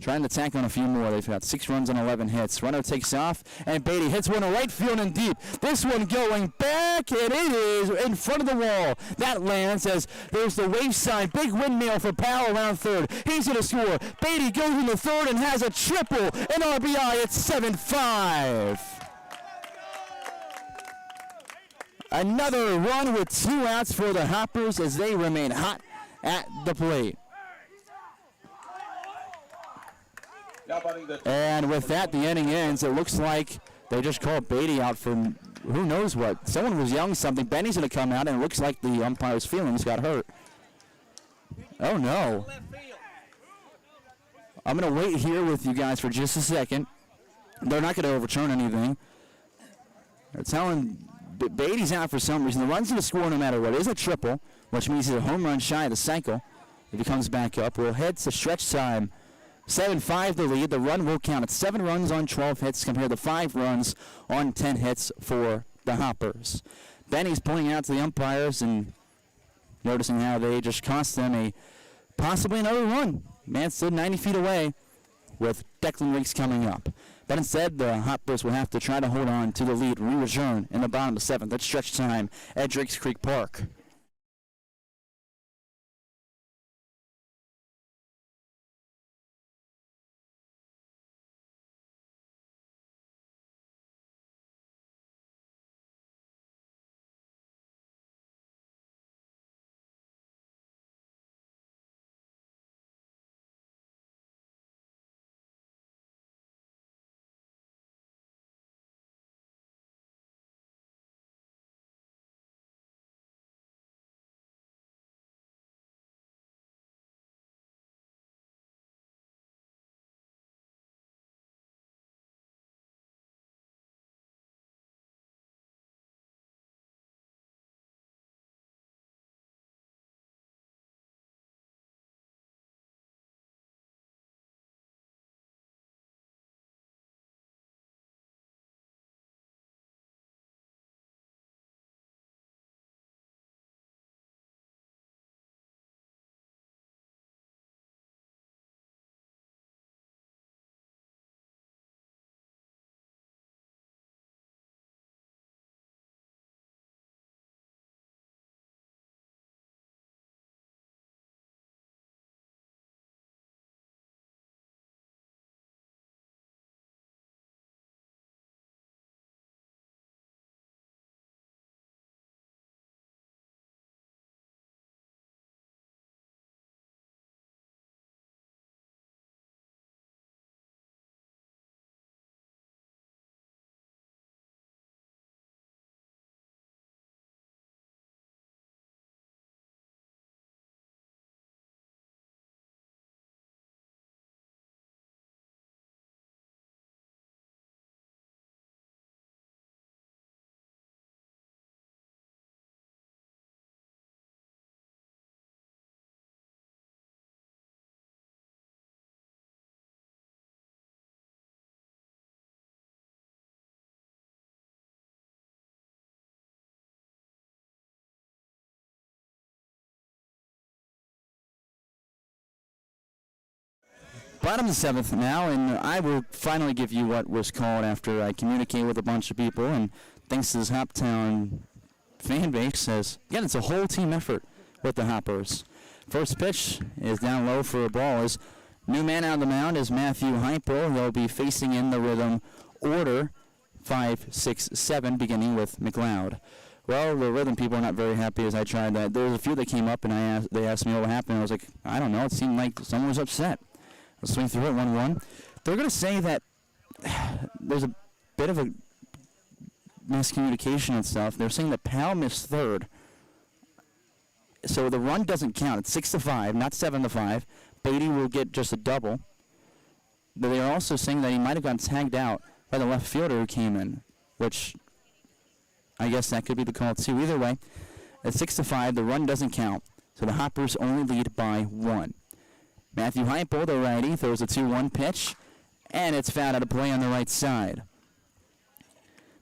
trying to tack on a few more. They've got 6 runs on 11 hits. Runner takes off, and Beatty hits one to right field and deep. This one going back, and it is in front of the wall. That lands as there's the wave sign. Big windmill for Powell around third. He's going to score. Beatty goes into third and has a triple. An RBI at 7-5. Another run with 2 outs for the Hoppers as they remain hot at the plate. And with that, the inning ends. It looks like they just called Beatty out for who knows what. Someone was yelling something. Benny's going to come out, and it looks like the umpire's feelings got hurt. Oh, no. I'm going to wait here with you guys for just a second. They're not going to overturn anything. They're telling Beatty's out for some reason. The run's going to score no matter what. It is a triple, which means he's a home run shy of the cycle. If he comes back up, we'll head to stretch time. 7-5 the lead. The run will count. It's 7 runs on 12 hits compared to 5 runs on 10 hits for the Hoppers. Benny's pointing out to the umpires and noticing how they just cost them a possibly another run. Man stood 90 feet away with Declan Riggs coming up. But instead, the Hoppers will have to try to hold on to the lead. We return in the bottom of the 7th. That's stretch time at Drakes Creek Park. Bottom of the 7th now, and I will finally give you what was called after I communicate with a bunch of people, and thanks to this Hoptown fan base says, yeah, it's a whole team effort with the Hoppers. First pitch is down low for a ball. Is new man out of the mound is Matthew Heupel. He'll be facing in the rhythm order 5, 6, 7, beginning with McLeod. Well, the rhythm people are not very happy as I tried that. There was a few that came up, and they asked me what happened. I was like, I don't know. It seemed like someone was upset. I'll swing through it 1-1. They're going to say that there's a bit of a miscommunication and stuff. They're saying that Powell missed third. So the run doesn't count. It's 6-5, not 7-5. Beatty will get just a double. But they are also saying that he might have gotten tagged out by the left fielder who came in, which I guess that could be the call too. Either way, at 6-5, the run doesn't count. So the Hoppers only lead by 1. Matthew Heupel, the righty, throws a 2-1 pitch, and it's fouled out of play on the right side.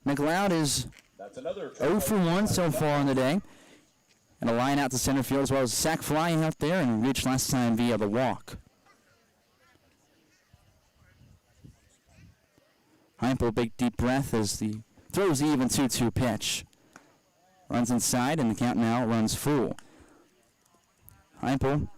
McLeod is 0 for 1 so far on the day. And a line out to center field as well as a sac fly out there and reached last time via the walk. Heimel, big deep breath as the throws the even 2-2 pitch. Runs inside, and the count now runs full. Heimel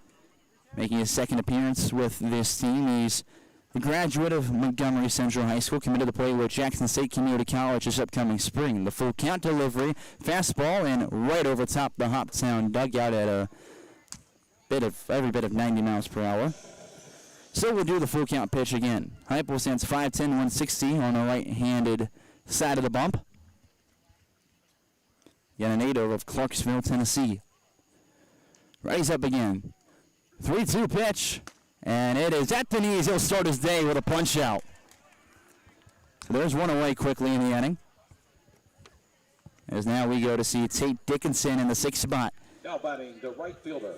making his second appearance with this team. He's the graduate of Montgomery Central High School, committed to play with Jackson State Community College this upcoming spring. The full count delivery, fastball, and right over top the Hoptown dugout at every bit of 90 miles per hour. So we'll do the full count pitch again. Heimel stands 5'10", 160 on the right-handed side of the bump. Got a native of Clarksville, Tennessee. Ready's up again. 3-2 pitch, and it is at the knees. He'll start his day with a punch out. So there's one away quickly in the inning. As now we go to see Tate Dickinson in the sixth spot. Now batting the right fielder.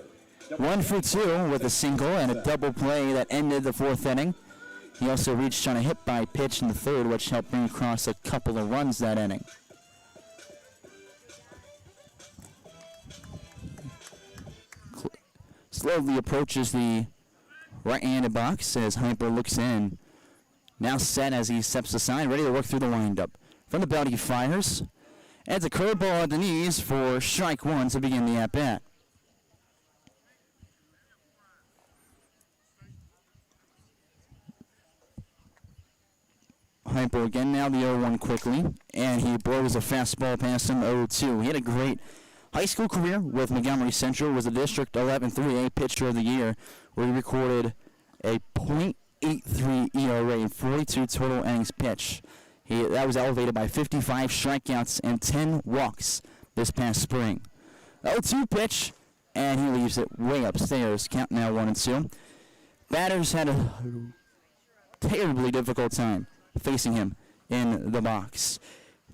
1 for 2 with a single and a double play that ended the fourth inning. He also reached on a hit-by pitch in the third, which helped bring across a couple of runs that inning. Slowly approaches the right-handed box as Heimel looks in. Now set as he steps aside, ready to work through the windup. From the belt he fires. Adds a curveball at the knees for strike one to begin the at-bat. Heimel again, now the 0-1 quickly, and he blows a fastball past him 0-2. He had a great high school career with Montgomery Central, was the District 11 3A Pitcher of the Year, where he recorded a .83 ERA in 42 total innings pitched. That was elevated by 55 strikeouts and 10 walks this past spring. 0-2 pitch, and he leaves it way upstairs. Count now 1-2. Batters had a terribly difficult time facing him in the box.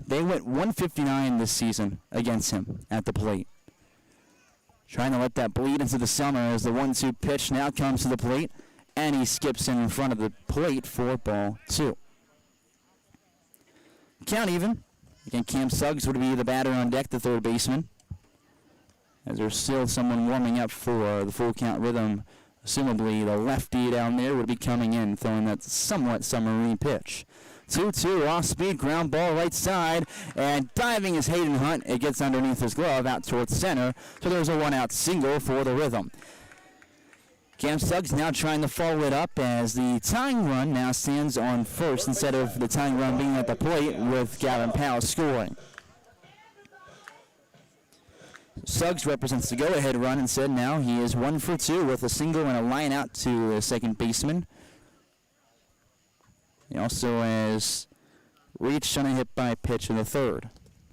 They went 159 this season against him at the plate. Trying to let that bleed into the summer as the 1-2 pitch now comes to the plate, and he skips in front of the plate for ball 2. Count even. Again, Cam Suggs would be the batter on deck, the third baseman. As there's still someone warming up for the full count rhythm. Assumably the lefty down there would be coming in, throwing that somewhat submarine pitch. 2-2 off-speed ground ball right side, and diving is Hayden Hunt. It gets underneath his glove out towards center, so there's a one-out single for the Rhythm. Cam Suggs now trying to follow it up as the tying run now stands on first instead of the tying run being at the plate with Gavin Powell scoring. Suggs represents the go-ahead run instead. Now he is 1 for 2 with a single and a line out to the second baseman. He also has reached on a hit-by pitch in the third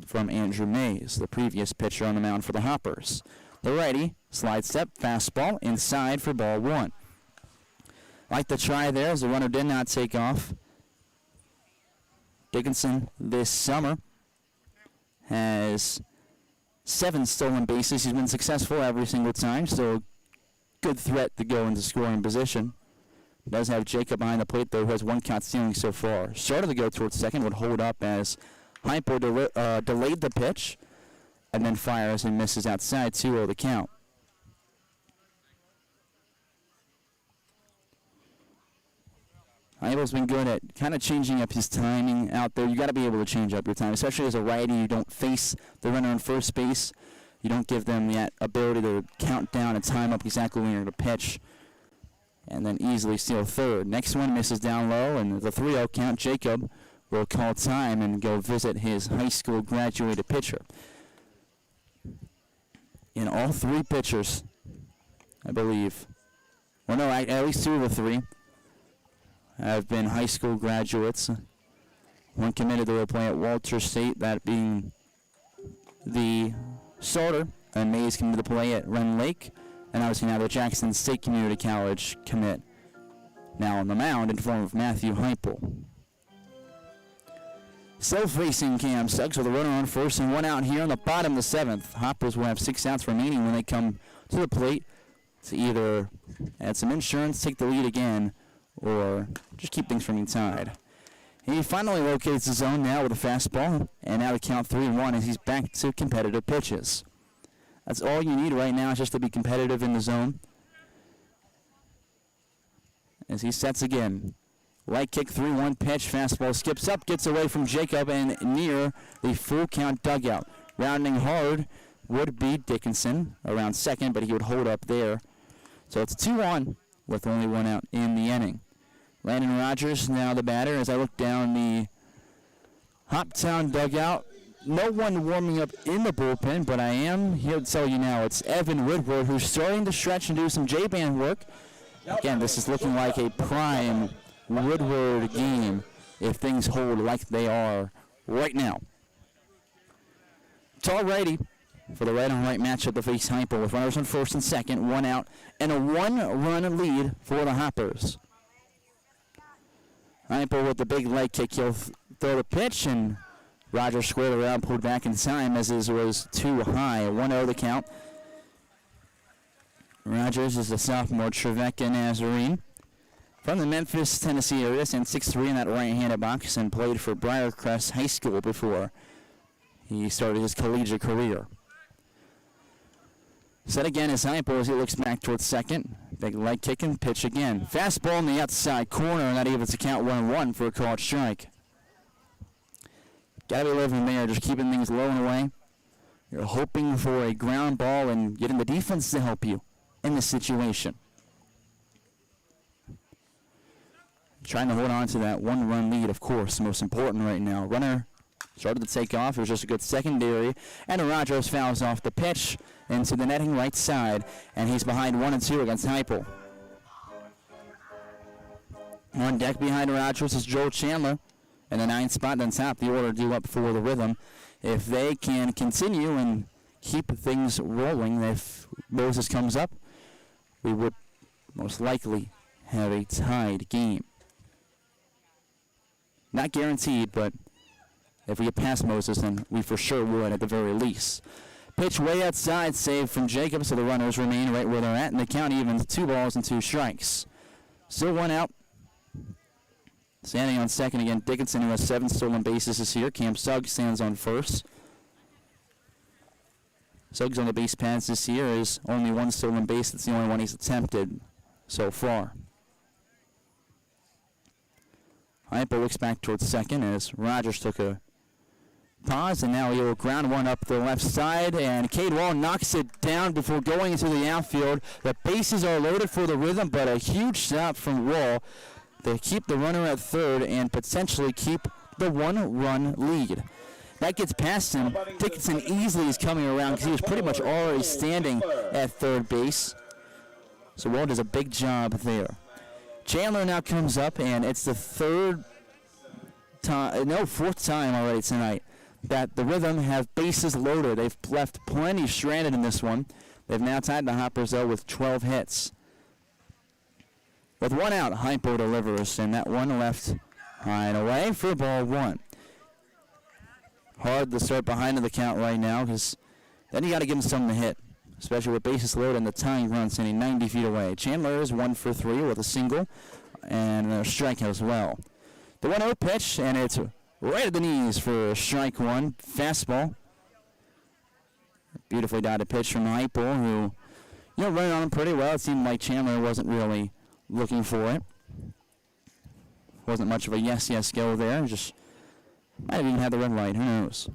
from Andrew Mays, the previous pitcher on the mound for the Hoppers. The righty, slide step, fastball, inside for ball 1. Like the try there as the runner did not take off. Dickinson this summer has 7 stolen bases. He's been successful every single time, so good threat to go into scoring position. Does have Jacob behind the plate, though, who has 1 count stealing so far. Started to go towards second, would hold up as Heimel delayed the pitch, and then fires and misses outside 2-0 the count. Heimel's been good at kind of changing up his timing out there. You got to be able to change up your time, especially as a righty. You don't face the runner on first base. You don't give them that ability to count down and time up exactly when you're going to pitch, and then easily steal third. Next one misses down low, and the 3-0 count. Jacob will call time and go visit his high school graduated pitcher. In all 3 pitchers, I believe, well, no, at least 2 of the 3 have been high school graduates. One committed to play at Walter State, that being the starter, and Mays committed to play at Ren Lake, and obviously now the Jackson State Community College commit now on the mound in form of Matthew Heimel. Still facing Cam Suggs with a runner on first and 1 out here on the bottom of the 7th. Hoppers will have 6 outs remaining when they come to the plate to either add some insurance, take the lead again, or just keep things from being tied. He finally locates the zone now with a fastball, and now the count 3-1 as he's back to competitive pitches. That's all you need right now, is just to be competitive in the zone. As he sets again, Light kick 3-1 pitch. Fastball skips up, gets away from Jacob and near the full count dugout. Rounding hard would be Dickinson around second, but he would hold up there. So it's 2-1 with only one out in the inning. Landon Rogers now the batter. As I look down the Hoptown dugout, no one warming up in the bullpen, but I am here to tell you now it's Evan Woodward who's starting to stretch and do some J-band work. Again, this is looking like a prime Woodward game if things hold like they are right now. It's all righty for the right-on-right matchup to face Hypo with runners on first and second, one out, and a one-run lead for the Hoppers. Hypo with the big leg kick. He'll throw the pitch, and Rogers squared around, pulled back in time as his was too high. 1-0 the count. Rogers is a sophomore Trevecca Nazarene from the Memphis, Tennessee area, and 6'3" in that right-handed box and played for Briarcrest High School before he started his collegiate career. Set again is Hypo as he looks back towards second. Big leg kick and pitch again. Fastball in the outside corner, not able to count 1-1 for a called strike. Gotta be living there, just keeping things low and away. You're hoping for a ground ball and getting the defense to help you in this situation. Trying to hold on to that one-run lead, of course, most important right now. Runner started to take off. It was just a good secondary. And Rogers fouls off the pitch into the netting right side. And he's behind 1-2 against Hypo. On deck behind Rogers is Joel Chandler. In the 9th spot on top, the order due up for the Rhythm. If they can continue and keep things rolling, if Moses comes up, we would most likely have a tied game. Not guaranteed, but if we get past Moses, then we for sure would at the very least. Pitch way outside, save from Jacob, so the runners remain right where they're at, and the count even 2 balls and 2 strikes. Still one out. Standing on second again, Dickinson, who has 7 stolen bases this year. Cam Suggs stands on first. Suggs on the base paths this year is only 1 stolen base. That's the only one he's attempted so far. Hypo looks back towards second as Rogers took a pause, and now he'll ground one up the left side, and Cade Wall knocks it down before going into the outfield. The bases are loaded for the Rhythm, but a huge stop from Wall to keep the runner at third and potentially keep the 1-run lead. That gets past him. Dickinson easily is coming around because he was pretty much already standing at third base. So Wall does a big job there. Chandler now comes up, and it's the fourth time already tonight that the Rhythm have bases loaded. They've left plenty stranded in this one. They've now tied the Hoppers, though, with 12 hits. With one out, Hypo delivers, and that one left high and away for ball 1. Hard to start behind in the count right now, because then you got to give him something to hit, especially with bases loaded and the tying run sitting 90 feet away. Chandler is 1 for 3 with a single and a strikeout as well. The 1-0 pitch, and it's right at the knees for strike 1. Fastball. Beautifully dotted pitch from Hypo, who, running on him pretty well. It seemed like Chandler wasn't really looking for it. Wasn't much of a yes go there. Just might have even had the red light. Who knows?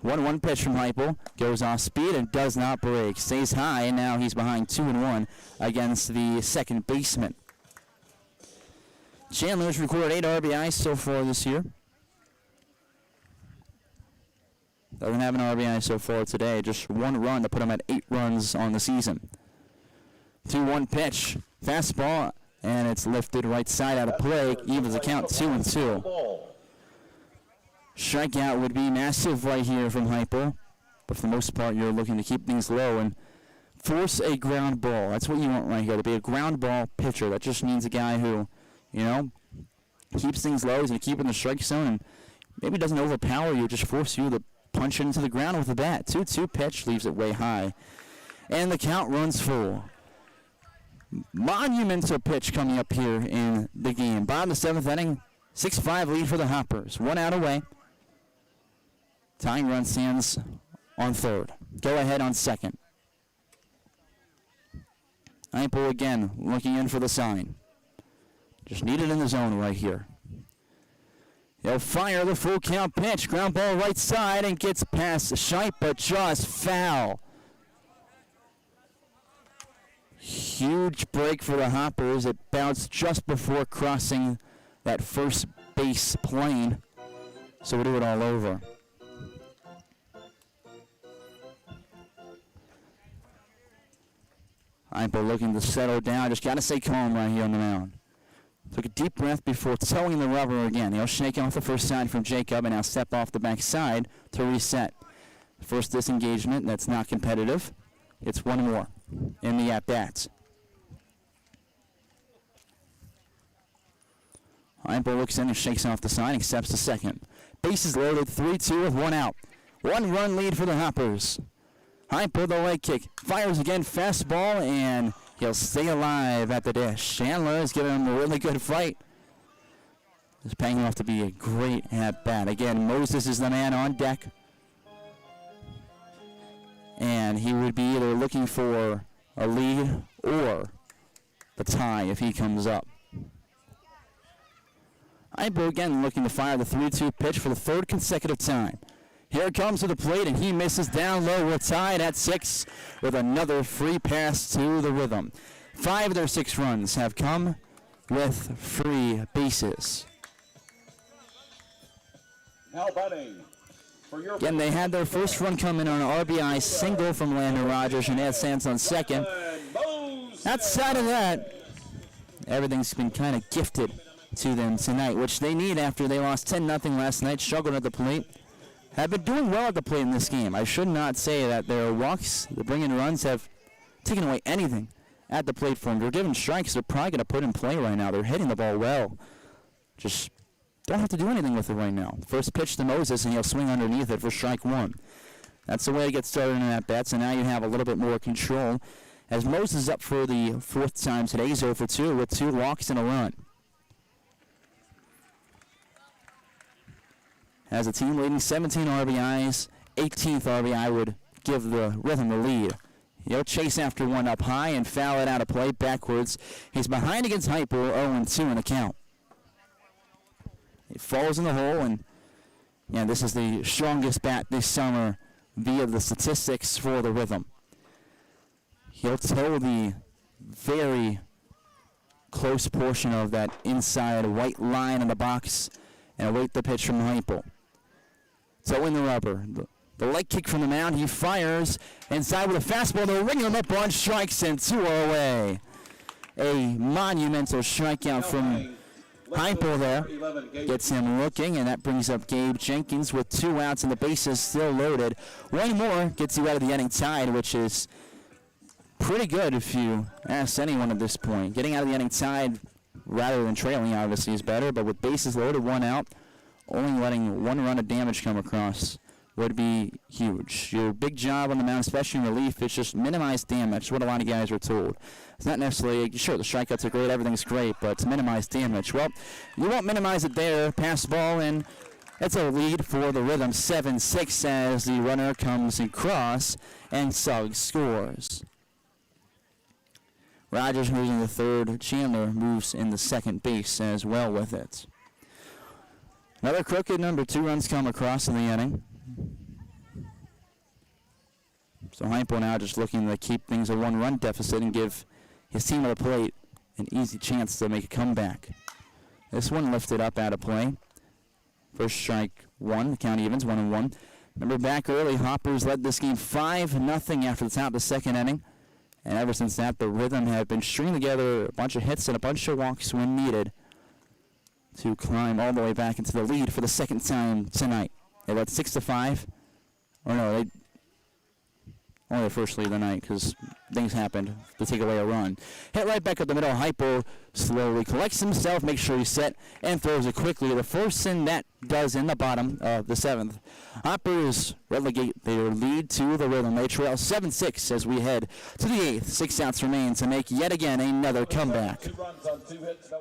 1-1 pitch from Hypo. Goes off speed and does not break. Stays high, and now he's behind 2-1 against the second baseman. Chandler's recorded 8 RBIs so far this year. Doesn't have an RBI so far today. Just 1 run to put him at 8 runs on the season. 2-1 pitch. Fastball, and it's lifted right side out of play. Evens the count 2-2. Strikeout would be massive right here from Hypo, but for the most part, you're looking to keep things low and force a ground ball. That's what you want right here, to be a ground ball pitcher. That just means a guy who, keeps things low. He's going to keep it in the strike zone and maybe doesn't overpower you, just force you to punch it into the ground with a bat. 2-2 pitch leaves it way high, and the count runs full. Monumental pitch coming up here in the game. Bottom of the 7th inning, 6-5 lead for the Hoppers. 1 out away. Tying run stands on third. Go ahead on second. Hypo again looking in for the sign. Just need it in the zone right here. He'll fire the full count pitch. Ground ball right side and gets past Shipe, but just foul. Huge break for the Hoppers. It bounced just before crossing that first base plane. So we'll do it all over. Heimpo looking to settle down. Just got to stay calm right here on the mound. Took a deep breath before towing the rubber again. He'll shake off the first side from Jacob and now step off the back side to reset. First disengagement that's not competitive. It's one more in the at-bats. Heimpo looks in and shakes off the sign, accepts the second. Bases loaded, 3-2 with one out. 1-run lead for the Hoppers. Heimpo, the leg kick, fires again, fastball, and he'll stay alive at the dish. Chandler is giving him a really good fight. It's paying off to be a great at-bat. Again, Moses is the man on deck. And he would be either looking for a lead or the tie if he comes up. Heimpo again looking to fire the 3-2 pitch for the third consecutive time. Here it comes to the plate, and he misses down low. We're tied at 6 with another free pass to the Rhythm. 5 of their 6 runs have come with free bases. Now batting. Again, they had their first run come in on an RBI single from Landon Rogers and Ed Sands on second. Outside of that, everything's been kind of gifted to them tonight, which they need after they lost 10-0 last night, struggled at the plate. Have been doing well at the plate in this game. I should not say that their walks, the bring-in runs, have taken away anything at the plate for them. They're given strikes they're probably going to put in play right now. They're hitting the ball well. Just don't have to do anything with it right now. First pitch to Moses, and he'll swing underneath it for strike 1. That's the way to get started in that bat, so now you have a little bit more control. As Moses is up for the 4th time today, he's 0 for 2 with 2 walks and a run. As a team leading 17 RBIs, 18th RBI would give the Rhythm the lead. He'll chase after one up high and foul it out of play backwards. He's behind against Heimpo, 0-2 in the count. It falls in the hole, and this is the strongest bat this summer via the statistics for the Rhythm. He'll toe the very close portion of that inside white line in the box and await the pitch from Heimpo. Toe in the rubber. The leg kick from the mound. He fires inside with a fastball. They'll ring him up on strikes, and 2 are away. A monumental strikeout from Heimpo there. Gets him looking, and that brings up Gabe Jenkins with 2 outs and the bases still loaded. One more gets you out of the inning tied, which is pretty good if you ask anyone at this point. Getting out of the inning tied rather than trailing obviously is better, but with bases loaded, 1 out, only letting 1 run of damage come across would be huge. Your big job on the mound, especially in relief, is just minimize damage, what a lot of guys are told. It's not necessarily, sure, the strikeouts are great, everything's great, but to minimize damage. Well, you won't minimize it there. Pass ball, and it's a lead for the Rhythm, 7-6 as the runner comes across, and Suggs scores. Rogers moves in the third. Chandler moves in the second base as well with it. Another crooked number, 2 runs come across in the inning. So Heimpo now just looking to keep things a 1-run deficit and give his team at the plate an easy chance to make a comeback. This one lifted up out of play. First strike 1, the count evens, 1-1. Remember back early, Hoppers led this game 5-0 after the top of the second inning. And ever since that, the Rhythm have been stringing together a bunch of hits and a bunch of walks when needed to climb all the way back into the lead for the second time tonight. They led 6-5. Or no, they only the first lead of the night because things happened to take away a run. Hit right back up the middle. Heimpo slowly collects himself, makes sure he's set, and throws it quickly. The first and that does in the bottom of the 7th. Hoppers relegate their lead to the Rhythm. They trail 7-6 as we head to the 8th. 6 outs remain to make yet again another comeback. 2 runs on 2 hits.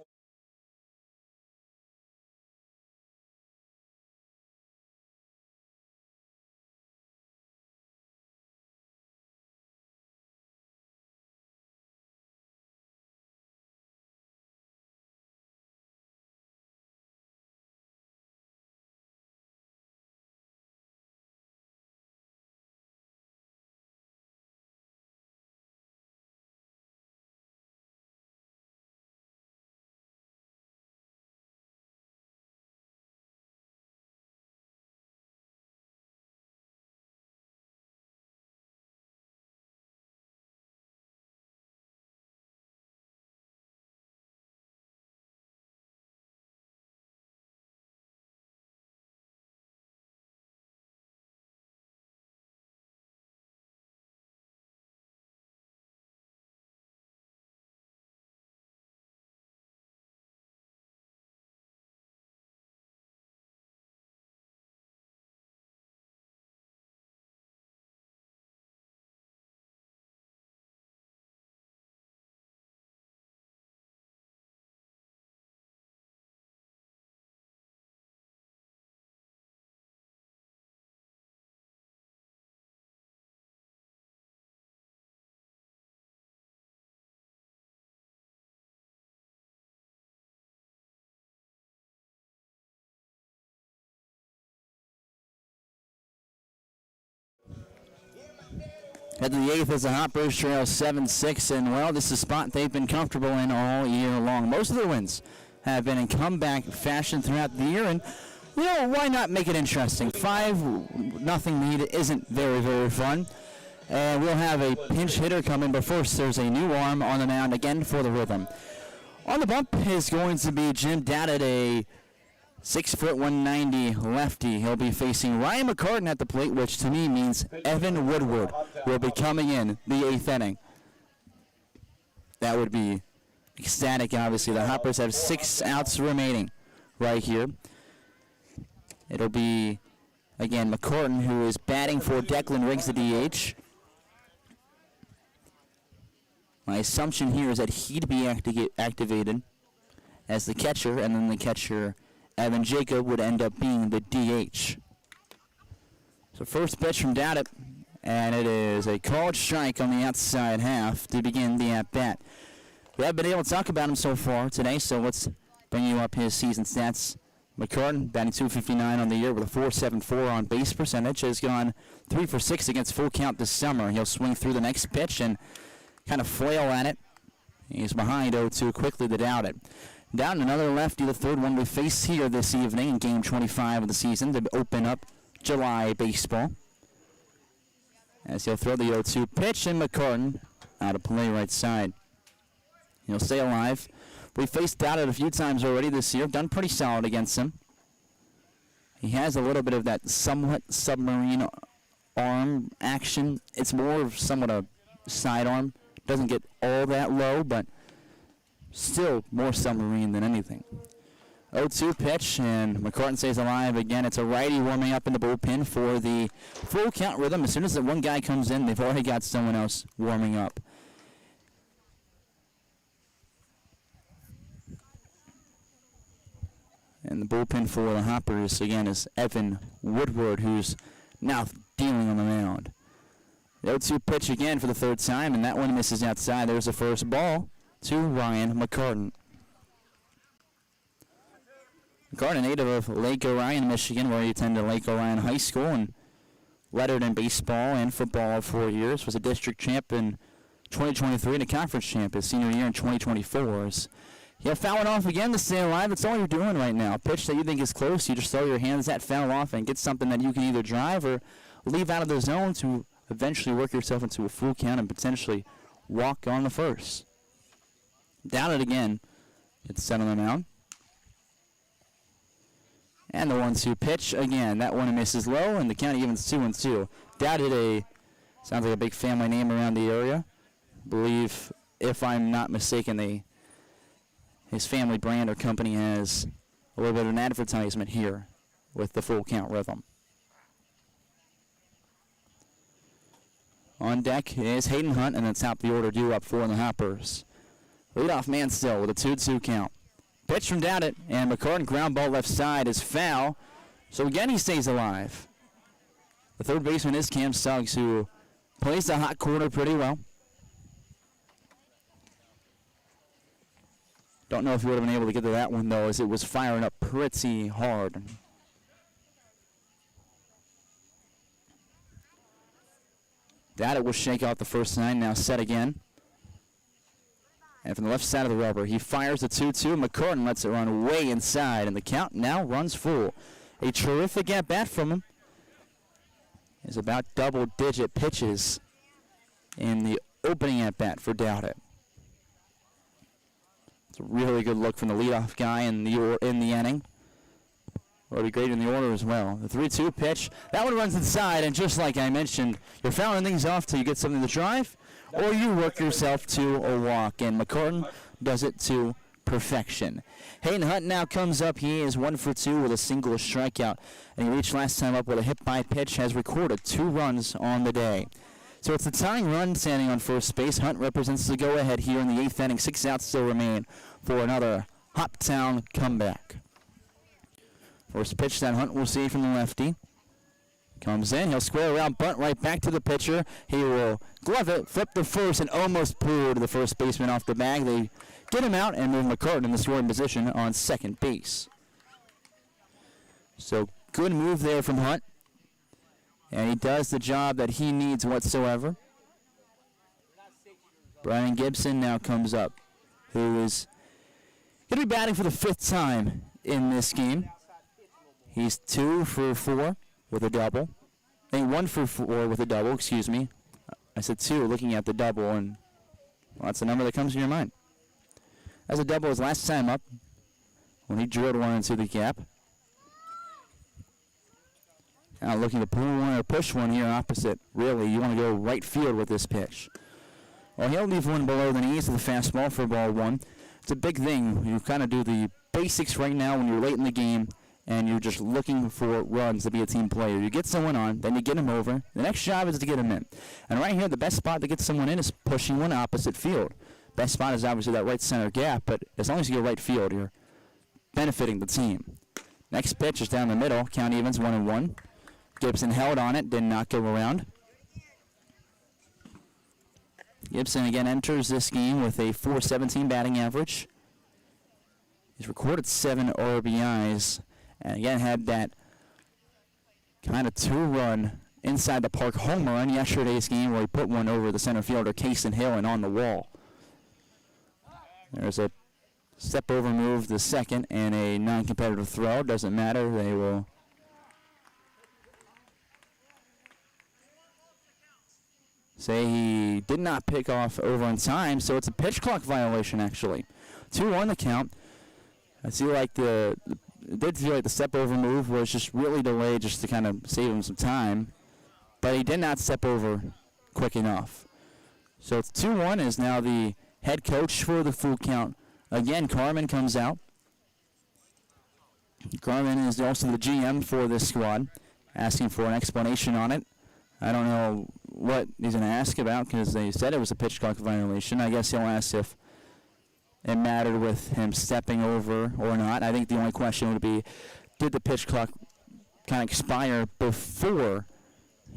Head to the 8th as the Hoppers trail 7-6, and well, this is a spot they've been comfortable in all year long. Most of their wins have been in comeback fashion throughout the year, and why not make it interesting? 5-0 lead isn't very, very fun. And we'll have a pinch hitter coming, but first there's a new arm on the mound again for the Rhythm. On the bump is going to be Jim Dowdett, a 6'1", 190 lefty. He'll be facing Ryan McCartan at the plate, which to me means Evan Woodward will be coming in the 8th inning. That would be ecstatic, obviously. The Hoppers have 6 outs remaining right here. It'll be, again, McCartan, who is batting for Declan Riggs, the DH. My assumption here is that he'd be activated as the catcher, and then the catcher, Evan Jacob, would end up being the DH. So first pitch from Dowdett, and it is a called strike on the outside half to begin the at-bat. We haven't been able to talk about him so far today, so let's bring you up his season stats. McCartan batting .259 on the year with a .474 on base percentage. Has gone 3 for 6 against full count this summer. He'll swing through the next pitch and kind of flail at it. He's behind 0-2 quickly to Dowdett. Down another lefty, the third one we face here this evening in game 25 of the season to open up July baseball. As he'll throw the 0-2 pitch, and McCartan out of play right side. He'll stay alive. We faced Dowdett a few times already this year, done pretty solid against him. He has a little bit of that somewhat submarine arm action. It's more of somewhat a sidearm. Doesn't get all that low, but still more submarine than anything. 0-2 pitch, and McCartan stays alive again. It's a righty warming up in the bullpen for the full count Rhythm. As soon as the one guy comes in, they've already got someone else warming up. And the bullpen for the Hoppers, again, is Evan Woodward, who's now dealing on the mound. The 0-2 pitch again for the third time, and that one misses outside. There's the first ball to Ryan McCartan. McCartan, native of Lake Orion, Michigan, where he attended Lake Orion High School and lettered in baseball and football 4 years. Was a district champ in 2023 and a conference champ his senior year in 2024. He'll foul it off again to stay alive. That's all you're doing right now. A pitch that you think is close, you just throw your hands at, foul off, and get something that you can either drive or leave out of the zone to eventually work yourself into a full count and potentially walk on the first. Down it again. It's set on the mound. And the 1-2 pitch again. That one misses low, and the count evens 2-2. Dowdett, sounds like a big family name around the area. Believe, if I'm not mistaken, his family brand or company has a little bit of an advertisement here with the full count Rhythm. On deck is Hayden Hunt, and the top of the order due up for the Hoppers. Leadoff man still with a 2-2 count. Pitch from Dowdett, and McCartan ground ball left side is foul. So again, he stays alive. The third baseman is Cam Suggs, who plays the hot corner pretty well. Don't know if he would have been able to get to that one, though, as it was firing up pretty hard. Dowdett will shake out the first 9, now set again. And from the left side of the rubber, he fires the 2-2. McCartan lets it run way inside, and the count now runs full. A terrific at-bat from him. Is about double-digit pitches in the opening at-bat for Dowdett. It's a really good look from the leadoff guy in the inning. Will be great in the order as well. The 3-2 pitch, that one runs inside, and just like I mentioned, you're fouling things off till you get something to drive, or you work yourself to a walk, and McCartan does it to perfection. Hayden Hunt now comes up. He is 1 for 2 with a single strikeout, and he reached last time up with a hit-by pitch, has recorded 2 runs on the day. So it's the tying run standing on first base. Hunt represents the go-ahead here in the 8th inning. 6 outs still remain for another Hoptown comeback. First pitch that Hunt will see from the lefty. Comes in, he'll square around, bunt right back to the pitcher. He will glove it, flip the first, and almost pulled the first baseman off the bag. They get him out and move McCartan in the scoring position on second base. So good move there from Hunt. And he does the job that he needs whatsoever. Brian Gibson now comes up, who is going to be batting for the 5th time in this game. He's 2 for 4 with a double. 1 for 4 with a double, excuse me. I said 2 looking at the double, and well, that's the number that comes to your mind. As a double his last time up when he drilled one into the gap. Now looking to pull one or push one here opposite. Really, you want to go right field with this pitch. Well, he'll leave one below the knees of the fastball for ball 1. It's a big thing. You kind of do the basics right now when you're late in the game and you're just looking for runs to be a team player. You get someone on, then you get him over. The next job is to get him in. And right here, the best spot to get someone in is pushing one opposite field. Best spot is obviously that right center gap, but as long as you get right field, you're benefiting the team. Next pitch is down the middle. Count evens 1-1. Gibson held on it, did not go around. Gibson again enters this game with a .417 batting average. He's recorded 7 RBIs, and again had that kind of 2-run inside the park home run yesterday's game where he put one over the center fielder Kaysen Hill and on the wall. There's a step over move to second and a non-competitive throw. Doesn't matter. They will say he did not pick off over on time, so it's a pitch clock violation actually. 2-1 the count. I feel like it did feel like the step over move was just really delayed just to kind of save him some time, but he did not step over quick enough. So it's 2-1 is now the head coach for the full count. Again, Carmen comes out. Carmen is also the GM for this squad, asking for an explanation on it. I don't know what he's going to ask about because they said it was a pitch clock violation. I guess he'll ask if it mattered with him stepping over or not. I think the only question would be, did the pitch clock kind of expire before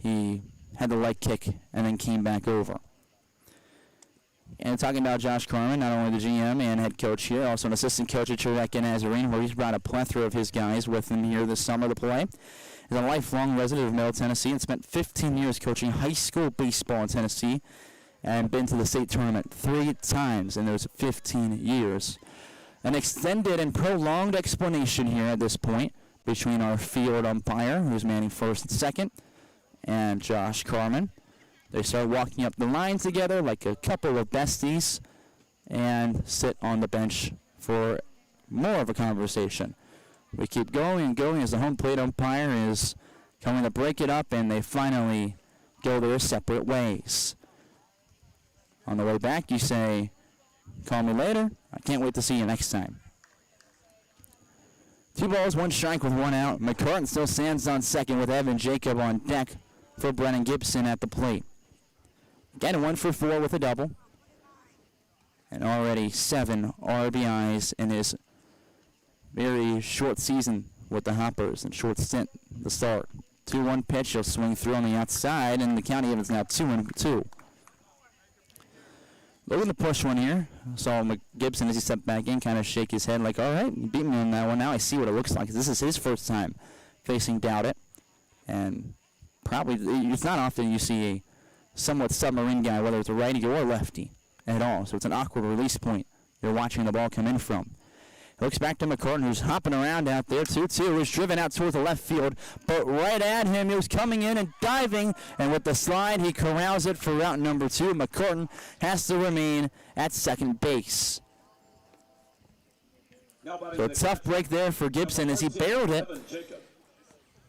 he had the leg kick and then came back over? And talking about Josh Carmen, not only the GM and head coach here, also an assistant coach at Cherokee Nazarene, where he's brought a plethora of his guys with him here this summer to play. He's a lifelong resident of Middle Tennessee and spent 15 years coaching high school baseball in Tennessee and been to the state tournament 3 times in those 15 years. An extended and prolonged explanation here at this point between our field umpire, who's manning first and second, and Josh Carmen. They start walking up the line together like a couple of besties and sit on the bench for more of a conversation. We keep going and going as the home plate umpire is coming to break it up, and they finally go their separate ways. On the way back, you say, "Call me later. I can't wait to see you next time." 2 balls, 1 strike with 1 out. McCartan still stands on second with Evan Jacob on deck for Brennan Gibson at the plate. Again, 1 for 4 with a double. And already 7 RBIs in his very short season with the Hoppers and short stint at the start. 2-1 pitch, he'll swing through on the outside, and the count even is now 2-2. Looking to push one here. Saw Gibson as he stepped back in kind of shake his head like, all right, you beat me on that one. Now I see what it looks like. This is his first time facing Dowdett. And probably, it's not often you see a somewhat submarine guy, whether it's a righty or a lefty at all. So it's an awkward release point you're watching the ball come in from. Looks back to McCartan, who's hopping around out there. 2-2 is driven out towards the left field, but right at him, he was coming in and diving, and with the slide, he corrals it for route number 2. McCartan has to remain at second base. So a tough break there for Gibson as he barreled it.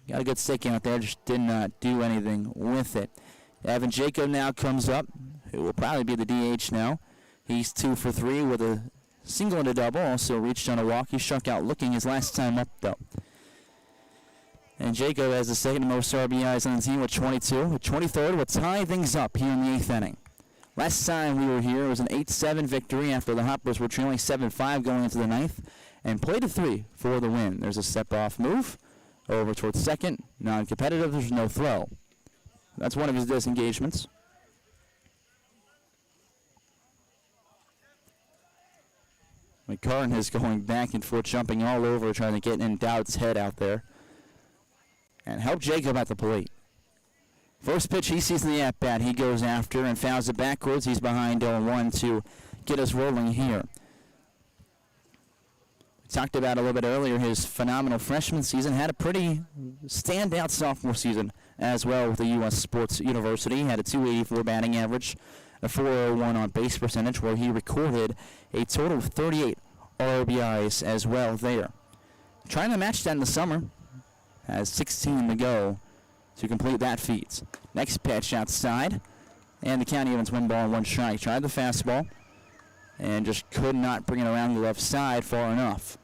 Got a good stick out there, just did not do anything with it. Evan Jacob now comes up, who will probably be the DH now. He's 2 for 3 with a single and a double, also reached on a walk. He struck out looking his last time up, though. And Jacob has the second most RBIs on the team with 22. The 23rd will tie things up here in the 8th inning. Last time we were here, it was an 8-7 victory after the Hoppers were trailing 7-5 going into the 9th, and played a 3 for the win. There's a step-off move over towards second. Non-competitive, there's no throw. That's one of his disengagements. McCartan is going back and forth, jumping all over, trying to get in Dowd's head out there. And help Jacob at the plate. First pitch he sees in the at-bat, he goes after and fouls it backwards. He's behind 0-1 to get us rolling here. We talked about a little bit earlier his phenomenal freshman season. Had a pretty standout sophomore season as well with the U.S. Sports University. He had a 284 batting average, a 401 on base percentage, where he recorded a total of 38 RBIs as well there. Trying to match that in the summer. Has 16 to go to complete that feat. Next pitch outside, and the count evens 1-1 strike. Tried the fastball and just could not bring it around the left side far enough.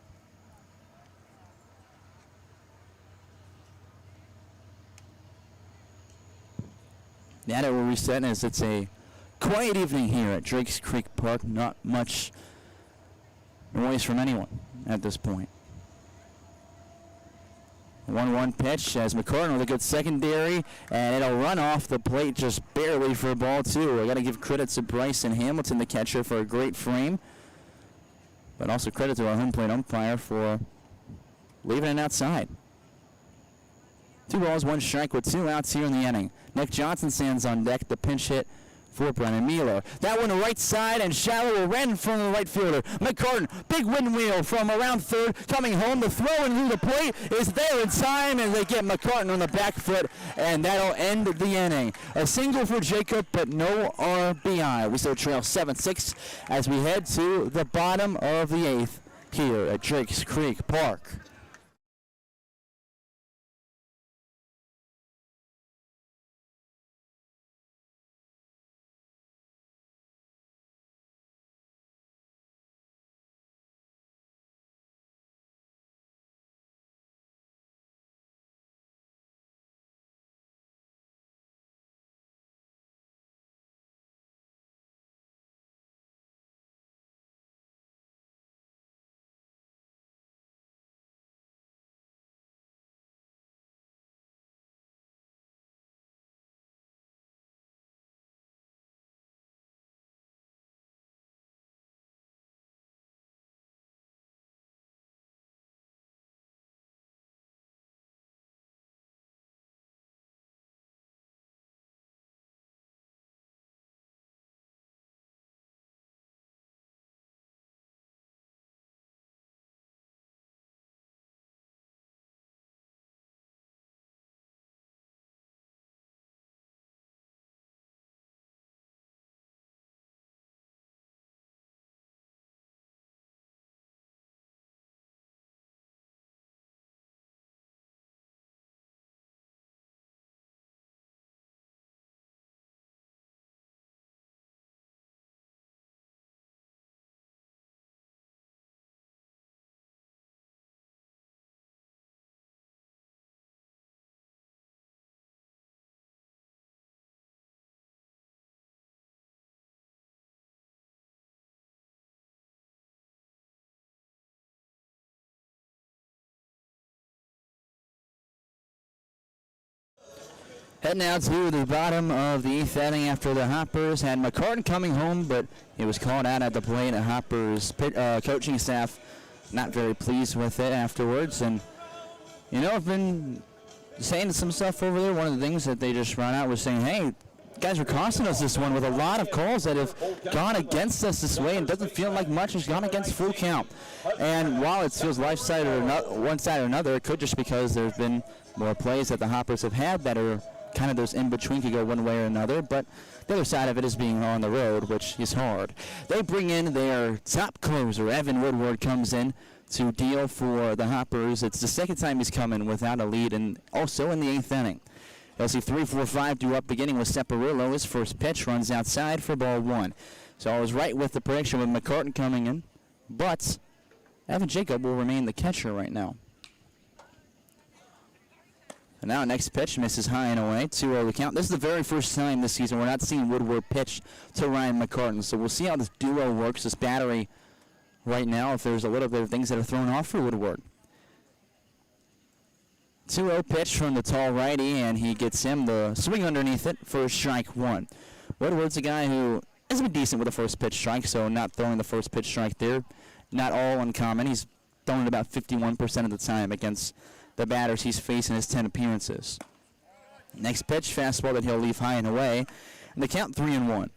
That it will reset as it's a quiet evening here at Drakes Creek Park. Not much noise from anyone at this point. 1-1 pitch as McCartan with a good secondary, and it'll run off the plate just barely for ball two. I got to give credit to Bryson Hamilton, the catcher, for a great frame, but also credit to our home plate umpire for leaving it outside. 2 balls, 1 strike with 2 outs here in the inning. Nick Johnson stands on deck, the pinch hit for Brennan Mueller. That one to right side and shallow ran from the right fielder. McCartan, big windmill from around third, coming home. The throw into the plate is there in time, and they get McCartan on the back foot, and that'll end the inning. A single for Jacob, but no RBI. We still trail 7-6 as we head to the bottom of the 8th here at Drakes Creek Park. Heading out to the bottom of the 8th inning after the Hoppers had McCartan coming home, but he was called out at the plate. The Hoppers coaching staff not very pleased with it afterwards. And, you know, I've been saying some stuff over there. One of the things that they just brought out was saying, hey, guys are costing us this one with a lot of calls that have gone against us this way, and doesn't feel like much has gone against full count. And while it feels one side or another, it could just because there's been more plays that the Hoppers have had that are kind of those in between, could go one way or another, but the other side of it is being on the road, which is hard. They bring in their top closer. Evan Woodward comes in to deal for the Hoppers. It's the second time he's come in without a lead, and also in the 8th inning. You'll see 3-4-5 due up, beginning with Separillo. His first pitch runs outside for ball 1. So I was right with the prediction with McCartan coming in, but Evan Jacob will remain the catcher right now. And now next pitch misses high and away, 2-0 the count. This is the very first time this season we're not seeing Woodward pitch to Ryan McCartan. So we'll see how this duo works, this battery right now, if there's a little bit of things that are thrown off for Woodward. 2-0 pitch from the tall righty, and he gets him the swing underneath it for strike 1. Woodward's a guy who has been decent with the first pitch strike, so not throwing the first pitch strike there, not all uncommon. He's thrown it about 51% of the time against the batters he's faced in his 10 appearances. Next pitch, fastball that he'll leave high and away. And the count 3-1.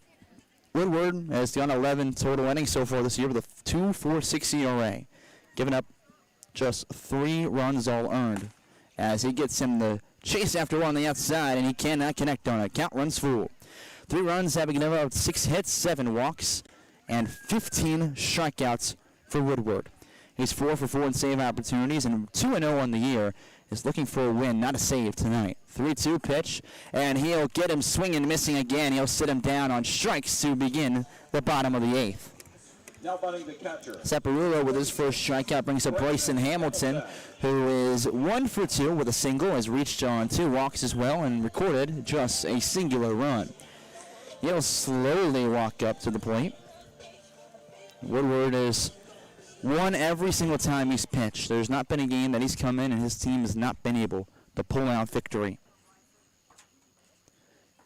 Woodward has gone 11 total innings so far this year with a 2.46 ERA, giving up just 3 runs all earned. As he gets him the chase after one on the outside, and he cannot connect on it. Count runs full. 3 runs, having given up 6 hits, 7 walks, and 15 strikeouts for Woodward. He's 4 for 4 in save opportunities and 2-0 on the year. Is looking for a win, not a save tonight. 3-2 pitch, and he'll get him swinging, missing again. He'll sit him down on strikes to begin the bottom of the 8th. Now batting the catcher. Saparulo with his first strikeout brings up Bryson Hamilton, who is 1 for 2 with a single, has reached on 2 walks as well and recorded just a singular run. He'll slowly walk up to the plate. Woodward is won every single time he's pitched. There's not been a game that he's come in and his team has not been able to pull out victory.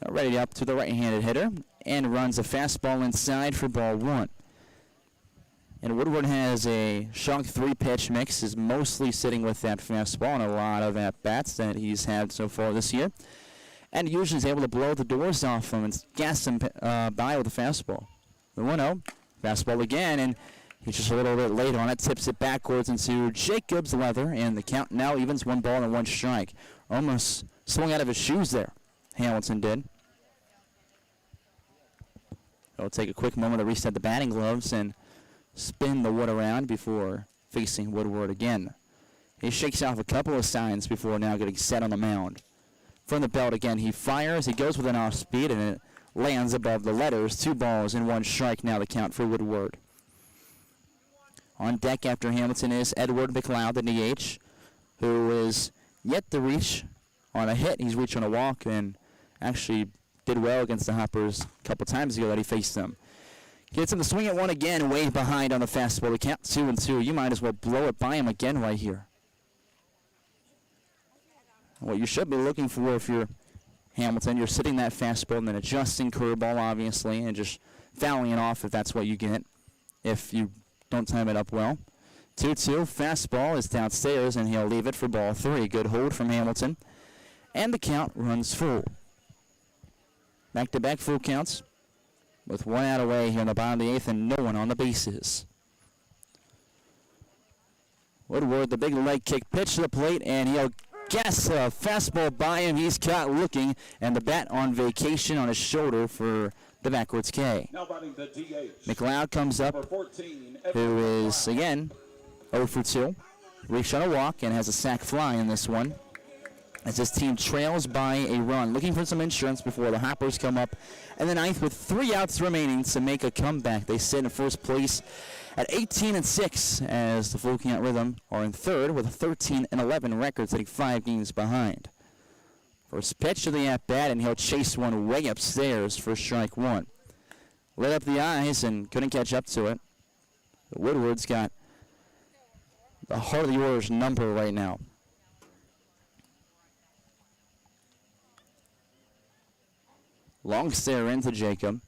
Now ready up to the right-handed hitter and runs a fastball inside for ball 1. And Woodward has a strong 3-pitch mix, is mostly sitting with that fastball and a lot of at-bats that he's had so far this year. And usually is able to blow the doors off him and gas him by with a fastball. The 1-0, fastball again, and he's just a little bit late on it, tips it backwards into Jacob's leather, and the count now evens 1 ball and 1 strike. Almost swung out of his shoes there, Hamilton did. He'll take a quick moment to reset the batting gloves and spin the wood around before facing Woodward again. He shakes off a couple of signs before now getting set on the mound. From the belt again, he fires, he goes with an off speed, and it lands above the letters. 2 balls and 1 strike now the count for Woodward. On deck after Hamilton is Edward McLeod, the DH, who is yet to reach on a hit. He's reached on a walk and actually did well against the Hoppers a couple times ago that he faced them. Gets him to swing at one again, way behind on the fastball. The count 2-2. You might as well blow it by him again right here. What you should be looking for if you're Hamilton, you're sitting that fastball and then adjusting curveball, obviously, and just fouling it off if that's what you get. If you don't time it up well. 2-2, fastball is downstairs, and he'll leave it for ball 3. Good hold from Hamilton. And the count runs full. Back-to-back full counts with 1 out away here in the bottom of the 8th and no one on the bases. Woodward, the big leg kick pitch to the plate, and he'll guess a fastball by him. He's caught looking, and the bat on vacation on his shoulder for the backwards K. Now batting the DH. McLeod comes up, Number 14, who is, again, 0 for 2. Reached on a walk and has a sac fly in this one, as his team trails by a run, looking for some insurance before the Hoppers come up in the 9th with 3 outs remaining to make a comeback. They sit in first place at 18-6, as the Full Count Rhythm are in 3rd with a 13-11 record, sitting 5 games behind. First pitch to the at-bat, and he'll chase one way upstairs for strike 1. Lit up the eyes and couldn't catch up to it. But Woodward's got the heart of the Oilers number right now. Long stare into Jacob.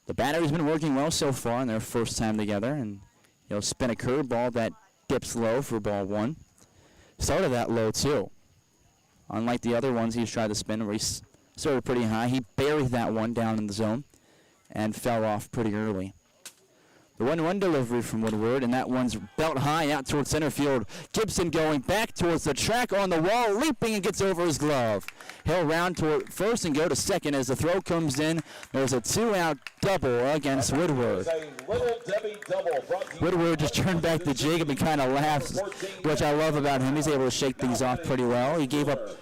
The battery's been working well so far in their first time together, and he'll spin a curveball that dips low for ball 1. Started that low too. Unlike the other ones he's tried to spin, where he started pretty high, he buried that one down in the zone and fell off pretty early. The 1-1 delivery from Woodward, and that one's belt high out towards center field. Gibson going back towards the track on the wall, leaping and gets over his glove. He'll round toward first and go to second as the throw comes in. There's a 2-out double against Woodward. Woodward just turned back to Jacob and kind of laughs, which I love about him. He's able to shake things off pretty well. He gave up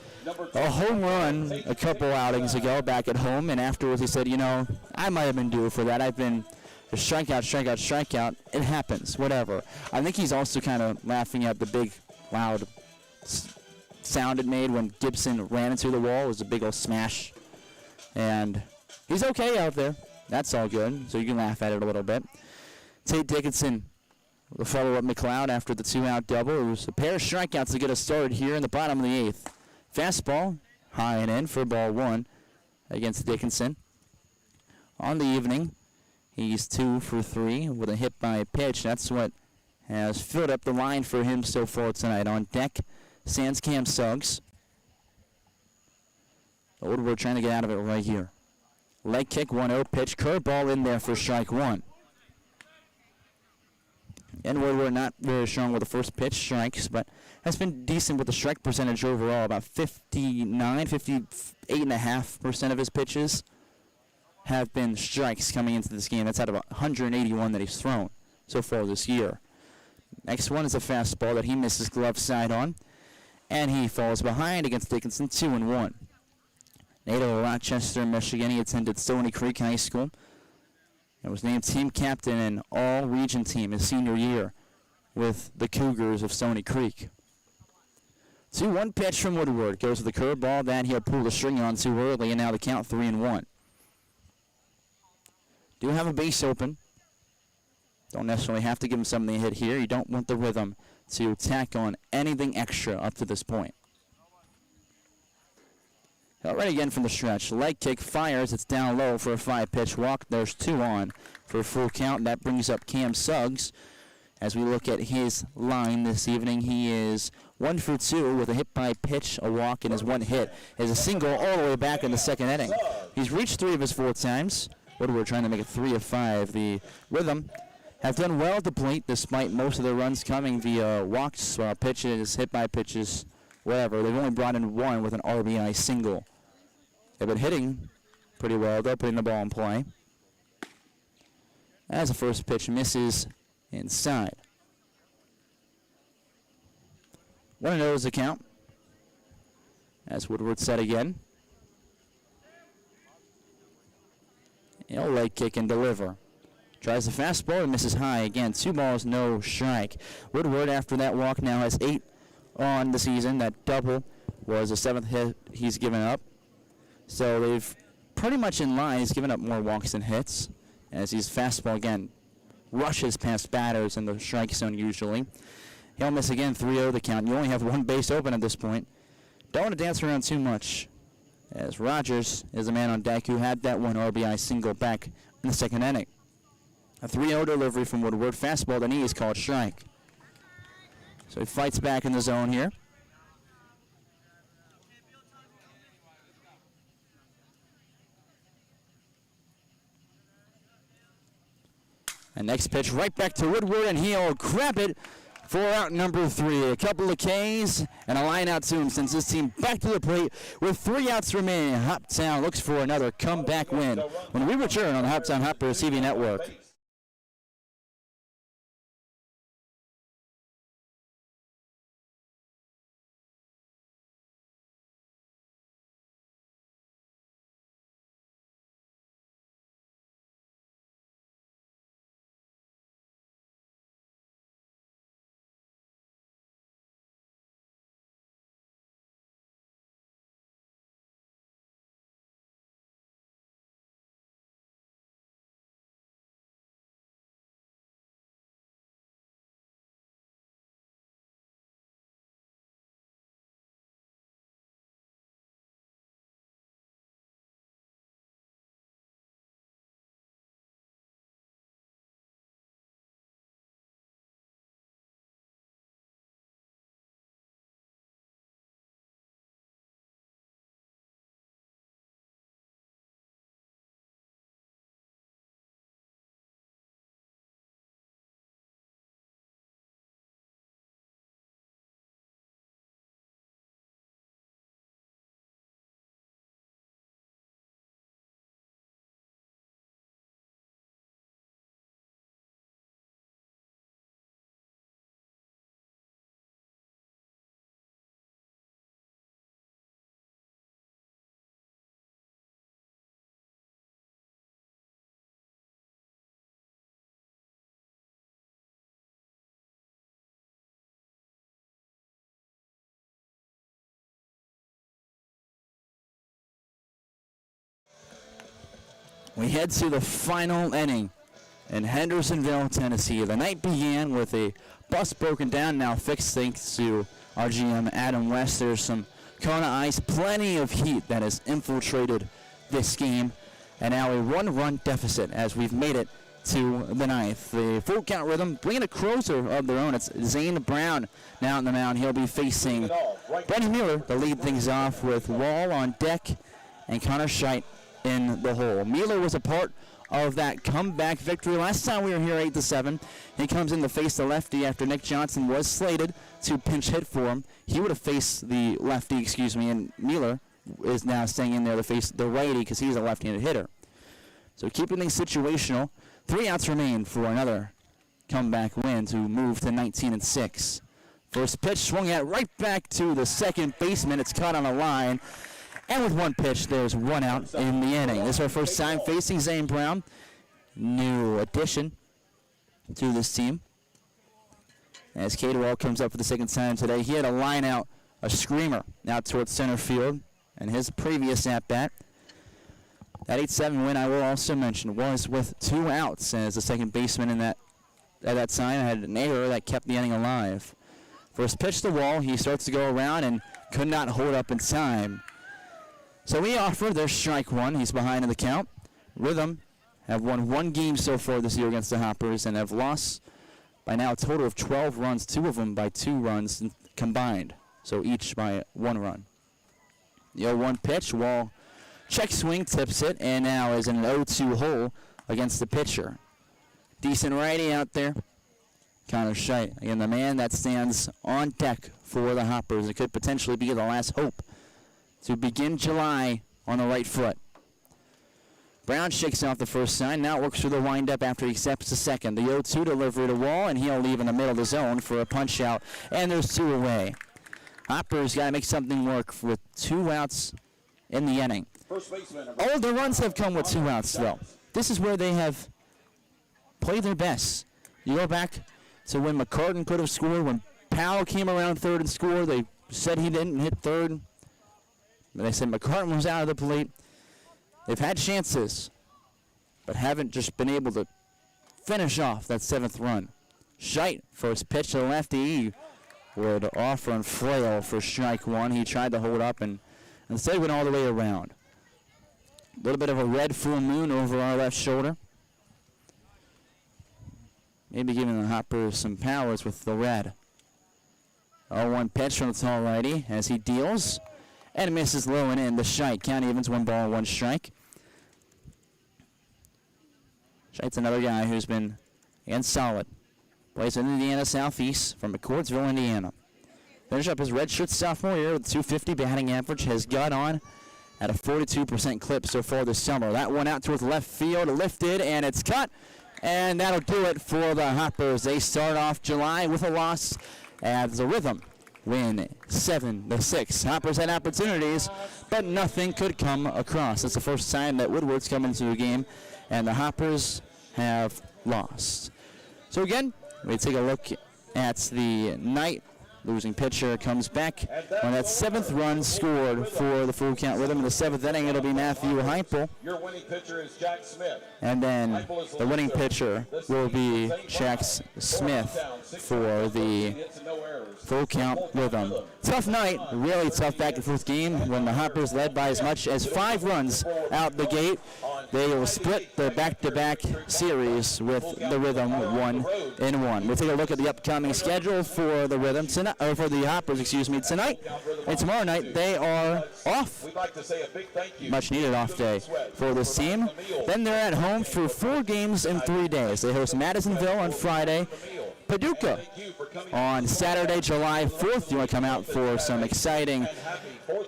a home run a couple outings ago back at home, and afterwards he said, you know, I might have been due for that. I've been strikeout, strikeout, strikeout. It happens, whatever. I think he's also kind of laughing at the big, loud sound it made when Gibson ran into the wall. It was a big old smash. And he's okay out there. That's all good, so you can laugh at it a little bit. Tate Dickinson will follow up McLeod after the 2-out double. It was a pair of strikeouts to get us started here in the bottom of the 8th. Fastball, high and in for ball 1 against Dickinson. On the evening, he's 2 for 3 with a hit by pitch. That's what has filled up the line for him so far tonight. On deck, Sans Cam Suggs. Woodward trying to get out of it right here. Leg kick, 1-0 pitch. Curveball in there for strike one. And Woodward not very strong with the first pitch strikes, but has been decent with the strike percentage overall. About 58.5% of his pitches have been strikes coming into this game. That's out of 181 that he's thrown so far this year. Next one is a fastball that he misses glove side on, and he falls behind against Dickinson, 2-1. Native of Rochester, Michigan. He attended Stony Creek High School and was named team captain and all-region team his senior year with the Cougars of Stony Creek. 2-1 pitch from Woodward. Goes to the curveball. That he'll pull the string on too early, and now the count 3-1. Do have a base open. Don't necessarily have to give him something to hit here. You don't want the rhythm to tack on anything extra up to this point. All right, again from the stretch. Leg kick fires. It's down low for a 5-pitch walk. There's 2 on for a full count. That brings up Cam Suggs. As we look at his line this evening, he is 1 for 2 with a hit by pitch, a walk, and his 1 hit is a single all the way back in the second inning. He's reached 3 of his 4 times. Woodward trying to make it 3 of 5. The Rhythm have done well at the plate despite most of their runs coming via walks, pitches, hit by pitches, whatever. They've only brought in 1 with an RBI single. They've been hitting pretty well, though, putting the ball in play. As the first pitch misses inside. 1-0 is the count. As Woodward said again. He'll leg kick and deliver. Tries the fastball and misses high. Again, 2 balls, no strike. Woodward, after that walk, now has 8 on the season. That double was the 7th hit he's given up. So they've pretty much in line. He's given up more walks than hits. As his fastball, again, rushes past batters in the strike zone usually. He'll miss again, 3-0 the count. You only have 1 base open at this point. Don't want to dance around too much, as Rogers is the man on deck who had that 1 RBI single back in the second inning. A 3-0 delivery from Woodward. Fastball to knee is called strike. So he fights back in the zone here. And next pitch right back to Woodward, and he'll grab it for out number 3. A couple of Ks and a line out to him since this team back to the plate with 3 outs remaining. Hoptown looks for another comeback win when we return on the Hoptown Hoppers TV network. We head to the final inning in Hendersonville, Tennessee. The night began with a bus broken down, now fixed thanks to our GM, Adam West. There's some Kona ice, plenty of heat that has infiltrated this game, and now a 1-run deficit as we've made it to the ninth. The full count Rhythm bringing a closer of their own. It's Zane Brown now on the mound. He'll be facing Brendan Mueller to lead things off with Wall on deck and Connor Scheidt in the hole. Mueller was a part of that comeback victory. Last time we were here 8-7, he comes in to face the lefty after Nick Johnson was slated to pinch hit for him. He would have faced the lefty, and Mueller is now staying in there to face the righty because he's a left-handed hitter. So keeping things situational. 3 outs remain for another comeback win to move to 19-6. First pitch swung at right back to the second baseman. It's caught on a line. And with 1 pitch, there's 1 out in the inning. This is our first time facing Zane Brown. New addition to this team. As Cadwell comes up for the second time today, he had a line out, a screamer out towards center field. And his previous at-bat, that 8-7 win, I will also mention, was with 2 outs as the second baseman at that time had an error that kept the inning alive. First pitch to Wall, he starts to go around and could not hold up in time. So we offer their strike 1. He's behind in the count. Rhythm have won 1 game so far this year against the Hoppers and have lost by now a total of 12 runs, 2 of them by 2 runs combined. So each by 1 run. The 0-1 pitch, Wall check swing, tips it, and now is in an 0-2 hole against the pitcher. Decent righty out there. Connor Scheidt, again, the man that stands on deck for the Hoppers. It could potentially be the last hope to begin July on the right foot. Brown shakes off the first sign, now works through the windup after he accepts the second. The 0-2 delivery to Wall, and he'll leave in the middle of the zone for a punch out, and there's 2 away. Hoppers got to make something work with 2 outs in the inning. All the runs have come with 2 outs, though. This is where they have played their best. You go back to when McCartan could have scored, when Powell came around third and scored, they said he didn't hit third. They said McCartan was out of the plate. They've had chances, but haven't just been able to finish off that 7th run. Scheidt, first pitch to the lefty, would offer and flail for strike 1. He tried to hold up and instead went all the way around. A little bit of a red full moon over our left shoulder. Maybe giving the Hoppers some powers with the red. 0-1 pitch from the tall righty as he deals. And misses low and in. The Scheidt count evens 1 ball, 1 strike. Scheidt's another guy who's been solid. Plays in Indiana Southeast from McCordsville, Indiana. Finished up his redshirt sophomore year with 250 batting average. Has got on at a 42% clip so far this summer. That one out towards left field, lifted, and it's cut. And that'll do it for the Hoppers. They start off July with a loss as the Rhythm win 7-6. Hoppers had opportunities, but nothing could come across. It's the first time that Woodward's come into a game, and the Hoppers have lost. So again, we take a look at the night. Losing pitcher comes back on that 7th run scored for the full count Rhythm. In the 7th inning, it'll be Matthew Heupel. Your winning pitcher is Jack Smith. And then the winning pitcher will be Jack Smith for the full count Rhythm. Tough night, really tough back and forth game when the Hoppers led by as much as 5 runs out the gate. They will split the back-to-back series with the Rhythm 1-1. We'll take a look at the upcoming schedule for the Rhythm tonight, or for the Hoppers, tonight and tomorrow night. They are off. Much needed off day for this team. Then they're at home for 4 games in 3 days. They host Madisonville on Friday, Paducah on Saturday, July 4th. You want to come out for some exciting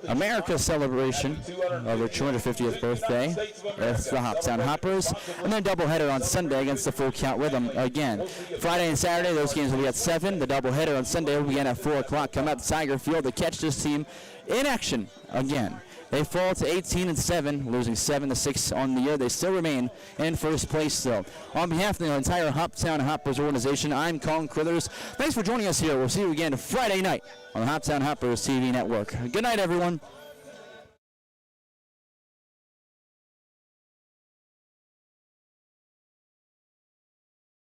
America celebration of their 250th birthday. It's the Hoptown Hoppers. And then doubleheader on Sunday against the full count Rhythm again. Friday and Saturday, those games will be at 7. The doubleheader on Sunday will begin at 4 o'clock. Come out to Tiger Field to catch this team in action again. They fall to 18-7, losing 7-6 on the year. They still remain in first place, though. On behalf of the entire Hoptown Hoppers organization, I'm Colin Crithers. Thanks for joining us here. We'll see you again Friday night on the Hoptown Hoppers TV network. Good night, everyone.